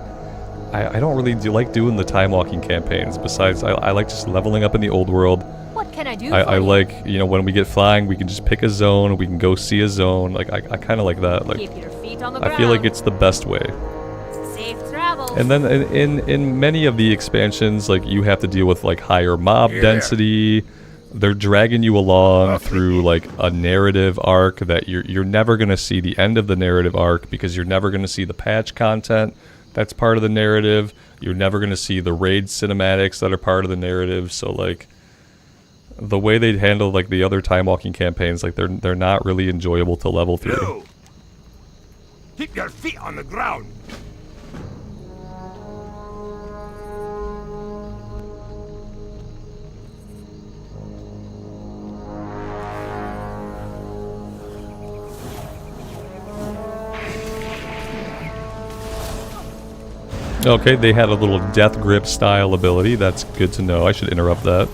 I don't really like doing the time-walking campaigns. Besides, I like just leveling up in the old world. What can I do I like, you know, when we get flying, we can just pick a zone, we can go see a zone. Like, I kind of like that. Like, Keep your feet on the I feel like it's the best way. Safe travels. And then in many of the expansions, like, you have to deal with, like, higher mob density. They're dragging you along through, like, a narrative arc that you're never going to see the end of the narrative arc because you're never going to see the patch content that's part of the narrative. You're never going to see the raid cinematics that are part of the narrative. So, like, the way they handle, like, the other time walking campaigns, like, they're not really enjoyable to level through. You. Keep your feet on the ground. Okay, they had a little death grip style ability. That's good to know. I should interrupt that.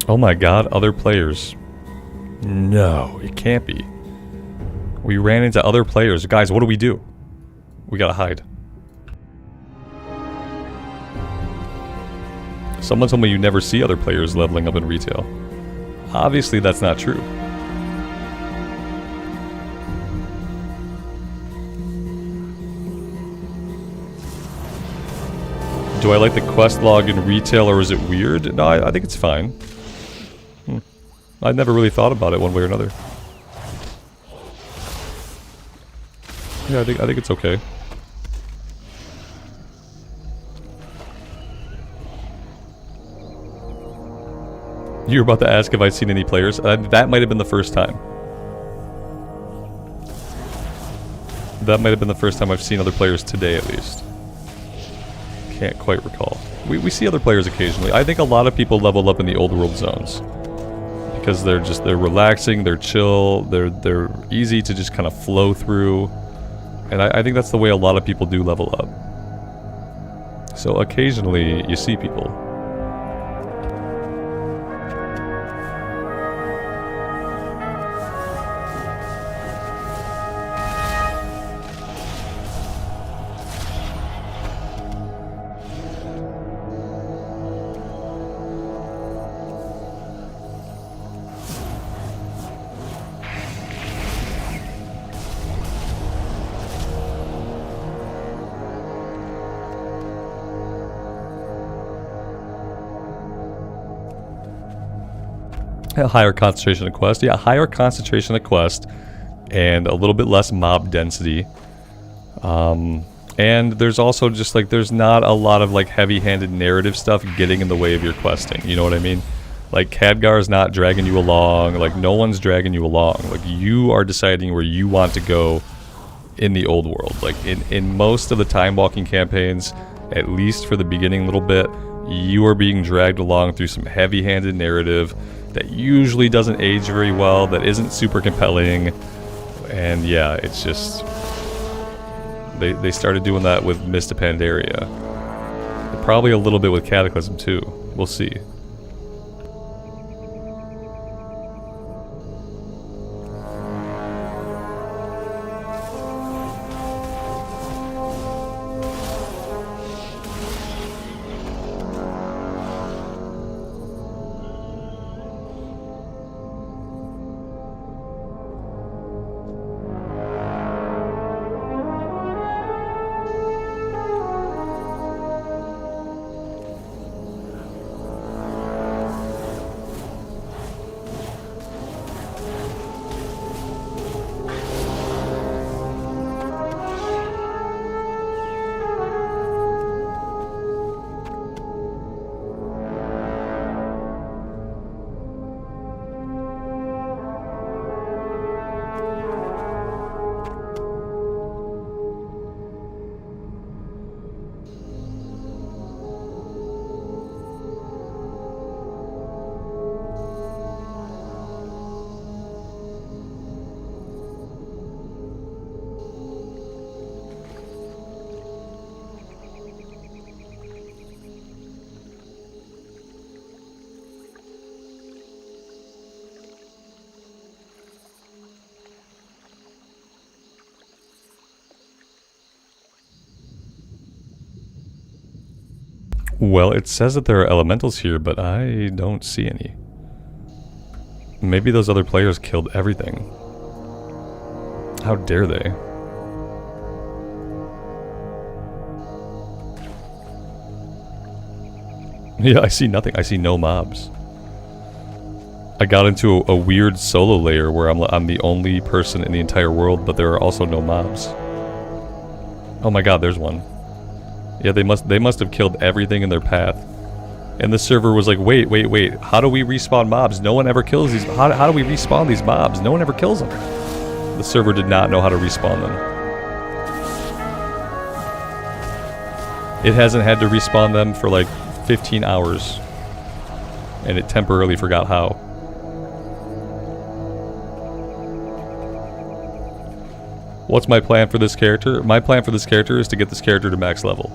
Oh my god, other players. No, it can't be. We ran into other players. Guys, what do we do? We gotta hide. Someone told me you never see other players leveling up in retail. Obviously, that's not true. Do I like the quest log in retail, or is it weird? No, I think it's fine. I never really thought about it one way or another. Yeah, I think it's okay. You were about to ask if I'd seen any players. That might have been the first time. That might have been the first time I've seen other players today, at least. Can't quite recall. We see other players occasionally. I think a lot of people level up in the old world zones because they're relaxing, they're chill, they're easy to just kind of flow through, and I think that's the way a lot of people do level up. So occasionally you see people. A higher concentration of quest. Yeah, higher concentration of quest and a little bit less mob density. And there's also just like, there's not a lot of like heavy-handed narrative stuff getting in the way of your questing. You know what I mean? Like Khadgar's not dragging you along. Like no one's dragging you along. Like you are deciding where you want to go in the old world. Like in most of the time walking campaigns, at least for the beginning little bit, you are being dragged along through some heavy-handed narrative that usually doesn't age very well, that isn't super compelling, and yeah, it's just... They started doing that with Mist of Pandaria. Probably a little bit with Cataclysm too. We'll see. Well, it says that there are elementals here, but I don't see any. Maybe those other players killed everything. How dare they? Yeah, I see nothing. I see no mobs. I got into a weird solo layer where I'm the only person in the entire world, but there are also no mobs. Oh my god, there's one. Yeah, they must have killed everything in their path. And the server was like, wait, how do we respawn mobs? No one ever kills these. How do we respawn these mobs? No one ever kills them. The server did not know how to respawn them. It hasn't had to respawn them for like 15 hours. And it temporarily forgot how. What's my plan for this character? My plan for this character is to get this character to max level.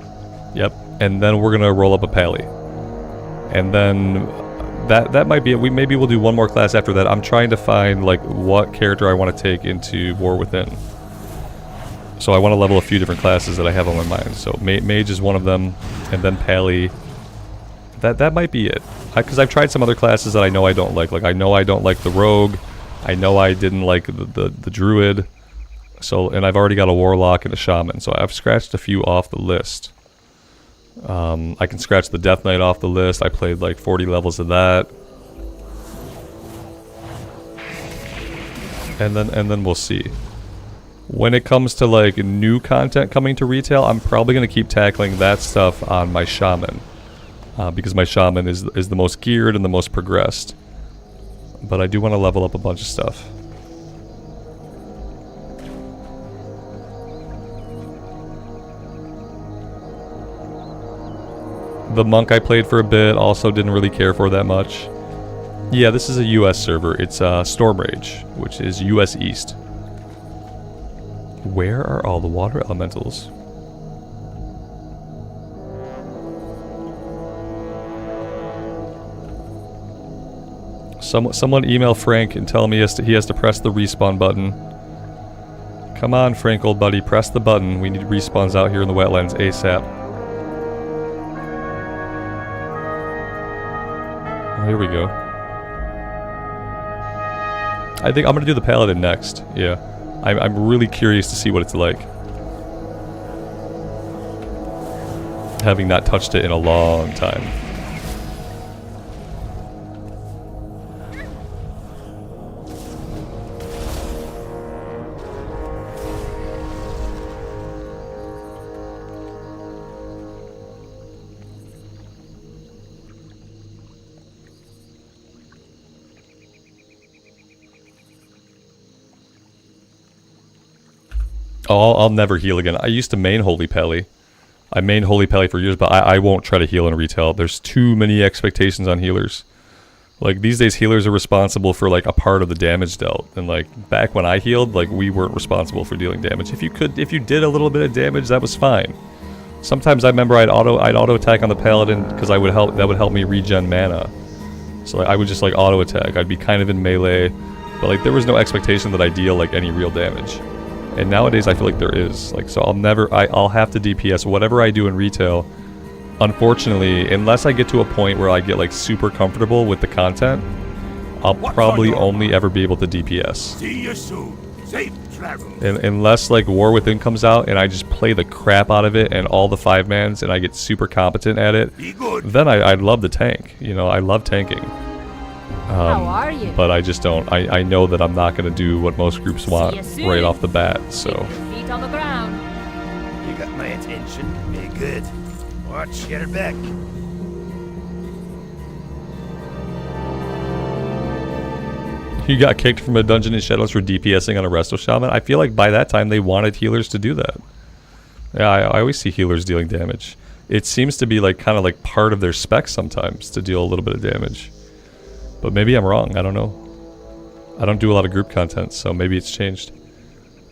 Yep. And then we're gonna roll up a pally. And then that might be it. Maybe we'll do one more class after that. I'm trying to find like what character I want to take into War Within. So I want to level a few different classes that I have on my mind. So Mage is one of them, and then Pally. That might be it. Because I've tried some other classes that I know I don't like. Like I know I don't like the Rogue. I know I didn't like the Druid. So, and I've already got a Warlock and a Shaman. So I've scratched a few off the list. I can scratch the Death Knight off the list. I played like 40 levels of that. And then we'll see. When it comes to like new content coming to retail, I'm probably going to keep tackling that stuff on my Shaman. Because my Shaman is the most geared and the most progressed. But I do want to level up a bunch of stuff. The Monk I played for a bit, also didn't really care for that much. Yeah, this is a US server. It's Storm Rage, which is US East. Where are all the water elementals? Someone email Frank and tell him he has to press the respawn button. Come on, Frank, old buddy, press the button. We need respawns out here in the wetlands ASAP. Oh, here we go. I think I'm gonna do the Paladin next. Yeah, I'm really curious to see what it's like, having not touched it in a long time. Oh, I'll never heal again. I used to main Holy Pally. I main Holy Pally for years, but I won't try to heal in retail. There's too many expectations on healers. Like, these days, healers are responsible for, like, a part of the damage dealt. And, like, back when I healed, like, we weren't responsible for dealing damage. If you did a little bit of damage, that was fine. Sometimes I remember I'd auto attack on the Paladin because that would help me regen mana. So like, I would just, like, auto attack. I'd be kind of in melee, but, like, there was no expectation that I deal, like, any real damage. And nowadays I feel like there is. Like, so I'll have to DPS whatever I do in retail. Unfortunately, unless I get to a point where I get like super comfortable with the content, I'll probably only ever be able to DPS. See you soon. Safe travel. And unless like War Within comes out and I just play the crap out of it and all the 5-mans and I get super competent at it, then I'd love the tank. You know, I love tanking. How are you? But I just don't. I know that I'm not going to do what most groups want right off the bat, so. Keep your feet on the ground. You got my attention. Be good. Watch your back. You got kicked from a dungeon in Shadows for DPSing on a Resto Shaman? I feel like by that time they wanted healers to do that. Yeah, I always see healers dealing damage. It seems to be like kind of like part of their specs sometimes to deal a little bit of damage. But maybe I'm wrong, I don't know. I don't do a lot of group content, so maybe it's changed.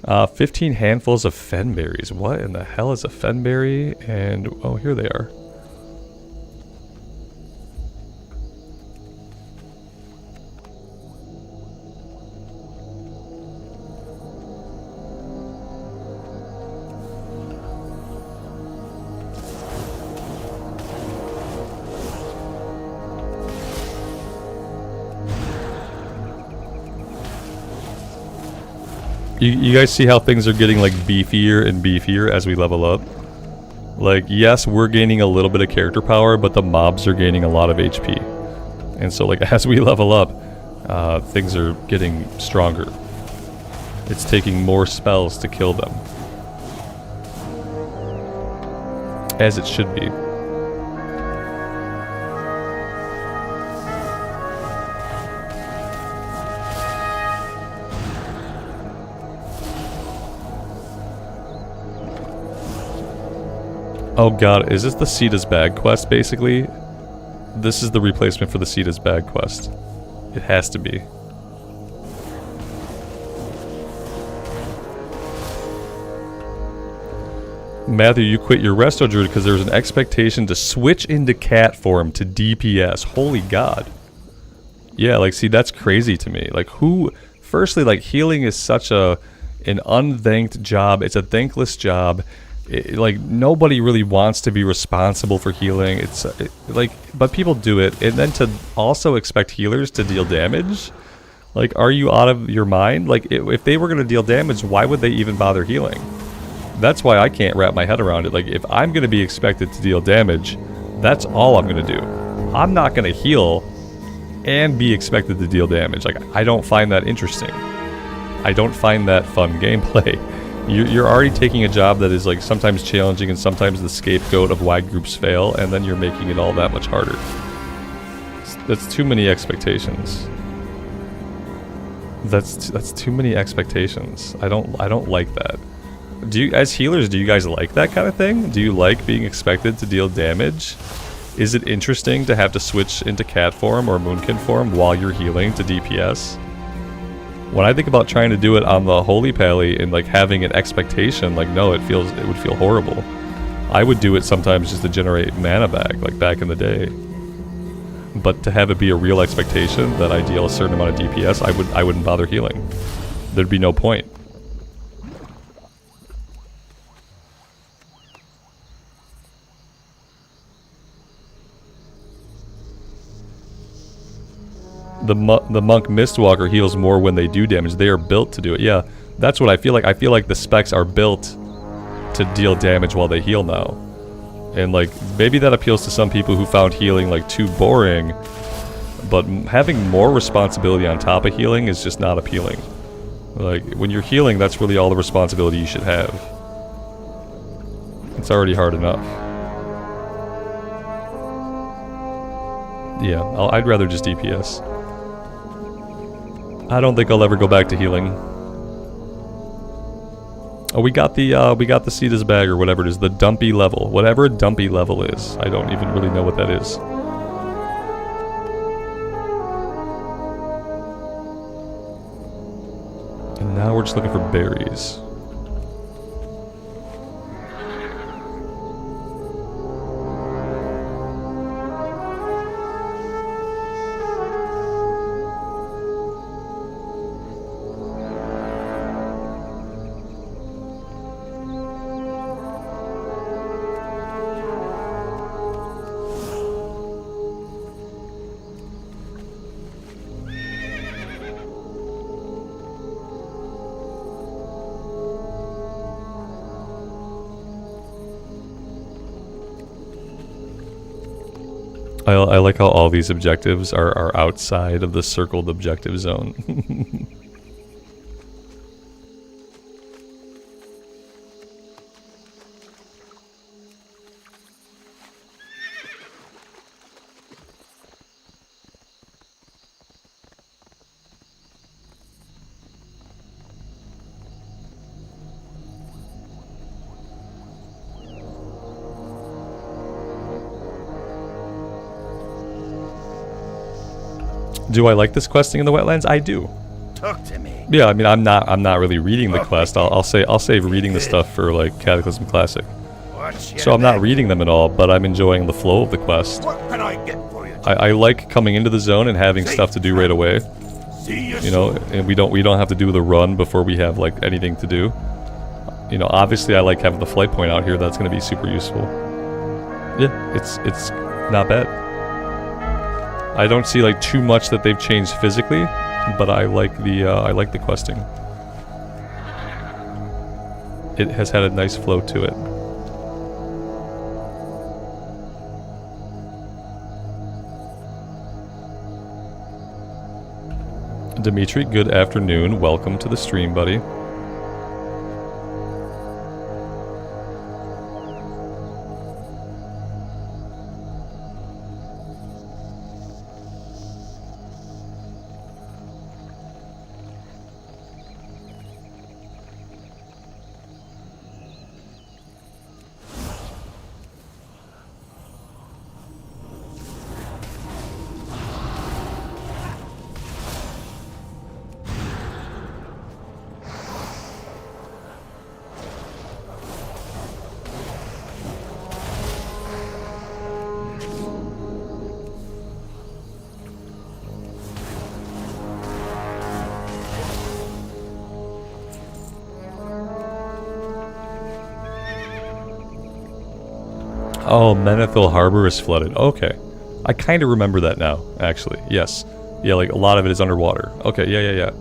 15 handfuls of fenberries. What in the hell is a fenberry? And, oh, here they are. You guys see how things are getting like beefier and beefier as we level up? Like, yes, we're gaining a little bit of character power, but the mobs are gaining a lot of HP. And so like as we level up, things are getting stronger. It's taking more spells to kill them. As it should be. Oh god, is this the Sita's Bag quest, basically? This is the replacement for the Sita's Bag quest. It has to be. Matthew, you quit your Resto Druid because there was an expectation to switch into cat form to DPS. Holy god. Yeah, like, see, that's crazy to me. Like, who... Firstly, like, healing is such an unthanked job. It's a thankless job. Like, nobody really wants to be responsible for healing. It's, like... But people do it. And then to also expect healers to deal damage? Like, are you out of your mind? Like, if they were going to deal damage, why would they even bother healing? That's why I can't wrap my head around it. Like, if I'm going to be expected to deal damage, that's all I'm going to do. I'm not going to heal and be expected to deal damage. Like, I don't find that interesting. I don't find that fun gameplay. You're already taking a job that is, like, sometimes challenging and sometimes the scapegoat of why groups fail, and then you're making it all that much harder. That's too many expectations. That's too many expectations. I don't like that. Do you, as healers, do you guys like that kind of thing? Do you like being expected to deal damage? Is it interesting to have to switch into cat form or moonkin form while you're healing to DPS? When I think about trying to do it on the Holy Pally and like having an expectation, like no, it would feel horrible. I would do it sometimes just to generate mana back, like back in the day. But to have it be a real expectation that I deal a certain amount of DPS, I wouldn't bother healing. There'd be no point. The monk Mistwalker heals more when they do damage. They are built to do it. Yeah, that's what I feel like. I feel like the specs are built to deal damage while they heal now. And like, maybe that appeals to some people who found healing like too boring, but having more responsibility on top of healing is just not appealing. Like, when you're healing, that's really all the responsibility you should have. It's already hard enough. Yeah, I'd rather just DPS. I don't think I'll ever go back to healing. Oh, we got the Sita's bag or whatever it is, the dumpy level. Whatever dumpy level is. I don't even really know what that is. And now we're just looking for berries. I like how all these objectives are outside of the circled objective zone. Do I like this questing in the wetlands? I do. Talk to me. Yeah, I mean, I'm not really reading the quest. I'll save reading the stuff for like Cataclysm Classic. So I'm not reading them at all, but I'm enjoying the flow of the quest. What can I get for you? I like coming into the zone and having stuff to do right away. You know, and we don't have to do the run before we have like anything to do. You know, obviously I like having the flight point out here. That's going to be super useful. Yeah, it's not bad. I don't see like too much that they've changed physically, but I like the questing. It has had a nice flow to it. Dimitri, good afternoon. Welcome to the stream, buddy. Oh, Menethil Harbor is flooded. Okay. I kind of remember that now, actually. Yes. Yeah, like a lot of it is underwater. Okay, yeah.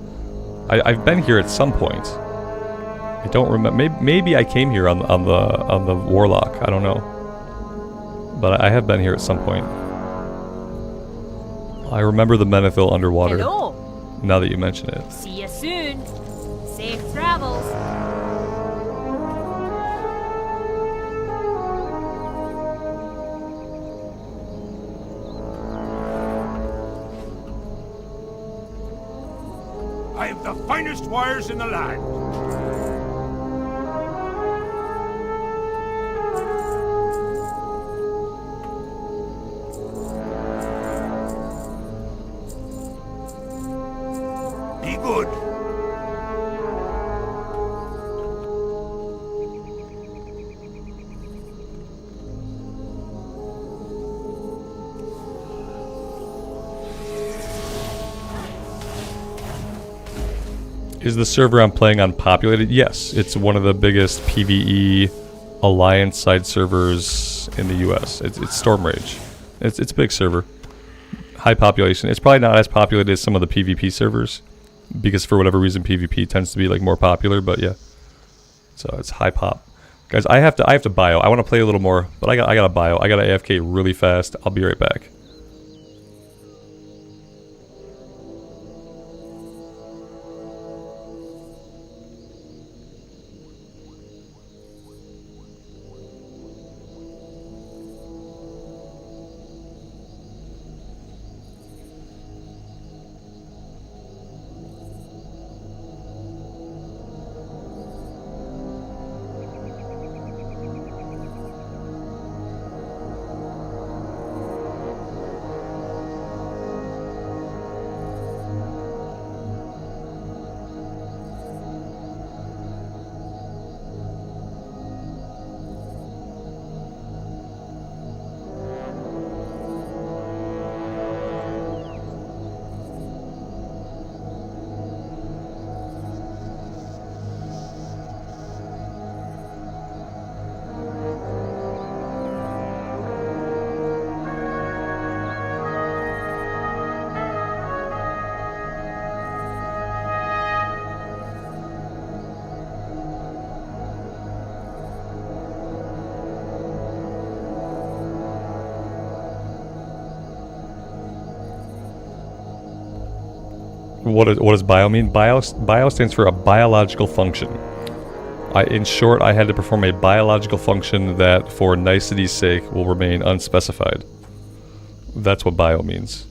I've been here at some point. I don't remember. Maybe I came here on the Warlock. I don't know. But I have been here at some point. I remember the Menethil underwater. Hello. Now that you mention it. See you soon. Safe travels. I have the finest wires in the land. Be good. Is the server I'm playing on populated? Yes, it's one of the biggest PvE Alliance side servers in the US. It's Stormrage. It's a big server. High population. It's probably not as populated as some of the PvP servers, because for whatever reason PvP tends to be like more popular, but yeah. So it's high pop. Guys, I have to bio. I want to play a little more, but I got to bio. I got to AFK really fast. I'll be right back. What does bio mean? Bio stands for a biological function. In short, I had to perform a biological function that, for nicety's sake, will remain unspecified. That's what bio means.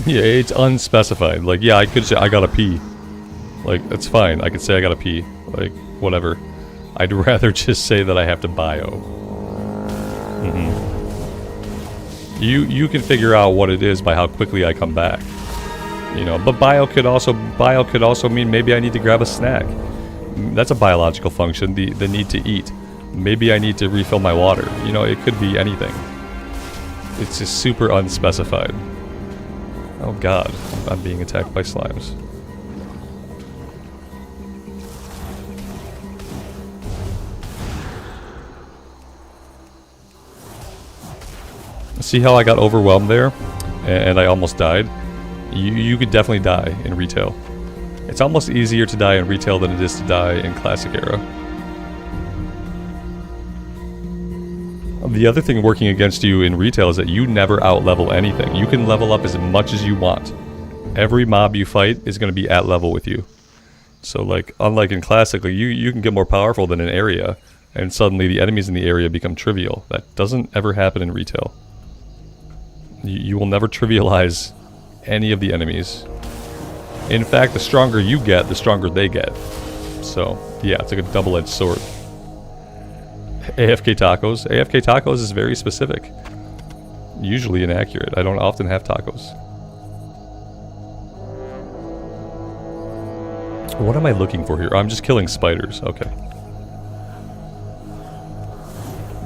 Yeah, it's unspecified. Like, yeah, I could say I gotta pee. Like, that's fine. I could say I gotta pee. Like, whatever. I'd rather just say that I have to bio. You can figure out what it is by how quickly I come back. You know, but bio could also mean maybe I need to grab a snack. That's a biological function, the need to eat. Maybe I need to refill my water. You know, it could be anything. It's just super unspecified. Oh god, I'm being attacked by slimes. See how I got overwhelmed there? And I almost died? You could definitely die in retail. It's almost easier to die in retail than it is to die in classic era. The other thing working against you in retail is that you never out-level anything. You can level up as much as you want. Every mob you fight is going to be at level with you. So, like, unlike in classic, like, you can get more powerful than an area, and suddenly the enemies in the area become trivial. That doesn't ever happen in retail. You will never trivialize any of the enemies. In fact, the stronger you get, the stronger they get. So, yeah, it's like a double-edged sword. AFK tacos. AFK tacos is very specific. Usually inaccurate. I don't often have tacos. What am I looking for here? I'm just killing spiders. Okay.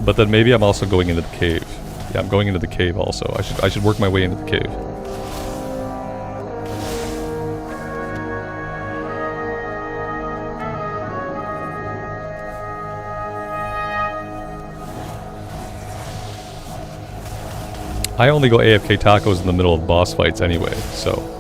But then maybe I'm also going into the cave. Yeah, I'm going into the cave also. I should work my way into the cave. I only go AFK tacos in the middle of boss fights anyway, so...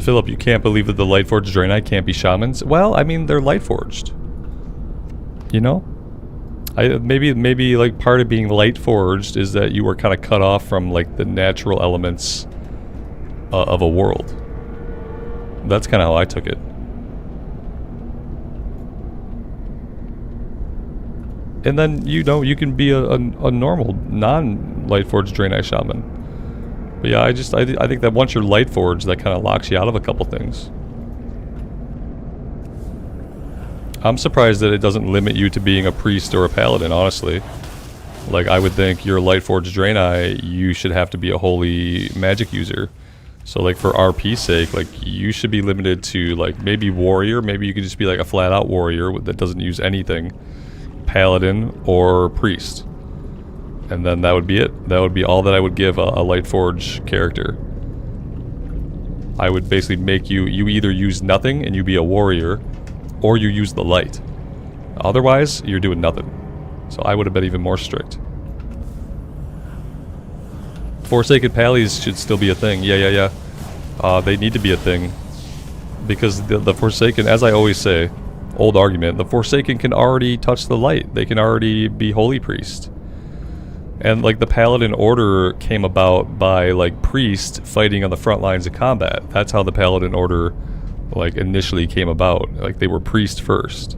Philip, you can't believe that the Lightforged Draenei can't be shamans? Well, I mean, they're Lightforged. You know? Maybe like part of being Lightforged is that you were kind of cut off from like the natural elements of a world. That's kind of how I took it. And then, you know, you can be a normal, non-Lightforged Draenei shaman. But yeah, I think that once you're Lightforged, that kind of locks you out of a couple things. I'm surprised that it doesn't limit you to being a priest or a paladin, honestly. Like, I would think you're Lightforged Draenei, you should have to be a holy magic user. So, like, for RP's sake, like, you should be limited to, like, maybe warrior. Maybe you could just be, like, a flat-out warrior that doesn't use anything. Paladin or priest. And then that would be it. That would be all that I would give a Lightforged character. I would basically make you either use nothing and you be a warrior, or you use the light. Otherwise, you're doing nothing. So I would have been even more strict. Forsaken Pallies should still be a thing. Yeah. They need to be a thing. Because the Forsaken, as I always say, old argument, the Forsaken can already touch the light. They can already be holy priest. And like the Paladin Order came about by like priest fighting on the front lines of combat. That's how the Paladin Order like initially came about. Like they were priest first.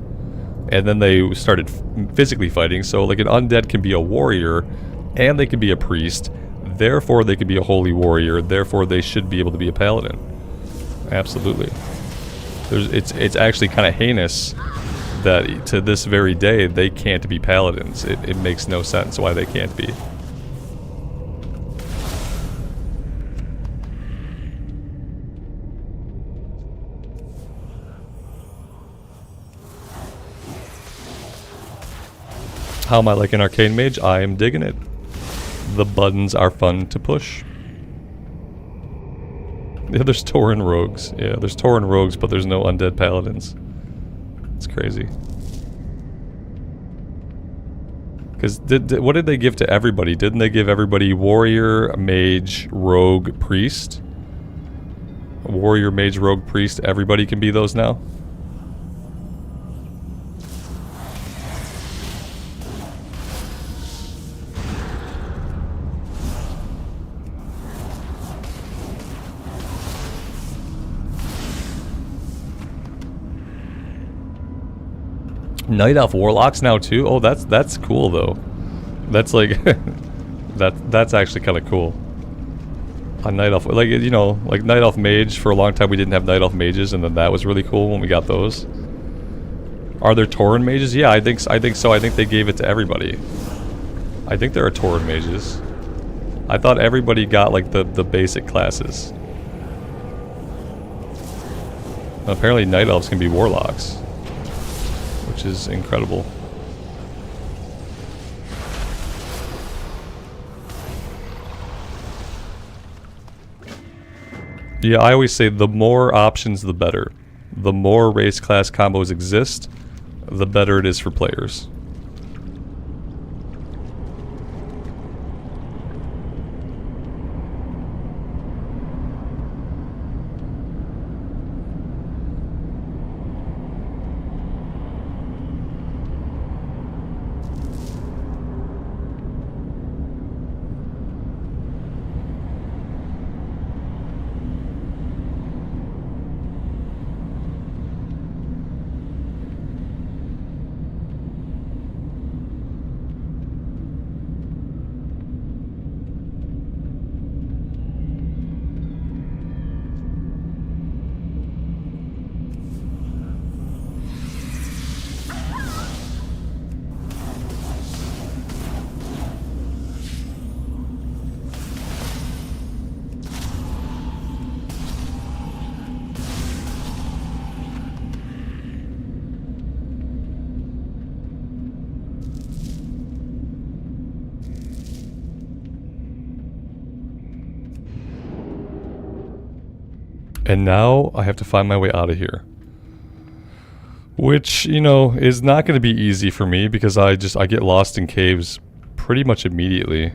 And then they started physically fighting. So like an undead can be a warrior and they can be a priest. Therefore they can be a holy warrior. Therefore they should be able to be a paladin. Absolutely. It's actually kind of heinous that to this very day they can't be paladins. It makes no sense why they can't be. How am I like an Arcane Mage? I am digging it. The buttons are fun to push. Yeah, there's Tauren rogues. Yeah, there's Tauren rogues, but there's no undead paladins. It's crazy. Because what did they give to everybody? Didn't they give everybody warrior, mage, rogue, priest? Warrior, mage, rogue, priest. Everybody can be those now? Night Elf Warlocks now too? Oh, that's cool though. That's like that's actually kind of cool. A Night Elf, like, you know, like Night Elf Mage. For a long time we didn't have Night Elf Mages, and then that was really cool when we got those. Are there Tauren Mages? Yeah, I think so. I think they gave it to everybody. I think there are Tauren Mages. I thought everybody got like the basic classes. Apparently night elves can be warlocks, which is incredible. Yeah, I always say the more options the better. The more race class combos exist, the better it is for players. And now I have to find my way out of here. Which, you know, is not going to be easy for me because I get lost in caves pretty much immediately.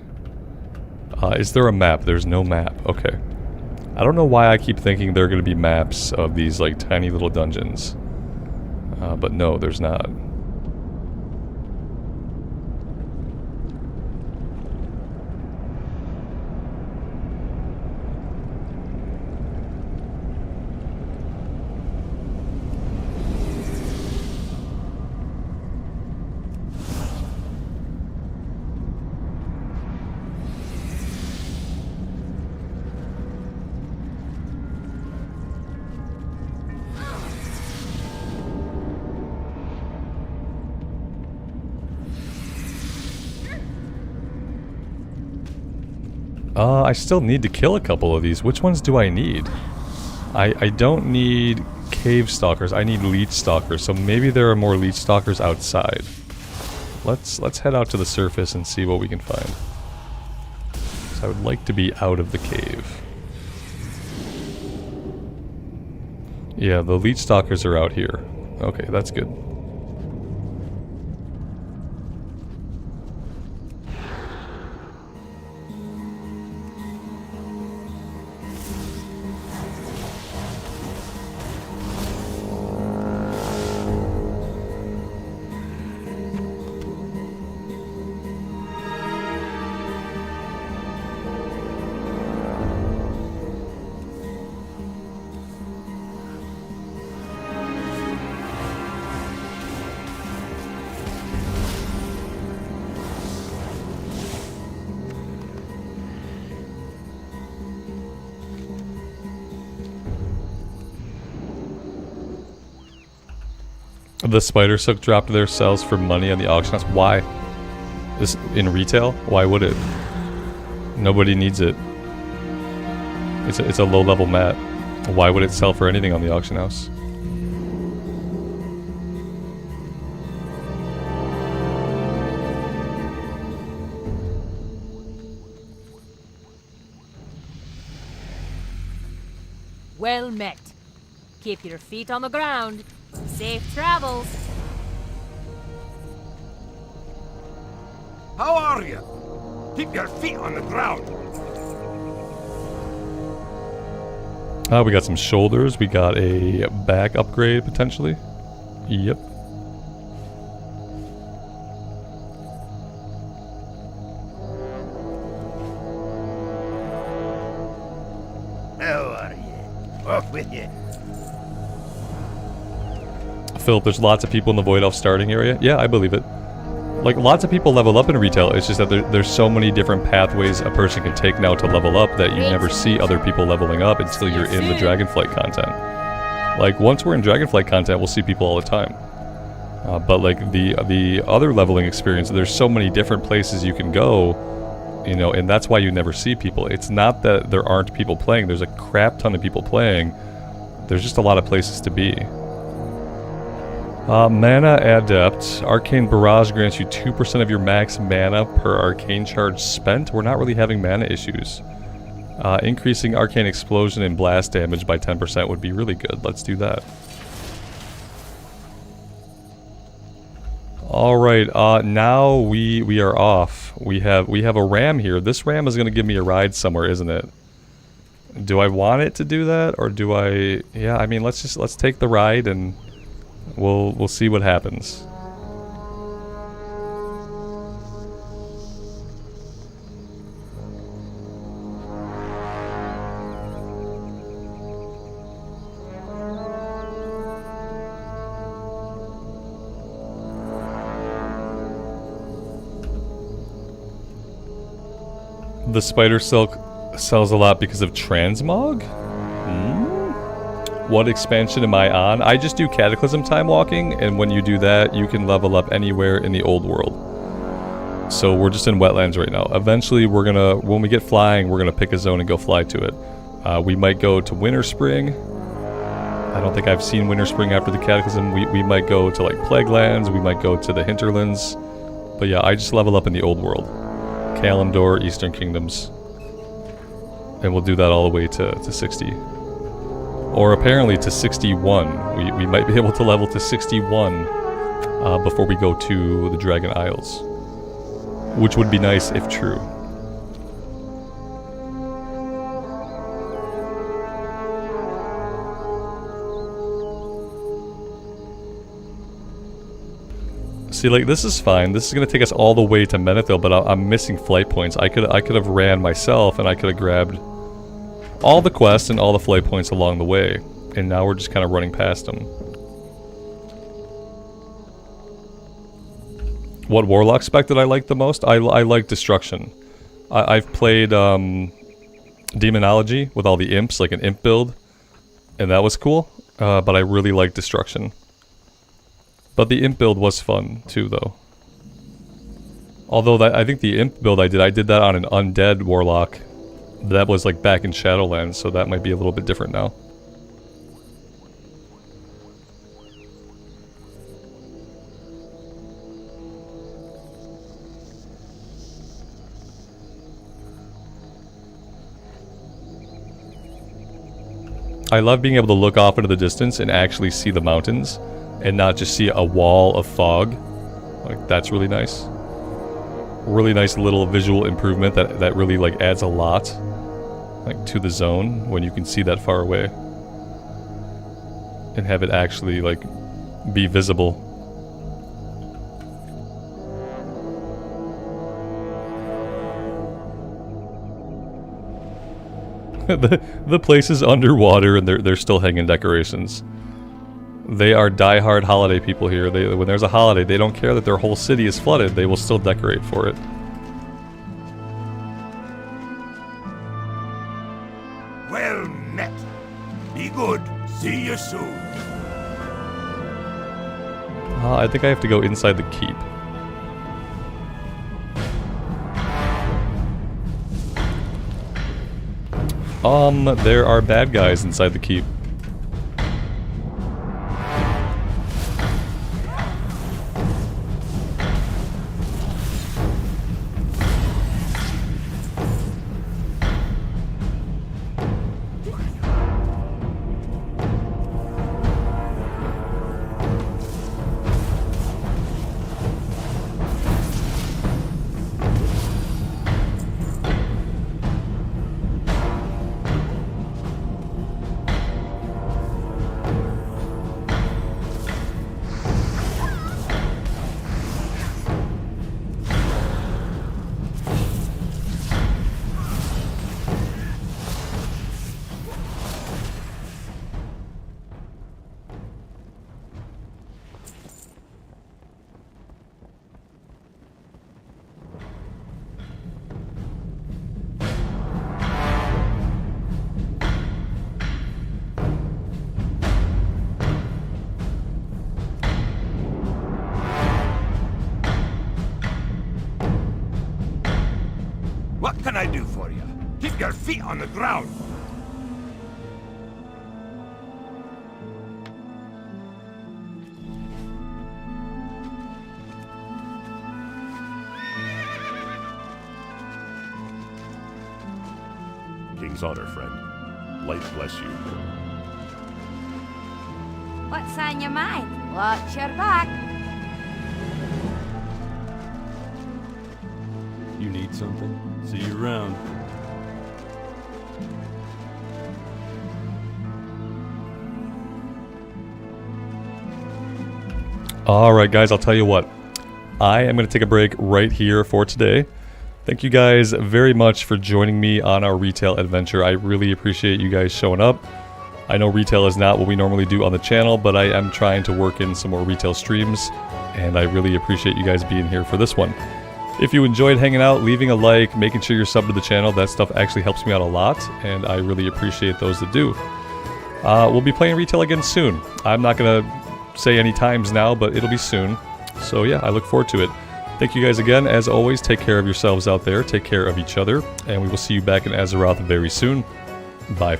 Is there a map? There's no map. Okay. I don't know why I keep thinking there are going to be maps of these like tiny little dungeons. But no, there's not. I still need to kill a couple of these. Which ones do I need? I don't need cave stalkers. I need leech stalkers. So maybe there are more leech stalkers outside. Let's head out to the surface and see what we can find. So I would like to be out of the cave. Yeah, the leech stalkers are out here. Okay, that's good. The spider silk dropped their sells for money on the auction house. Why? This in retail? Why would it? Nobody needs it. It's a low level mat. Why would it sell for anything on the auction house? Well met. Keep your feet on the ground. Safe travels. How are you? Keep your feet on the ground. We got some shoulders. We got a back upgrade potentially. Yep. How are you? Off with you. Philip, there's lots of people in the Void Elf starting area. Yeah, I believe it. Like, lots of people level up in retail. It's just that there's so many different pathways a person can take now to level up that you never see other people leveling up until you're in the Dragonflight content. Like, once we're in Dragonflight content, we'll see people all the time. But like the other leveling experience, there's so many different places you can go. You know, and that's why you never see people. It's not that there aren't people playing. There's a crap ton of people playing. There's just a lot of places to be. Mana Adept. Arcane Barrage grants you 2% of your max mana per arcane charge spent. We're not really having mana issues. Increasing Arcane Explosion and Blast damage by 10% would be really good. Let's do that. Alright, now we are off. We have a ram here. This ram is going to give me a ride somewhere, isn't it? Do I want it to do that, or do I... Yeah, I mean, let's take the ride and we'll see what happens. The spider silk sells a lot because of transmog? What expansion am I on? I just do Cataclysm Time Walking, and when you do that, you can level up anywhere in the old world. So we're just in wetlands right now. Eventually, we're gonna, when we get flying, we're gonna pick a zone and go fly to it. We might go to Winter Spring. I don't think I've seen Winter Spring after the Cataclysm. We might go to like Plaguelands, we might go to the Hinterlands. But yeah, I just level up in the old world. Kalimdor, Eastern Kingdoms. And we'll do that all the way to 60. Or apparently to 61. We might be able to level to 61 before we go to the Dragon Isles. Which would be nice if true. See, like, this is fine. This is gonna take us all the way to Menethil, but I'm missing flight points. I could have ran myself, and I could have grabbed all the quests and all the flight points along the way. And now we're just kind of running past them. What Warlock spec did I like the most? I like Destruction. I've played Demonology with all the imps, like an imp build. And that was cool, but I really like Destruction. But the imp build was fun too, though. Although I think the imp build I did that on an undead warlock. That was like back in Shadowlands, so that might be a little bit different now. I love being able to look off into the distance and actually see the mountains. And not just see a wall of fog. Like, that's really nice. Really nice little visual improvement that really, like, adds a lot, like, to the zone when you can see that far away. And have it actually, like, be visible. The place is underwater and they're still hanging decorations. They are die-hard holiday people here. When there's a holiday, they don't care that their whole city is flooded. They will still decorate for it. Well met. Be good. See you soon. I think I have to go inside the keep. There are bad guys inside the keep. can I do for you? Keep your feet on the ground. King's honor, friend. Light bless you. What's on your mind? Watch your back. You need something? See you around. Alright guys, I'll tell you what. I am going to take a break right here for today. Thank you guys very much for joining me on our retail adventure. I really appreciate you guys showing up. I know retail is not what we normally do on the channel, but I am trying to work in some more retail streams, and I really appreciate you guys being here for this one. If you enjoyed hanging out, leaving a like, making sure you're subbed to the channel, that stuff actually helps me out a lot, and I really appreciate those that do. We'll be playing retail again soon. I'm not going to say any times now, but it'll be soon. So yeah, I look forward to it. Thank you guys again. As always, take care of yourselves out there, take care of each other, and we will see you back in Azeroth very soon. Bye.